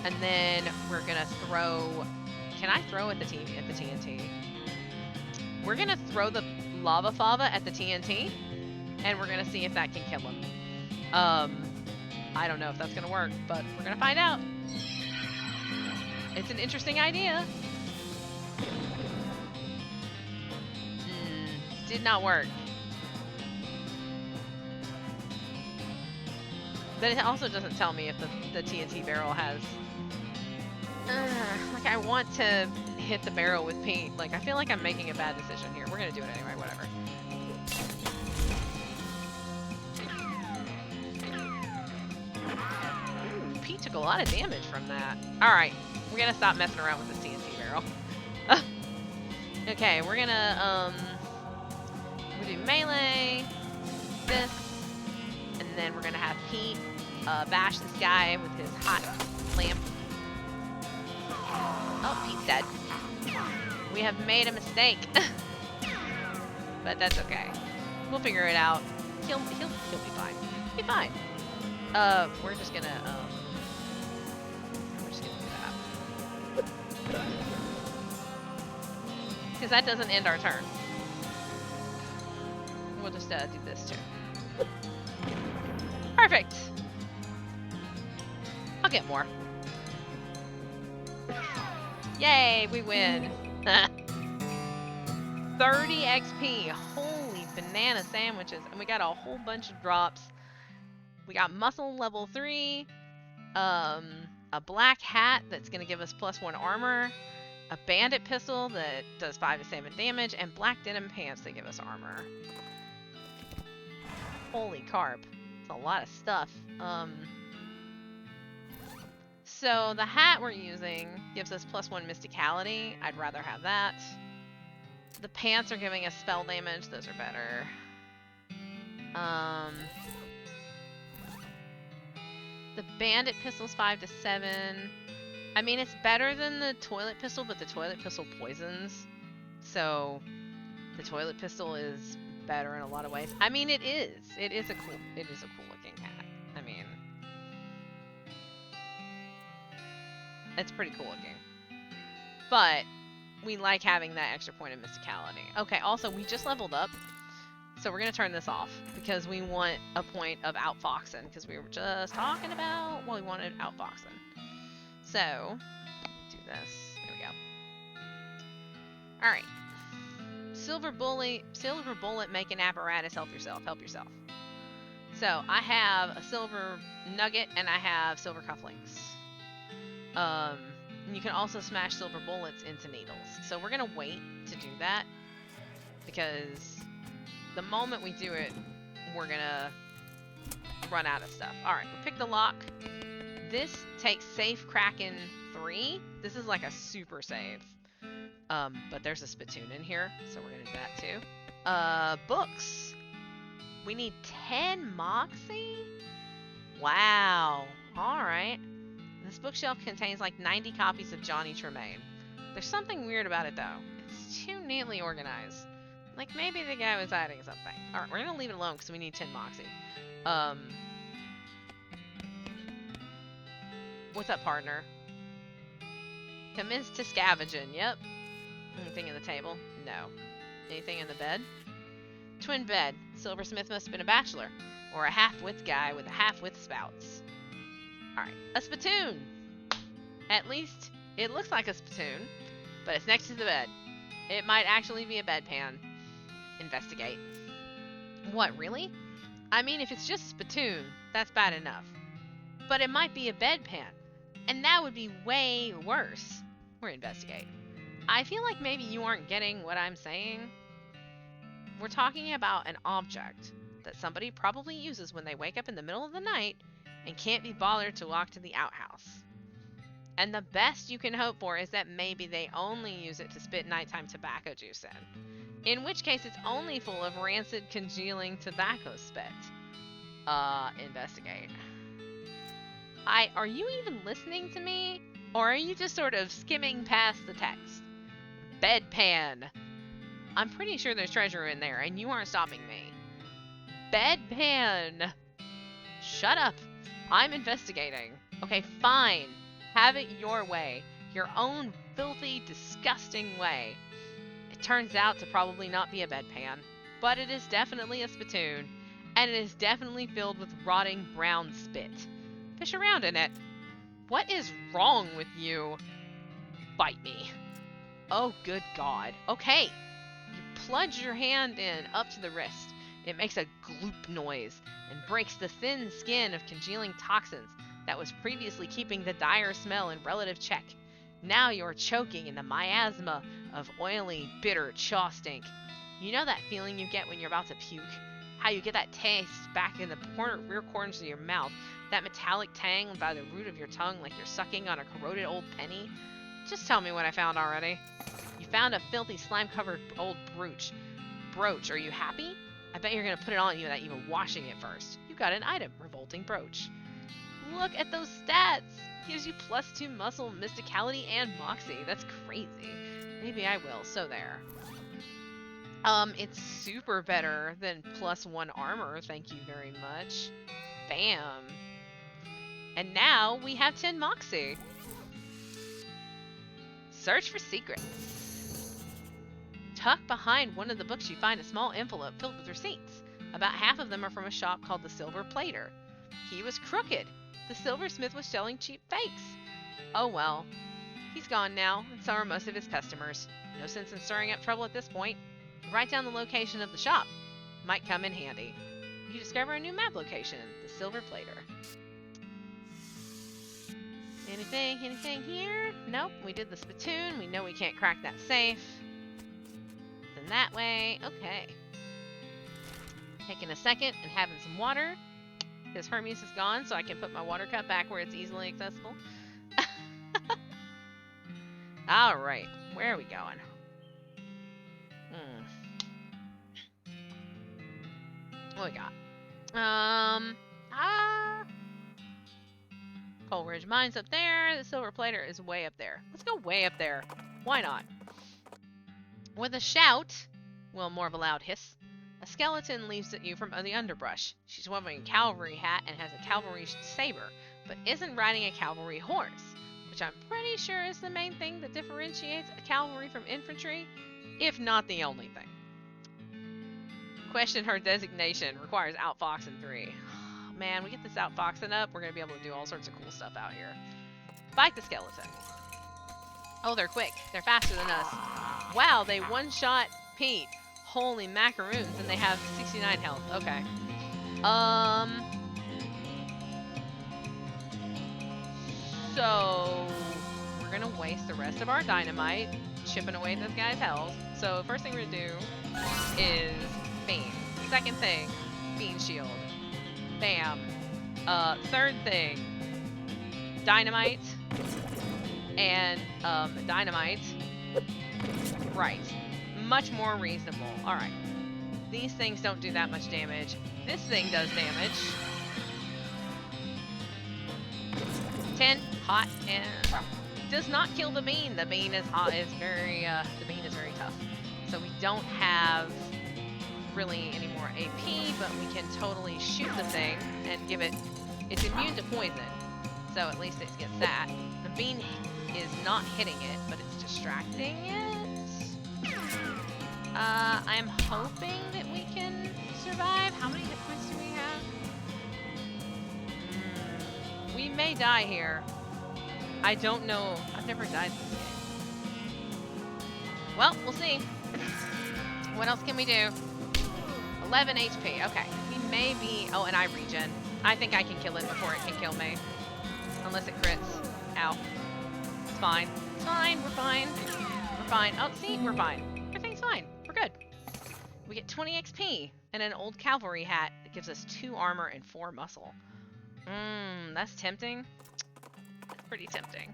And then we're gonna throw. Can I throw at the TNT? We're gonna throw the lava fava at the TNT, and we're gonna see if that can kill him. I don't know if that's gonna work, but we're gonna find out. It's an interesting idea. Did not work. But it also doesn't tell me if the TNT barrel has... like, I want to hit the barrel with paint. Like, I feel like I'm making a bad decision here. We're gonna do it anyway, whatever. Ooh, Pete took a lot of damage from that. Alright, we're gonna stop messing around with this TNT barrel. Okay, we're gonna, we'll do melee, this, and then we're gonna have Pete bash this guy with his hot lamp. Oh, Pete's dead. We have made a mistake. But that's okay. We'll figure it out. He'll be fine. He'll be fine. We're just gonna do that. Because that doesn't end our turn. We'll just do this too. Perfect! I'll get more. Yay, we win. 30 XP. Holy banana sandwiches. And we got a whole bunch of drops. We got muscle level 3. A black hat that's going to give us +1 armor. A bandit pistol that does 5 to 7 damage. And black denim pants that give us armor. Holy carp. It's a lot of stuff. So the hat we're using gives us +1 mysticality. I'd rather have that. The pants are giving us spell damage. Those are better. The bandit pistol's 5 to 7. I mean, it's better than the toilet pistol, but the toilet pistol poisons. So the toilet pistol is better in a lot of ways. I mean, it is. It is a cool looking hat. I mean, it's pretty cool looking. But we like having that extra point of mysticality. Okay, also, we just leveled up. So we're going to turn this off because we want a point of outfoxing because we were just talking about, well, we wanted outfoxing. So, do this. There we go. Alright. Silver bullet making apparatus, help yourself. So, I have a silver nugget and I have silver cufflinks. You can also smash silver bullets into needles. So we're going to wait to do that because the moment we do it, we're going to run out of stuff. Alright, we picked the lock. This takes safe Kraken 3. This is like a super save. But there's a spittoon in here, so we're going to do that too. Books. We need 10 Moxie? Wow. Alright. This bookshelf contains like 90 copies of Johnny Tremaine. There's something weird about it though. It's too neatly organized. Like maybe the guy was hiding something. Alright, we're gonna leave it alone because we need 10 Moxie. What's up, partner? Commence to scavenging. Yep. Anything in the table? No. Anything in the bed? Twin bed. Silversmith must have been a bachelor. Or a half-wit guy with a half-wit spouts. Alright. A spittoon! At least It looks like a spittoon, but it's next to the bed. It might actually be a bedpan. Investigate. What, really? I mean, if it's just a spittoon, that's bad enough. But it might be a bedpan, and that would be way worse. We're investigate. I feel like maybe you aren't getting what I'm saying. We're talking about an object that somebody probably uses when they wake up in the middle of the night and can't be bothered to walk to the outhouse. And the best you can hope for is that maybe they only use it to spit nighttime tobacco juice in which case it's only full of rancid, congealing tobacco spit. Investigate. Are you even listening to me? Or are you just sort of skimming past the text? Bedpan. I'm pretty sure there's treasure in there, and you aren't stopping me. Bedpan. Shut up. I'm investigating. Okay, fine. Have it your way. Your own filthy, disgusting way. It turns out to probably not be a bedpan, but it is definitely a spittoon, and it is definitely filled with rotting brown spit. Fish around in it. What is wrong with you? Bite me. Oh, good God. Okay. You plunge your hand in up to the wrist. It makes a gloop noise and breaks the thin skin of congealing toxins that was previously keeping the dire smell in relative check. Now you're choking in the miasma of oily, bitter chaw stink. You know that feeling you get when you're about to puke? How you get that taste back in the rear corners of your mouth, that metallic tang by the root of your tongue like you're sucking on a corroded old penny? Just tell me what I found already. You found a filthy, slime-covered old brooch. Are you happy? I bet you're going to put it on you without even washing it first. You got an item, revolting brooch. Look at those stats! Gives you +2 muscle, mysticality, and moxie. That's crazy. Maybe I will, so there. It's super better than +1 armor, thank you very much. Bam. And now we have 10 moxie. Search for secrets. Tucked behind one of the books you find a small envelope filled with receipts. About half of them are from a shop called the Silver Plater. He was crooked. The silversmith was selling cheap fakes. Oh well. He's gone now, and so are most of his customers. No sense in stirring up trouble at this point. Write down the location of the shop. Might come in handy. You discover a new map location, the Silver Plater. Anything here? Nope, we did the spittoon. We know we can't crack that safe. Then that way. Okay. Taking a second and having some water. Because Hermes is gone, so I can put my water cup back where it's easily accessible. Alright, where are we going? What we got? Coal Ridge Mine's up there. The Silver Plater is way up there. Let's go way up there. Why not? With a shout, well, more of a loud hiss, a skeleton leaps at you from the underbrush. She's wearing a cavalry hat and has a cavalry saber, but isn't riding a cavalry horse, which I'm pretty sure is the main thing that differentiates a cavalry from infantry, if not the only thing. Question her designation. Requires outfoxing 3. Man, we get this outfoxing up, we're going to be able to do all sorts of cool stuff out here. Fight the skeleton. Oh, they're quick. They're faster than us. Wow, they one-shot Pete. Holy macaroons, and they have 69 health. Okay. So we're gonna waste the rest of our dynamite chipping away at this guy's health. So first thing we're gonna do is Beam. Second thing, Beam Shield. Bam. Third thing, Dynamite. And Dynamite. Right. Much more reasonable. Alright. These things don't do that much damage. This thing does damage. 10, hot, and does not kill the bean. The bean is very tough. So we don't have really any more AP, but we can totally shoot the thing and give it. It's immune to poison, so at least it gets that. The bean is not hitting it, but it's distracting it. I'm hoping that we can survive. How many hit points do we have? We may die here. I don't know. I've never died in this game. Well, we'll see. What else can we do? 11 HP. Okay. He may be... Oh, and I regen. I think I can kill it before it can kill me. Unless it crits. Ow. It's fine. It's fine. We're fine. We're fine. Oh, see? We're fine. Everything's fine. We're good. We get 20 XP and an old cavalry hat that gives us 2 armor and 4 muscle. That's tempting. That's pretty tempting.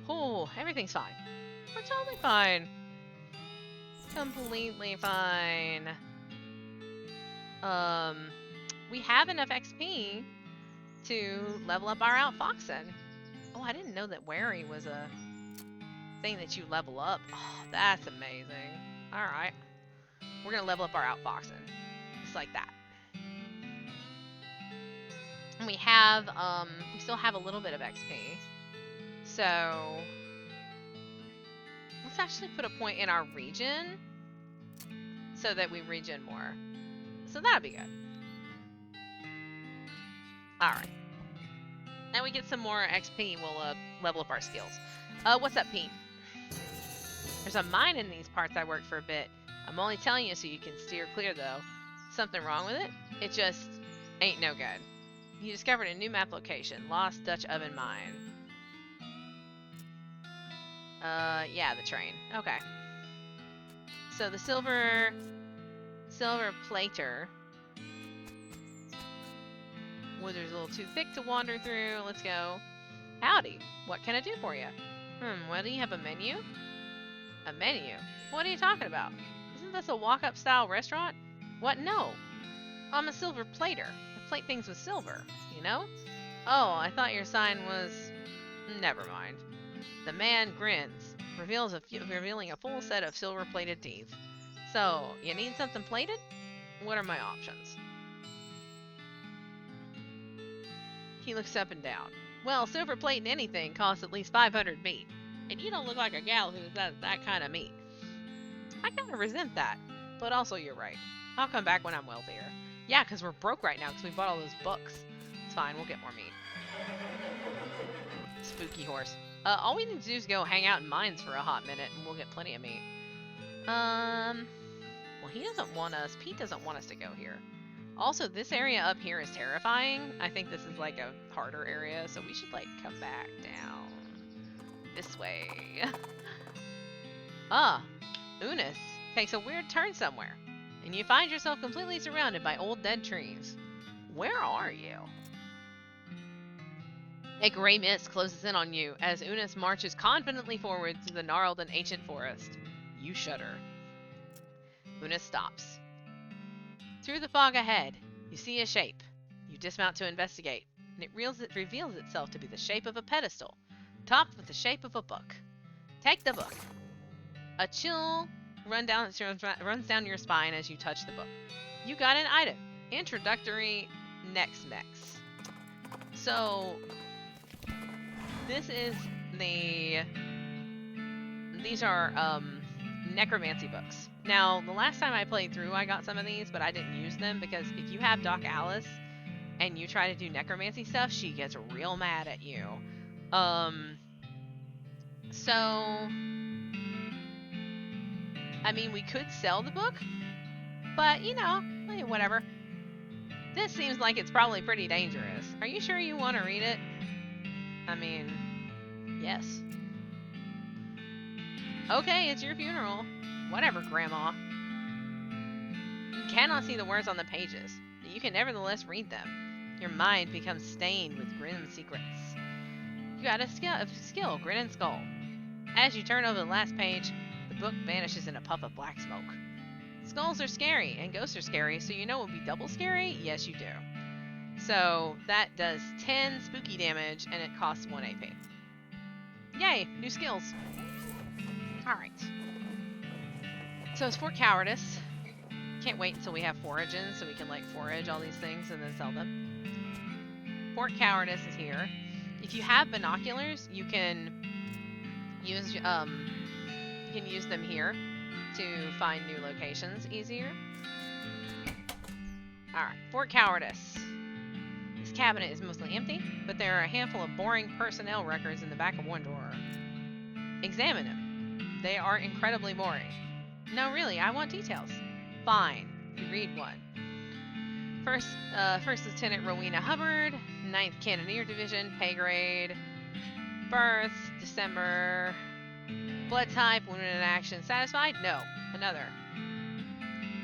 Oh, everything's fine. We're totally fine. Completely fine. We have enough XP to level up our outfoxing. Oh, I didn't know that wary was a thing that you level up. Oh, that's amazing. Alright. We're gonna level up our outfoxing. Just like that. And we have, we still have a little bit of XP. So, let's actually put a point in our region so that we regen more. So that'd be good. Alright. Now we get some more XP, we'll level up our skills. What's up, Pete? There's a mine in these parts. I worked for a bit. I'm only telling you so you can steer clear, though. Something wrong with it? It just ain't no good. You discovered a new map location. Lost Dutch Oven Mine. Yeah, the train. Okay. So the silver plater. Wizard's a little too thick to wander through. Let's go. Howdy. What can I do for you? Well, do you have a menu? A menu? What are you talking about? Isn't this a walk-up style restaurant? What? No. I'm a silver plater. I plate things with silver, you know? Oh, I thought your sign was... Never mind. The man grins, revealing a full set of silver-plated teeth. So, you need something plated? What are my options? He looks up and down. Well, silver plating anything costs at least 500 meat. And you don't look like a gal who does that kind of meat. I kind of resent that. But also, you're right. I'll come back when I'm wealthier. Yeah, because we're broke right now because we bought all those books. It's fine, we'll get more meat. Spooky horse. All we need to do is go hang out in mines for a hot minute and we'll get plenty of meat. Well, he doesn't want us. Pete doesn't want us to go here. Also, this area up here is terrifying. I think this is like a harder area, so we should like come back down this way. Unis takes a weird turn somewhere, and you find yourself completely surrounded by old dead trees. Where are you? A gray mist closes in on you as Unis marches confidently forward through the gnarled and ancient forest. You shudder. Unis stops. Through the fog ahead, you see a shape. You dismount to investigate, and it reveals itself to be the shape of a pedestal, topped with the shape of a book. Take the book. A chill runs down your spine as you touch the book. You got an item. Introductory Next. So, this is these are, necromancy books. Now, the last time I played through, I got some of these, but I didn't use them because if you have Doc Alice and you try to do necromancy stuff, she gets real mad at you. So, I mean, we could sell the book, but, you know, whatever. This seems like it's probably pretty dangerous. Are you sure you want to read it? I mean, yes. Okay, it's your funeral. Whatever, Grandma. You cannot see the words on the pages, but you can nevertheless read them. Your mind becomes stained with grim secrets. You got a skill, Grin and Skull. As you turn over the last page, the book vanishes in a puff of black smoke. Skulls are scary, and ghosts are scary, so you know it would be double scary? Yes, you do. So, that does 10 spooky damage, and it costs 1 AP. Yay, new skills. Alright. So it's for cowardice. Can't wait until we have foraging so we can like forage all these things and then sell them. Fort Cowardice is here. If you have binoculars, you can use them here to find new locations easier. Alright, Fort Cowardice. This cabinet is mostly empty, but there are a handful of boring personnel records in the back of one drawer. Examine them. They are incredibly boring. No, really, I want details. Fine. You read one. First Lieutenant Rowena Hubbard, 9th Cannoneer Division, pay grade. Birth, December. Blood type, wounded in action, satisfied? No. Another.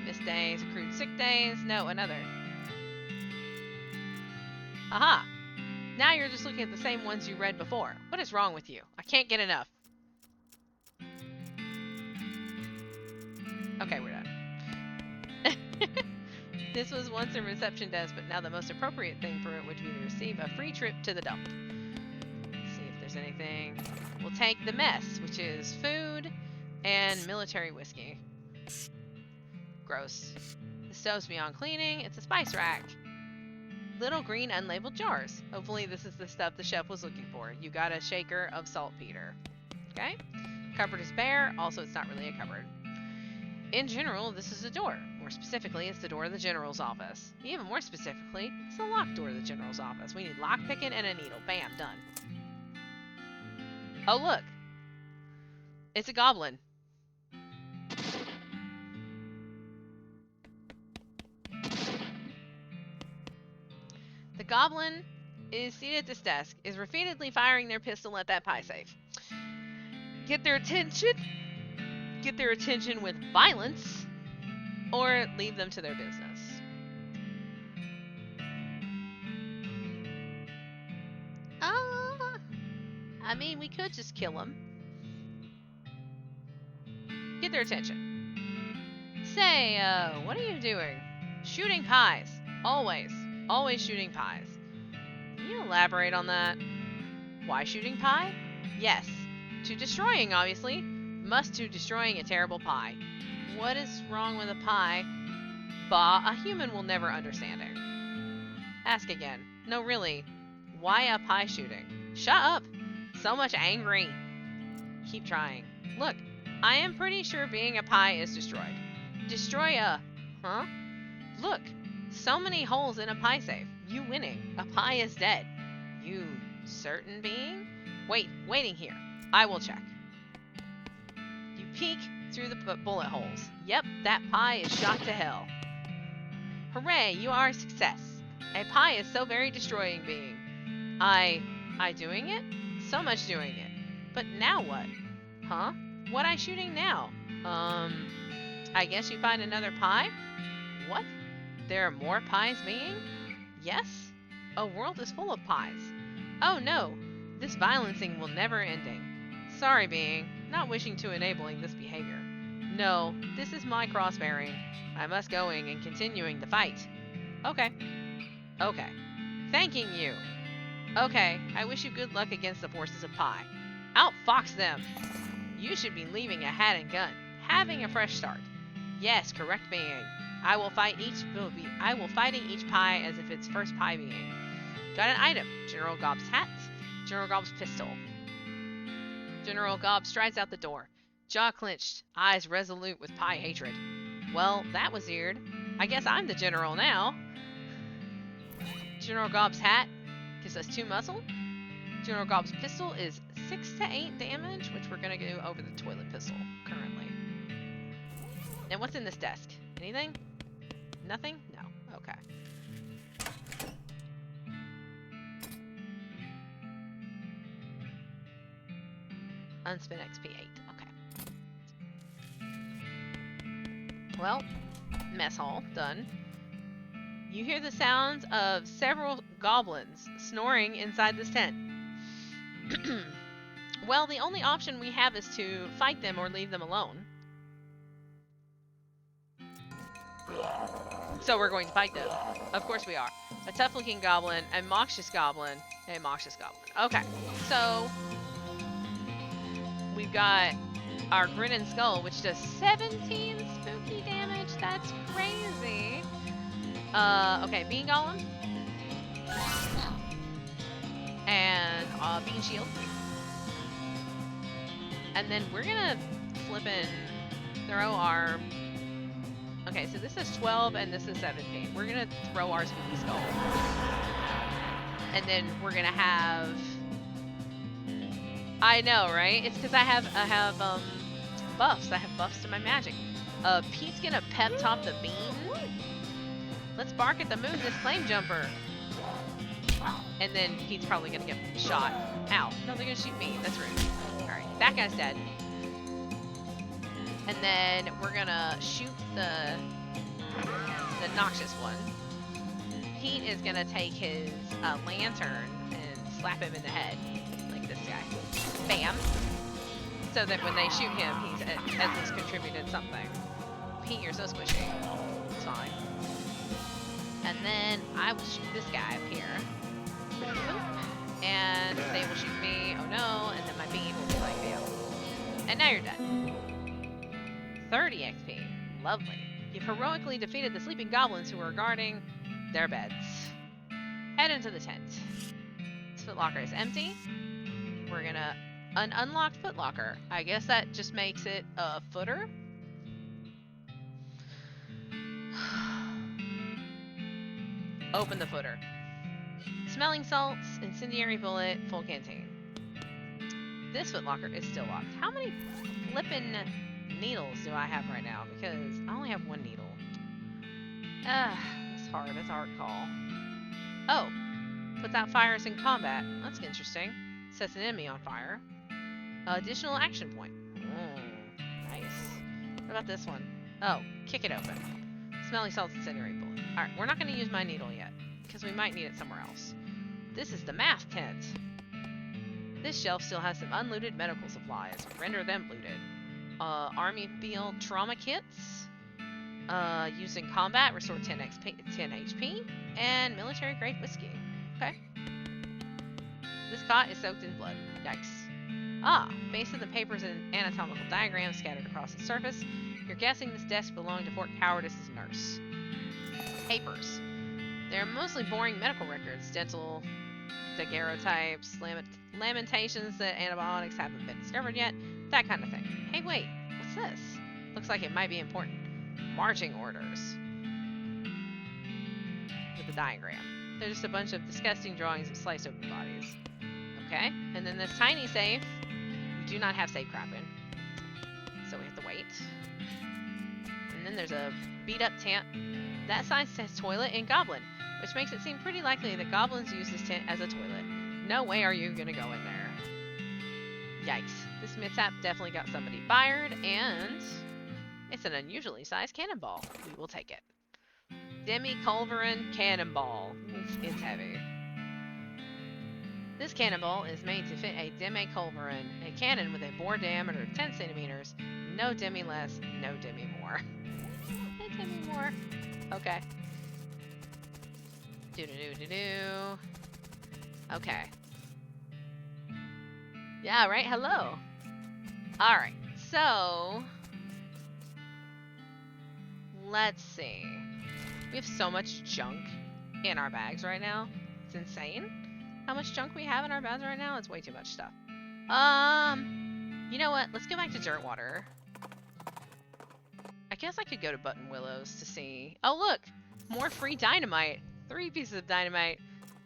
Missed days, accrued sick days? No, another. Aha! Now you're just looking at the same ones you read before. What is wrong with you? I can't get enough. Okay, we're done. This was once a reception desk, but now the most appropriate thing for it would be to receive a free trip to the dump. Let's see if there's anything. We'll take the mess, which is food and military whiskey. Gross. The stove's beyond cleaning. It's a spice rack. Little green unlabeled jars. Hopefully this is the stuff the chef was looking for. You got a shaker of saltpeter. Okay? Cupboard is bare. Also, it's not really a cupboard. In general, this is a door. More specifically, it's the door of the general's office. Even more specifically, it's the locked door of the general's office. We need lock picking and a needle. Bam, done. Oh, look. It's a goblin. The goblin is seated at this desk, is repeatedly firing their pistol at that pie safe. Get their attention with violence, or leave them to their business. I mean, we could just kill them. Get their attention. Say, what are you doing? Shooting pies. Always shooting pies. Can you elaborate on that? Why shooting pie? Yes. To destroying, obviously. Must to destroying a terrible pie. What is wrong with a pie? Bah, a human will never understand it. Ask again. No, really. Why a pie shooting? Shut up! So much angry. Keep trying. Look, I am pretty sure being a pie is destroyed. Destroy a... Huh? Look, so many holes in a pie safe. You winning. A pie is dead. You certain being? Waiting here. I will check. You peek through the bullet holes. Yep, that pie is shot to hell. Hooray, you are a success. A pie is so very destroying being. I doing it? So much doing it. But now what? Huh? What I shooting now? I guess you find another pie? What? There are more pies being? Yes? A world is full of pies. Oh no, this violencing will never ending. Sorry being, not wishing to enabling this behavior. No, this is my cross-bearing. I must going and continuing the fight. Okay. Thanking you. Okay, I wish you good luck against the forces of pie. Outfox them. You should be leaving a hat and gun. Having a fresh start. Yes, correct being. I will fighting each pie as if it's first pie being. Got an item. General Gobb's hat. General Gobb's pistol. General Gobb strides out the door. Jaw clenched, eyes resolute with pie hatred. Well, that was weird. I guess I'm the general now. General Gobb's hat gives us 2 muscle. General Gobb's pistol is 6 to 8 damage, which we're gonna go over the toilet pistol currently. And what's in this desk? Anything? Nothing? No. Okay. Unspent XP 8. Okay. Well, mess hall done. You hear the sounds of several goblins snoring inside this tent. Well, the only option we have is to fight them or leave them alone. So we're going to fight them. Of course we are. A tough-looking goblin, a noxious goblin, a noxious goblin. Okay, so we've got our Grinning Skull, which does 17 spooky damage. That's crazy. Okay, Bean Golem. And Bean Shield. And then we're gonna flip and throw our... Okay, so this is 12 and this is 17. We're gonna throw our Spooky Skull. And then we're gonna have... I know, right? It's because I have buffs. I have buffs to my magic. Pete's gonna pep top the bean. Let's bark at the moon, this flame jumper. And then Pete's probably gonna get shot. Ow. No, they're gonna shoot me. That's rude. Alright, that guy's dead. And then we're gonna shoot the noxious one. Pete is gonna take his lantern and slap him in the head. Like this guy. Bam. So that when they shoot him, he's at least contributed something. Pete, you're so squishy. It's fine. And then I will shoot this guy up here. And they will shoot me. Oh no. And then my bean will be like, bam. And now you're dead. 30 XP. Lovely. You've heroically defeated the sleeping goblins who were guarding their beds. Head into the tent. This footlocker is empty. We're gonna... An unlocked footlocker. I guess that just makes it a footer. Open the footer. Smelling salts, incendiary bullet, full canteen. This footlocker is still locked. How many flippin' needles do I have right now? Because I only have one needle. That's hard. That's a hard call. Oh. Puts out fires in combat. That's interesting. Sets an enemy on fire. Additional action point. Nice. What about this one? Oh, kick it open. Smelling salts, incendiary bullet. Alright, we're not going to use my needle yet, because we might need it somewhere else. This is the math tent. This shelf still has some unlooted medical supplies. Render them looted. Army field trauma kits. Used in combat, restore 10 HP. And military grade whiskey. Okay. This cot is soaked in blood. Yikes. Ah, base of the papers and anatomical diagrams scattered across the surface. You're guessing this desk belonged to Fort Cowardice's nurse. Papers. They're mostly boring medical records. Dental, daguerreotypes, lamentations that antibiotics haven't been discovered yet. That kind of thing. Hey, wait. What's this? Looks like it might be important. Marching orders. With a diagram. They're just a bunch of disgusting drawings of sliced open bodies. Okay. And then this tiny safe. We do not have safe crap in. So we have to wait. And then there's a beat up tent. That sign says toilet and goblin, which makes it seem pretty likely that goblins use this tent as a toilet. No way are you gonna go in there. Yikes. This mishap definitely got somebody fired, and it's an unusually sized cannonball. We will take it. Demi-culverin cannonball. It's heavy. This cannonball is made to fit a demi-culverin, a cannon with a bore diameter of 10 centimeters. No demi less, no demi more. No demi more. Okay. Do-do-do-do-do. Okay. Yeah, right? Hello. Alright, so... let's see. We have so much junk in our bags right now. It's insane. How much junk we have in our bags right now? It's way too much stuff. You know what? Let's go back to Dirtwater. I guess I could go to Button Willows to see... oh, look! More free dynamite! 3 pieces of dynamite.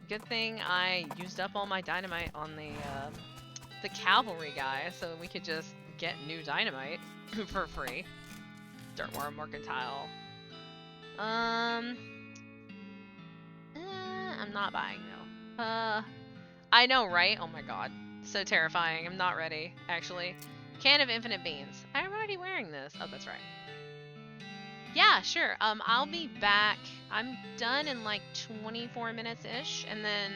Good thing I used up all my dynamite on the cavalry guy, so we could just get new dynamite for free. Dirtwater Mercantile. I'm not buying, though. I know, right? Oh my god. So terrifying. I'm not ready, actually. Can of infinite beans. I'm already wearing this. Oh, that's right. Yeah, sure. I'll be back. I'm done in like 24 minutes-ish, and then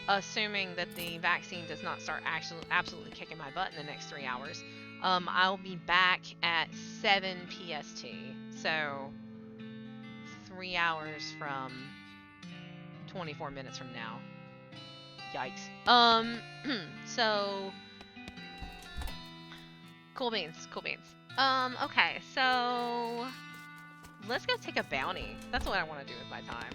assuming that the vaccine does not start actually absolutely kicking my butt in the next 3 hours, I'll be back at 7 PST. So 3 hours from 24 minutes from now. Yikes. So cool beans. Okay, so let's go take a bounty. That's what I want to do with my time.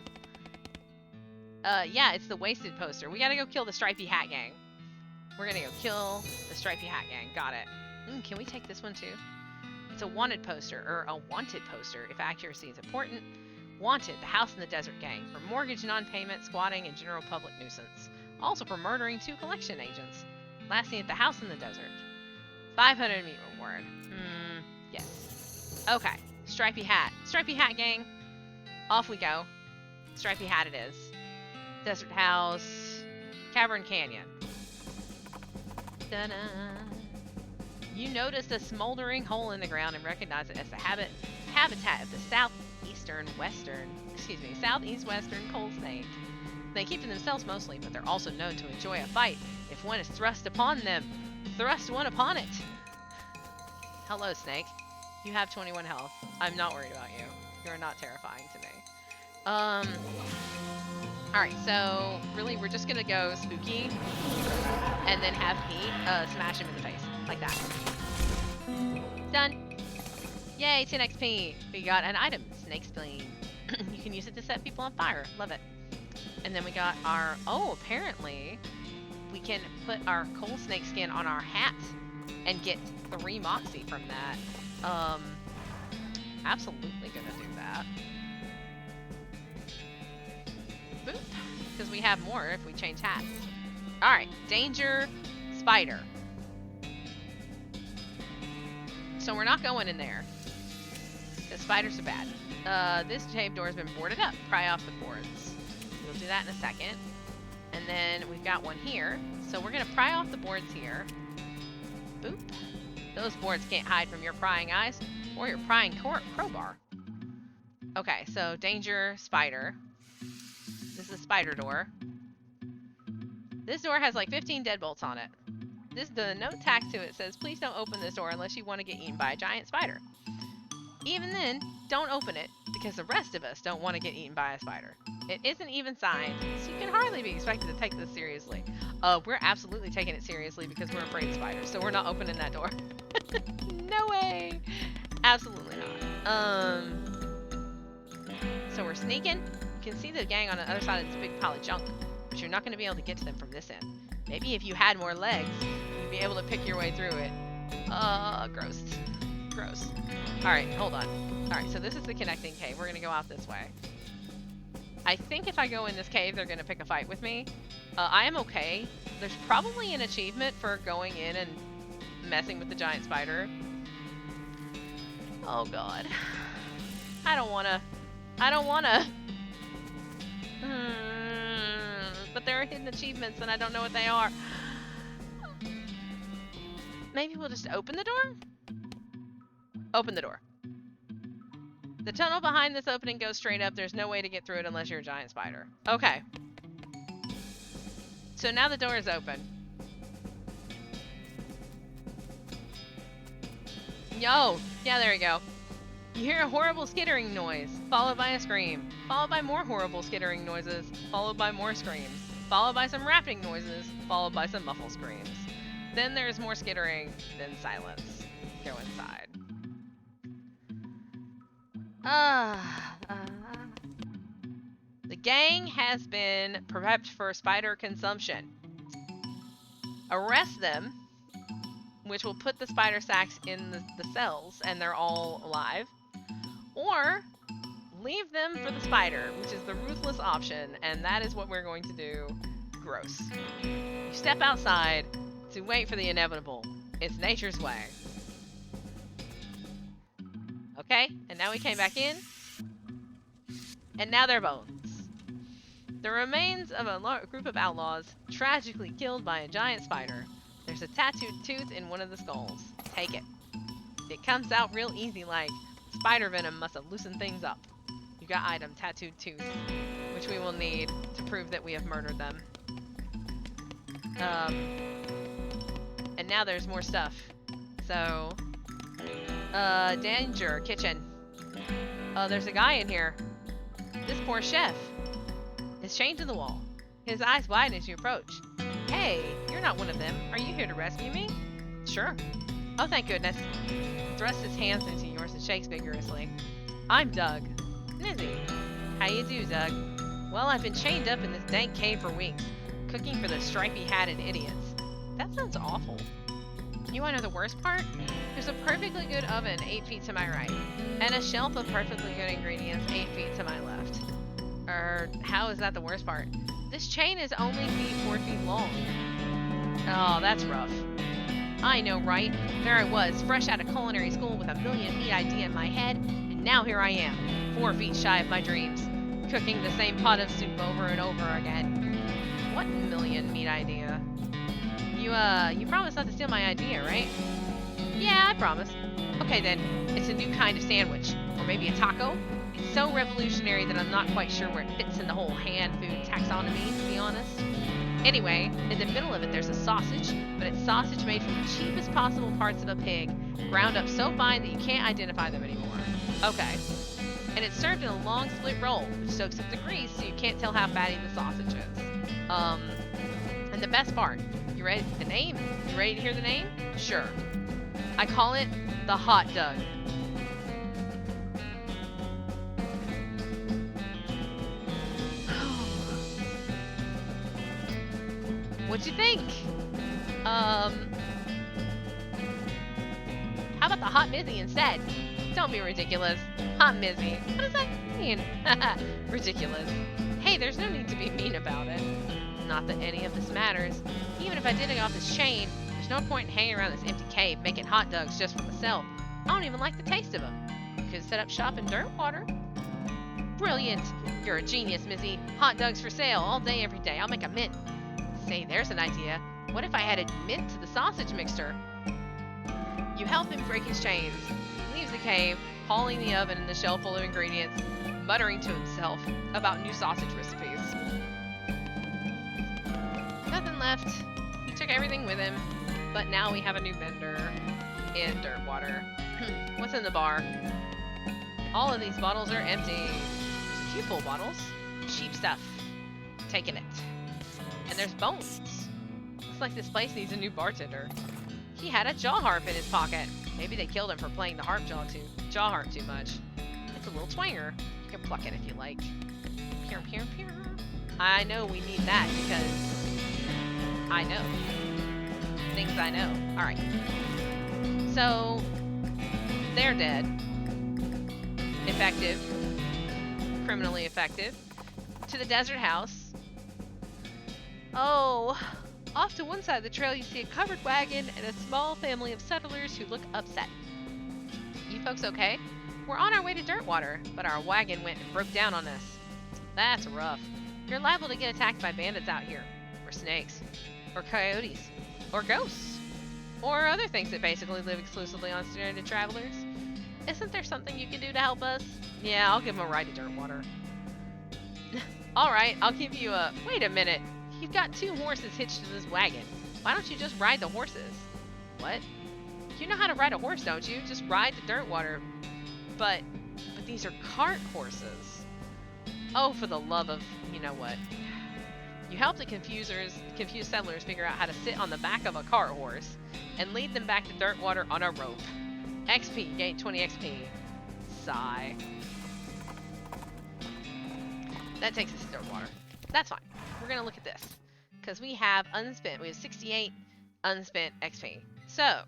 Yeah, it's the wasted poster. We gotta go kill the Stripey Hat Gang. We're gonna go kill the Stripey Hat Gang. Got it. Can we take this one too? It's a wanted poster, or a wanted poster, if accuracy is important. Wanted, the House in the Desert Gang, for mortgage non-payment, squatting, and general public nuisance. Also for murdering 2 collection agents. Last seen at the House in the Desert. 500 meat reward. Yes. Okay. Stripy Hat. Stripy Hat Gang. Off we go. Stripy Hat it is. Desert House. Cavern Canyon. Ta-da! You noticed a smoldering hole in the ground and recognize it as the habitat of the southeast western coal snake. They keep to themselves mostly, but they're also known to enjoy a fight if one is thrust upon them. Thrust one upon it. Hello, snake. You have 21 health. I'm not worried about you. You're not terrifying to me. Alright, so really we're just gonna go spooky and then have Pete smash him in the face. Like that. Done. Yay, 10 XP. We got an item, snake spleen. You can use it to set people on fire. Love it. And then we got our, apparently we can put our coal snake skin on our hat and get 3 moxie from that. Absolutely gonna do that. Boop. Because we have more if we change hats. Alright, danger, spider. So we're not going in there. The spiders are bad. This cave door has been boarded up. Pry off the boards. We'll do that in a second. And then we've got one here. So we're going to pry off the boards here. Boop. Those boards can't hide from your prying eyes or your prying crowbar. Okay, so danger, spider. This is a spider door. This door has like 15 deadbolts on it. The note tacked to it says, please don't open this door unless you want to get eaten by a giant spider. Even then, don't open it, because the rest of us don't want to get eaten by a spider. It isn't even signed, so you can hardly be expected to take this seriously. We're absolutely taking it seriously because we're afraid of spiders, so we're not opening that door. No way! Absolutely not. So we're sneaking. You can see the gang on the other side of this big pile of junk, but you're not going to be able to get to them from this end. Maybe if you had more legs, you'd be able to pick your way through it. Gross. Gross. Alright, hold on. Alright, so this is the connecting cave. We're gonna go out this way. I think if I go in this cave, they're gonna pick a fight with me. I am okay. There's probably an achievement for going in and messing with the giant spider. Oh god. I don't wanna. But there are hidden achievements and I don't know what they are. Maybe we'll just open the door? Open the door. The tunnel behind this opening goes straight up. There's no way to get through it unless you're a giant spider. Okay. So now the door is open. Yo! Yeah, there we go. You hear a horrible skittering noise, followed by a scream, followed by more horrible skittering noises, followed by more screams, followed by some rapping noises, followed by some muffled screams. Then there's more skittering, then silence. Go inside. The gang has been prepped for spider consumption. Arrest them, which will put the spider sacks in the cells, and they're all alive. Or leave them for the spider, which is the ruthless option, and that is what we're going to do. Gross. You step outside to wait for the inevitable. It's nature's way. Okay, and now we came back in. And now they're bones. The remains of a group of outlaws tragically killed by a giant spider. There's a tattooed tooth in one of the skulls. Take it. It comes out real easy like. Spider venom must have loosened things up. You got item, tattooed tooth, which we will need to prove that we have murdered them. And now there's more stuff. So, danger, kitchen. There's a guy in here. This poor chef is chained to the wall. His eyes widen as you approach. Hey, you're not one of them. Are you here to rescue me? Sure. Oh, thank goodness. He thrusts his hands into yours and shakes vigorously. I'm Doug. Nizzy. How you do, Doug? Well, I've been chained up in this dank cave for weeks, cooking for the stripy-hatted idiots. That sounds awful. You wanna know the worst part? There's a perfectly good oven 8 feet to my right, and a shelf of perfectly good ingredients 8 feet to my left. How is that the worst part? This chain is only 4 feet long. Oh, that's rough. I know, right? There I was, fresh out of culinary school with a million meat idea in my head, and now here I am, 4 feet shy of my dreams, cooking the same pot of soup over and over again. What million meat idea? You promised not to steal my idea, right? Yeah, I promise. Okay then, it's a new kind of sandwich, or maybe a taco. It's so revolutionary that I'm not quite sure where it fits in the whole hand food taxonomy, to be honest. Anyway, in the middle of it there's a sausage, but it's sausage made from the cheapest possible parts of a pig, ground up so fine that you can't identify them anymore. Okay. And it's served in a long split roll, which soaks up the grease so you can't tell how fatty the sausage is. And the best part, you ready for the name? You ready to hear the name? Sure. I call it the Hot Dog. What'd you think? How about the Hot Mizzy instead? Don't be ridiculous. Hot Mizzy. What does that mean? Ridiculous. Hey, there's no need to be mean about it. Not that any of this matters. Even if I did it off this chain, there's no point in hanging around this empty cave making hot dogs just for myself. I don't even like the taste of them. You could set up shop in Dirtwater. Brilliant. You're a genius, Mizzy. Hot dogs for sale all day, every day. I'll make a mint. Say, there's an idea. What if I added mint to the sausage mixture? You help him break his chains. He leaves the cave, hauling the oven and the shelf full of ingredients, muttering to himself about new sausage recipes. Nothing left. He took everything with him, but now we have a new vendor in Dirtwater. What's in the bar? All of these bottles are empty. There's a few full bottles. Cheap stuff. Taking it. And there's bones. Looks like this place needs a new bartender. He had a jaw harp in his pocket. Maybe they killed him for playing the jaw harp too much. It's a little twanger. You can pluck it if you like. Pew, pew, pew. I know we need that because I know. Things I know. Alright. So, they're dead. Effective. Criminally effective. To the desert house. Oh, off to one side of the trail you see a covered wagon and a small family of settlers who look upset. You folks okay? We're on our way to Dirtwater, but our wagon went and broke down on us. That's rough. You're liable to get attacked by bandits out here, or snakes, or coyotes, or ghosts, or other things that basically live exclusively on stranded travelers. Isn't there something you can do to help us? Yeah, I'll give them a ride to Dirtwater. Alright, I'll give you a... Wait a minute. You've got 2 horses hitched to this wagon. Why don't you just ride the horses? What? You know how to ride a horse, don't you? Just ride to Dirtwater. But these are cart horses. Oh, for the love of... You know what? You help the confused settlers figure out how to sit on the back of a cart horse and lead them back to Dirtwater on a rope. XP. Gain 20 XP. Sigh. That takes us to Dirtwater. That's fine. We're going to look at this. Because we have unspent. We have 68 unspent XP. So,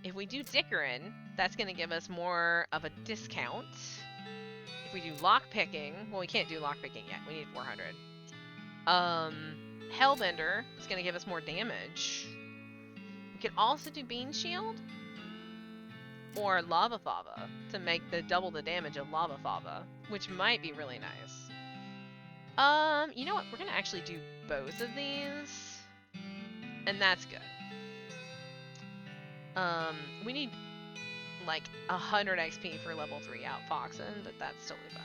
if we do Dickerin, that's going to give us more of a discount. If we do lockpicking, well, we can't do lockpicking yet. We need 400. Hellbender is going to give us more damage. We could also do Bean Shield or Lava Fava to make double the damage of Lava Fava, which might be really nice. You know what? We're gonna actually do both of these, and that's good. We need like 100 XP for level 3 outfoxing, but that's totally fine.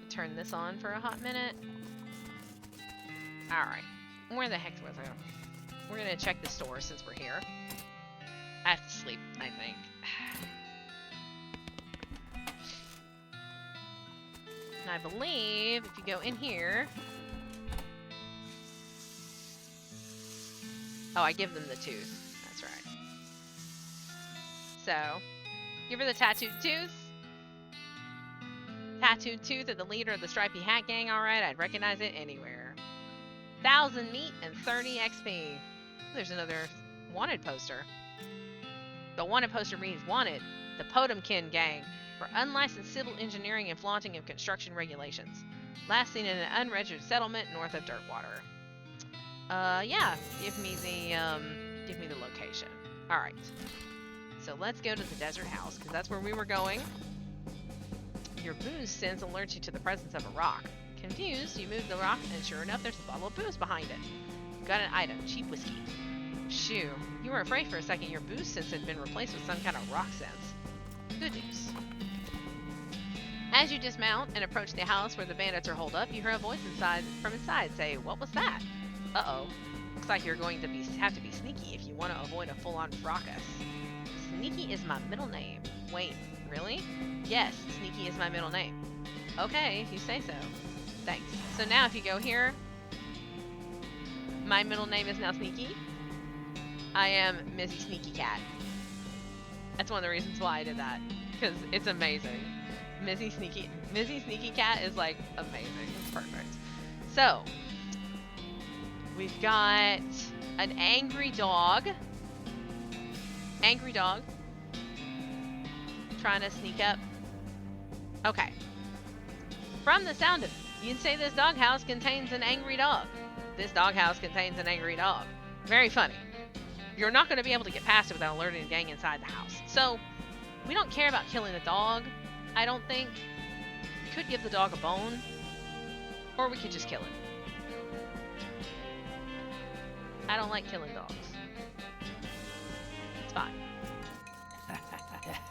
Turn this on for a hot minute. Alright. Where the heck was I? We're gonna check the store since we're here. I have to sleep, I think. And I believe if you go in here... Oh, I give them the tooth. That's right. So, give her the tattooed tooth. Tattooed tooth of the leader of the Stripy Hat Gang, alright, I'd recognize it anywhere. 1,000 meat and 30 XP. There's another wanted poster. The wanted poster reads, Wanted, the Potemkin Gang, for unlicensed civil engineering and flaunting of construction regulations. Last seen in an unregistered settlement north of Dirtwater. Yeah, give me the location. Alright. So let's go to the desert house, because that's where we were going. Your booze sense alerts you to the presence of a rock. Confused, you move the rock, and sure enough, there's a bottle of booze behind it. Got an item, cheap whiskey. Shoo, you were afraid for a second your booze sense had been replaced with some kind of rock sense. Good news. As you dismount and approach the house where the bandits are holed up, you hear a voice from inside say, What was that? Uh-oh. Looks like you're going to have to be sneaky if you want to avoid a full-on fracas. Sneaky is my middle name. Wait, really? Yes, Sneaky is my middle name. Okay, if you say so. Thanks. So now if you go here, my middle name is now Sneaky. I am Missy Sneaky Cat. That's one of the reasons why I did that, because it's amazing. Missy Sneaky Cat is like amazing. It's perfect. So we've got an angry dog. Angry dog. Trying to sneak up. Okay. From the sound of it, you'd say this doghouse contains an angry dog. This doghouse contains an angry dog. Very funny. You're not going to be able to get past it without alerting the gang inside the house. So, we don't care about killing the dog, I don't think. We could give the dog a bone, or we could just kill it. I don't like killing dogs. It's fine.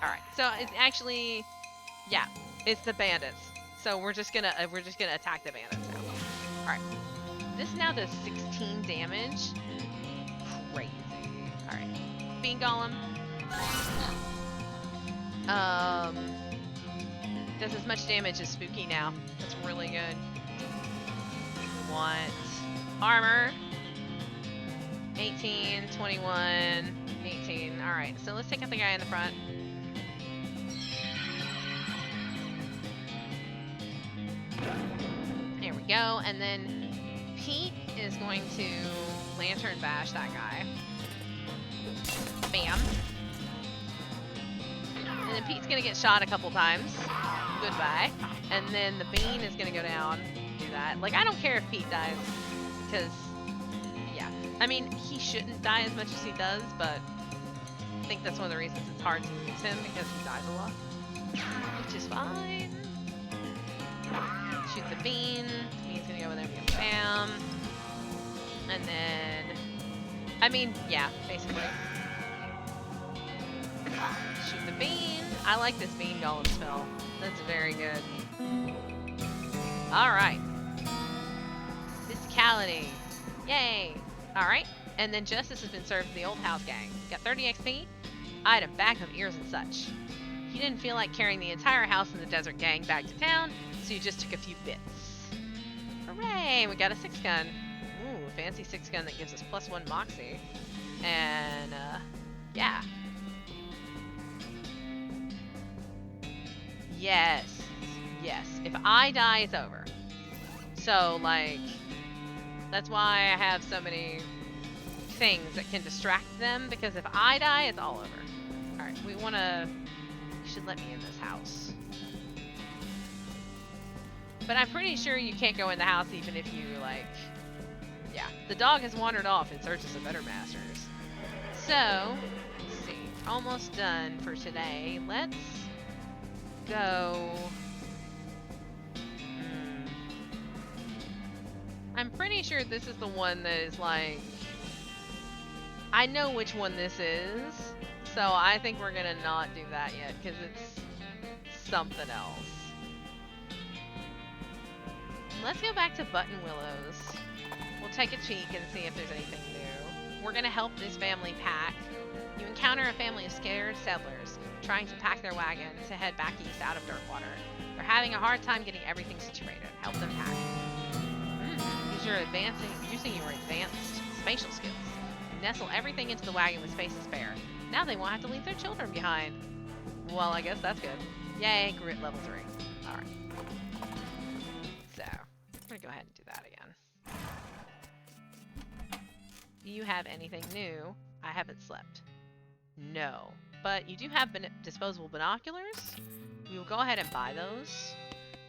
Alright, so it's actually, yeah, it's the bandits. So we're just gonna attack the bandits now. Alright. This now does 16 damage. Crazy. Alright. Bean Golem. Does as much damage as Spooky now. That's really good. We want armor. 18, 21, 18. Alright, so let's take out the guy in the front. There we go, and then Pete is going to Lantern Bash that guy. Bam. And then Pete's gonna get shot a couple times. Goodbye. And then the Bean is gonna go down. Do that. Like, I don't care if Pete dies, because, yeah. I mean, he shouldn't die as much as he does, but I think that's one of the reasons it's hard to use him, because he dies a lot. Which is fine. Shoot the Bean. Bean's gonna go over there and get bam. And then, I mean, yeah, basically. Shoot the Bean. I like this Bean Golem spell. That's very good. Alright. Physicality. Yay. Alright. And then justice has been served to the old house gang. Got 30 XP. Item, bag of ears and such. You didn't feel like carrying the entire house and the desert gang back to town, so you just took a few bits. Hooray! We got a 6-gun. Ooh, fancy 6-gun that gives us +1 Moxie. And, yeah. Yes. Yes. If I die, it's over. So, like, that's why I have so many things that can distract them, because if I die, it's all over. Alright, we wanna... You should let me in this house. But I'm pretty sure you can't go in the house even if you, like... Yeah. The dog has wandered off in search of better masters. So, let's see. Almost done for today. Let's go... I'm pretty sure this is the one that is like... I know which one this is, so I think we're gonna not do that yet, because it's something else. Let's go back to Button Willows. We'll take a peek and see if there's anything new. We're gonna help this family pack. You encounter a family of scared settlers trying to pack their wagon to head back east out of Dirtwater. They're having a hard time getting everything situated. Help them pack. Using your advanced spatial skills. Nestle everything into the wagon with space to spare. Now they won't have to leave their children behind. Well, I guess that's good. Yay, grit level 3. Alright. So, I'm gonna go ahead and do that again. have anything new? I haven't slept. No. But you do have disposable binoculars. We will go ahead and buy those.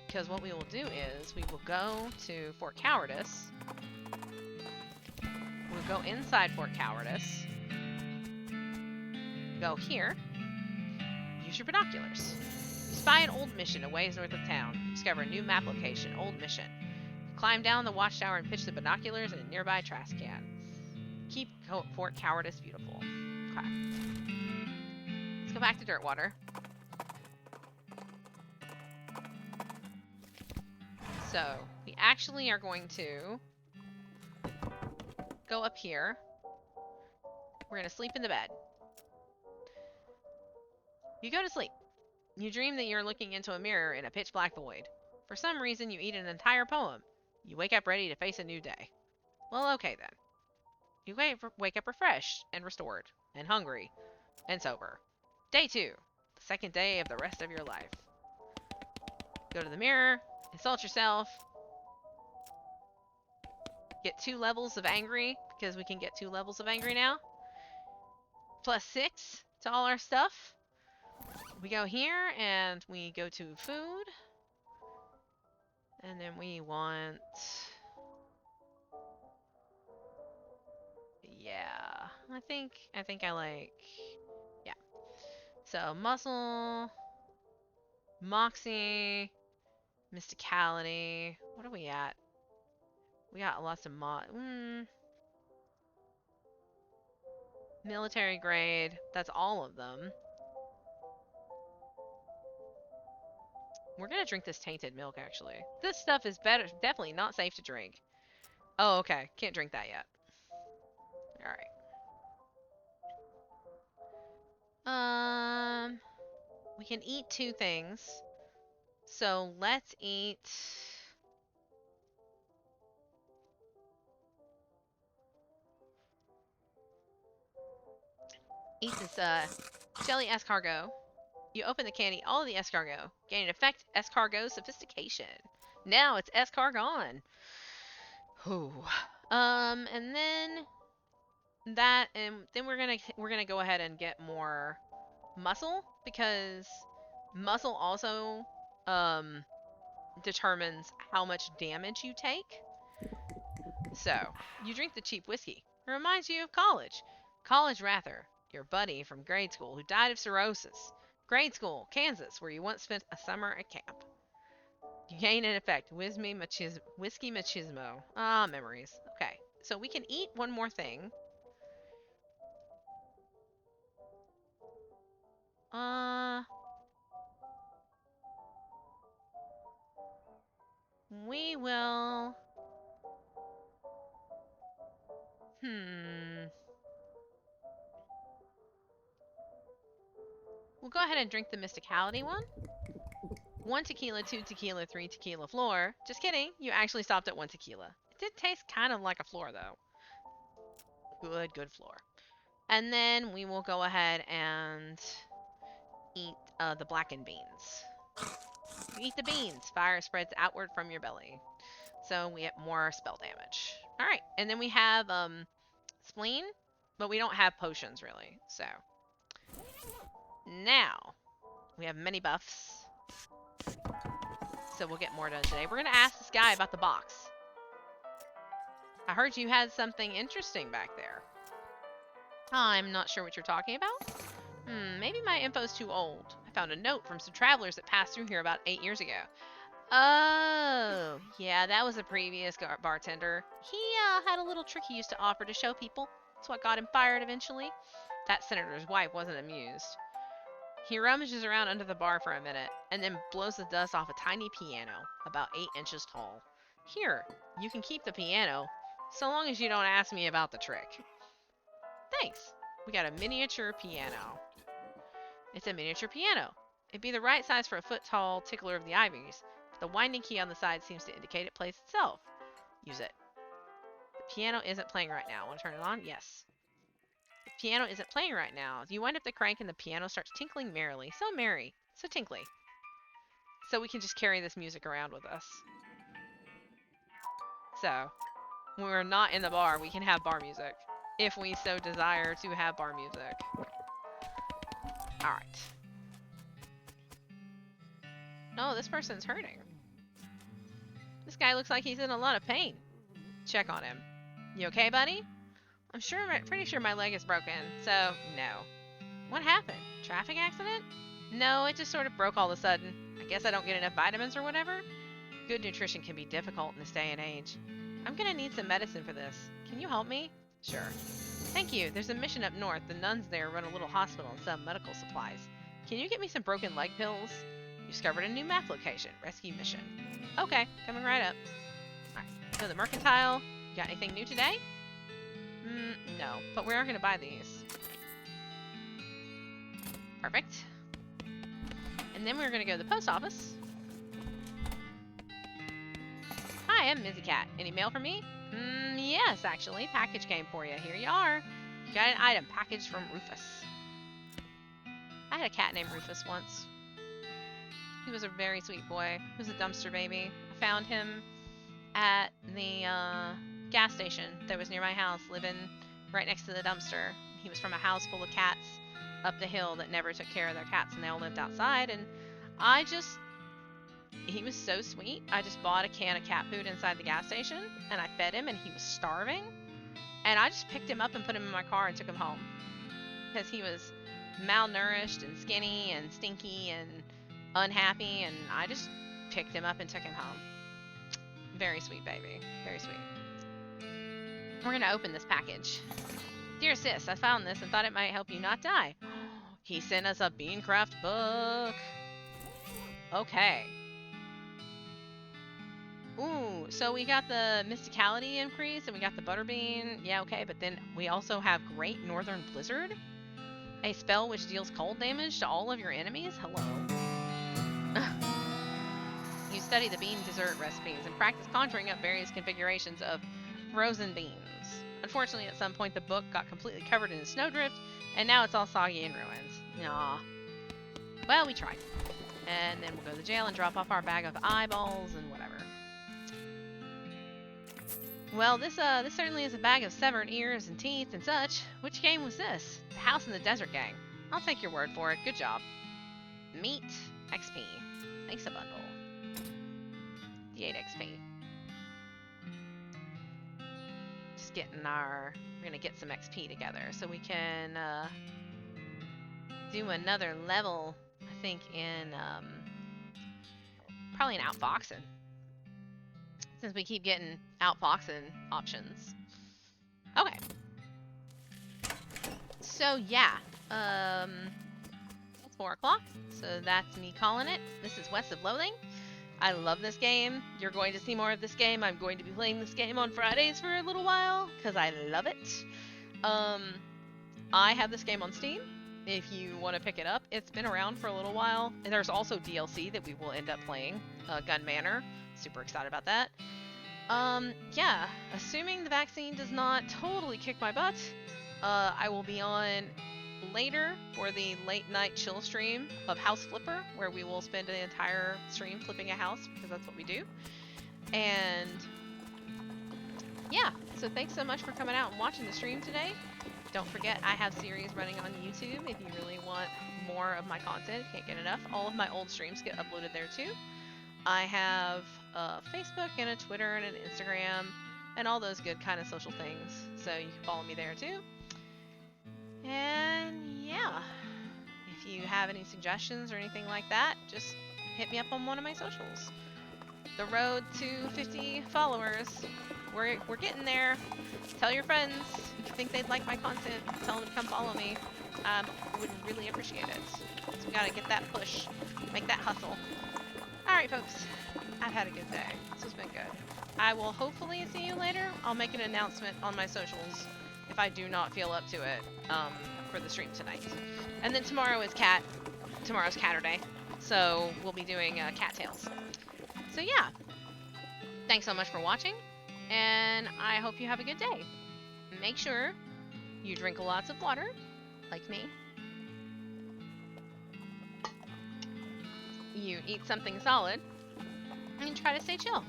Because what we will do is we will go to Fort Cowardice. We'll go inside Fort Cowardice. Go here. Use your binoculars. You spy an old mission a ways north of town. Discover a new map location. Old mission. Climb down the watchtower and pitch the binoculars in a nearby trash can. Keep Fort Cowardice beautiful. Okay. Let's go back to Dirtwater. So, we actually are going to go up here. We're going to sleep in the bed. You go to sleep. You dream that you're looking into a mirror in a pitch black void. For some reason, you eat an entire poem. You wake up ready to face a new day. Well, okay then. You wake up refreshed and restored and hungry and sober. Day 2. The second day of the rest of your life. Go to the mirror. Insult yourself. Get 2 levels of angry, because we can get 2 levels of angry now. Plus 6 to all our stuff. We go here, and we go to food. And then we want... Yeah, I think I like... Yeah. So, muscle... Moxie... Mysticality... What are we at? We got lots of military grade. That's all of them. We're gonna drink this tainted milk, actually. This stuff is definitely not safe to drink. Oh, okay. Can't drink that yet. Alright. We can eat 2 things. So, let's eat... Eat this, jelly escargot. You open the candy, all of the escargot. Gain an effect, escargot sophistication. Now it's escargon. Whew. And then that, and then we're gonna go ahead and get more muscle, because muscle also, determines how much damage you take. So, you drink the cheap whiskey. It reminds you of college. College Rather, your buddy from grade school who died of cirrhosis. Grade school, Kansas, where you once spent a summer at camp. You gain an effect, whiskey machismo. Ah, memories. Okay, so we can eat one more thing. We will... We'll go ahead and drink the Mysticality one. 1 tequila, 2 tequila, 3 tequila floor. Just kidding. You actually stopped at 1 tequila. It did taste kind of like a floor, though. Good floor. And then we will go ahead and eat the blackened beans. You eat the beans. Fire spreads outward from your belly. So we get more spell damage. Alright. And then we have spleen. But we don't have potions, really. So... Now, we have many buffs. So we'll get more done today. We're going to ask this guy about the box. I heard you had something interesting back there. I'm not sure what you're talking about. Maybe my info's too old. I found a note from some travelers that passed through here about 8 years ago. Oh, yeah, that was a previous bartender. He had a little trick he used to offer to show people. That's what got him fired eventually. That senator's wife wasn't amused. He rummages around under the bar for a minute, and then blows the dust off a tiny piano, about 8 inches tall. Here, you can keep the piano, so long as you don't ask me about the trick. Thanks. We got a miniature piano. It's a miniature piano. It'd be the right size for a foot-tall tickler of the ivies, but the winding key on the side seems to indicate it plays itself. Use it. The piano isn't playing right now. Want to turn it on? Yes. The piano isn't playing right now. You wind up the crank and the piano starts tinkling merrily. So merry. So tinkly. So we can just carry this music around with us. So, when we're not in the bar, we can have bar music. if we so desire to have bar music. Alright. No, this person's hurting. This guy looks like he's in a lot of pain. Check on him. You okay, buddy? Pretty sure my leg is broken, so no. What happened? Traffic accident? No, it just sort of broke all of a sudden. I guess I don't get enough vitamins or whatever. Good nutrition can be difficult in this day and age. I'm gonna need some medicine for this. Can you help me? Sure. Thank you. There's a mission up north. The nuns there run a little hospital and sell medical supplies. Can you get me some broken leg pills? You discovered a new map location. Rescue mission. Okay, coming right up. Alright, so the mercantile. You got anything new today? No, but we are going to buy these. Perfect. And then we're going to go to the post office. Hi, I'm Mizzy Cat. Any mail for me? Yes, actually. Package came for you. Here you are. You got an item package from Rufus. I had a cat named Rufus once. He was a very sweet boy. He was a dumpster baby. I found him at the gas station that was near my house, living right next to the dumpster. He was from a house full of cats up the hill that never took care of their cats, and they all lived outside. And he was so sweet. I just bought a can of cat food inside the gas station, and I fed him, and he was starving. And I just picked him up and put him in my car and took him home. Because he was malnourished and skinny and stinky and unhappy, and I just picked him up and took him home. Very sweet baby. Very sweet. We're going to open this package. Dear sis, I found this and thought it might help you not die. He sent us a Beancraft book. Okay. Ooh, so we got the Mysticality increase and we got the Butterbean. Yeah, okay, but then we also have Great Northern Blizzard. A spell which deals cold damage to all of your enemies? Hello. You study the bean dessert recipes and practice conjuring up various configurations of frozen beans. Unfortunately, at some point the book got completely covered in a snowdrift, and now it's all soggy and ruined. Aw. Well, we tried. And then we'll go to jail and drop off our bag of eyeballs and whatever. Well, this certainly is a bag of severed ears and teeth and such. Which game was this? The House in the Desert Gang. I'll take your word for it. Good job. Meat XP. Thanks a bundle. D8 XP. Just getting we're gonna get some XP together so we can do another level, I think, in probably an outfoxing. Since we keep getting outfoxing options. Okay. So yeah, it's 4 o'clock, so that's me calling it. This is West of Loathing. I love this game. You're going to see more of this game. I'm going to be playing this game on Fridays for a little while, because I love it. I have this game on Steam, if you want to pick it up. It's been around for a little while. And there's also DLC that we will end up playing, Gun Manor. Super excited about that. Yeah, assuming the vaccine does not totally kick my butt, I will be on later for the late night chill stream of House Flipper, where we will spend the entire stream flipping a house, because that's what we do. And yeah, so thanks so much for coming out and watching the stream today. Don't forget, I have series running on YouTube if you really want more of my content. Can't get enough. All of my old streams get uploaded there too. I have a Facebook and a Twitter and an Instagram and all those good kind of social things, so you can follow me there too. And yeah, if you have any suggestions or anything like that, just hit me up on one of my socials. The road to 50 followers, we're getting there. Tell your friends if you think they'd like my content. Tell them to come follow me. I would really appreciate it. So we gotta get that push, make that hustle. Alright folks, I've had a good day. This has been good. I will hopefully see you later. I'll make an announcement on my socials if I do not feel up to it for the stream tonight. And then tomorrow's Catterday, so we'll be doing Cat Tales. So yeah, thanks so much for watching, and I hope you have a good day. Make sure you drink lots of water, like me. You eat something solid, and try to stay chill.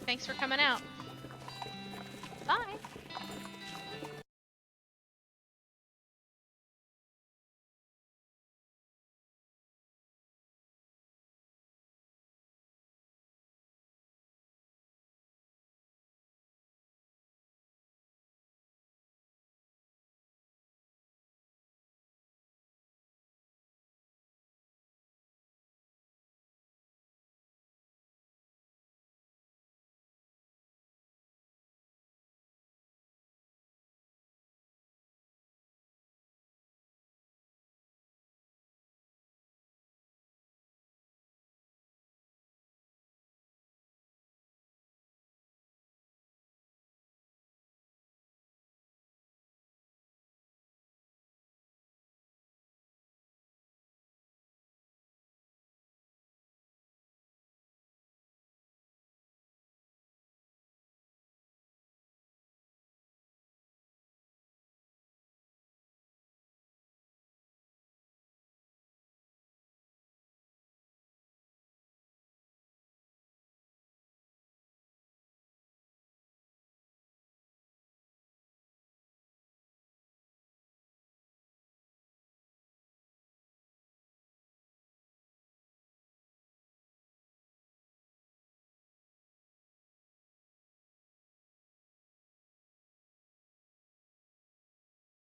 Thanks for coming out. Bye!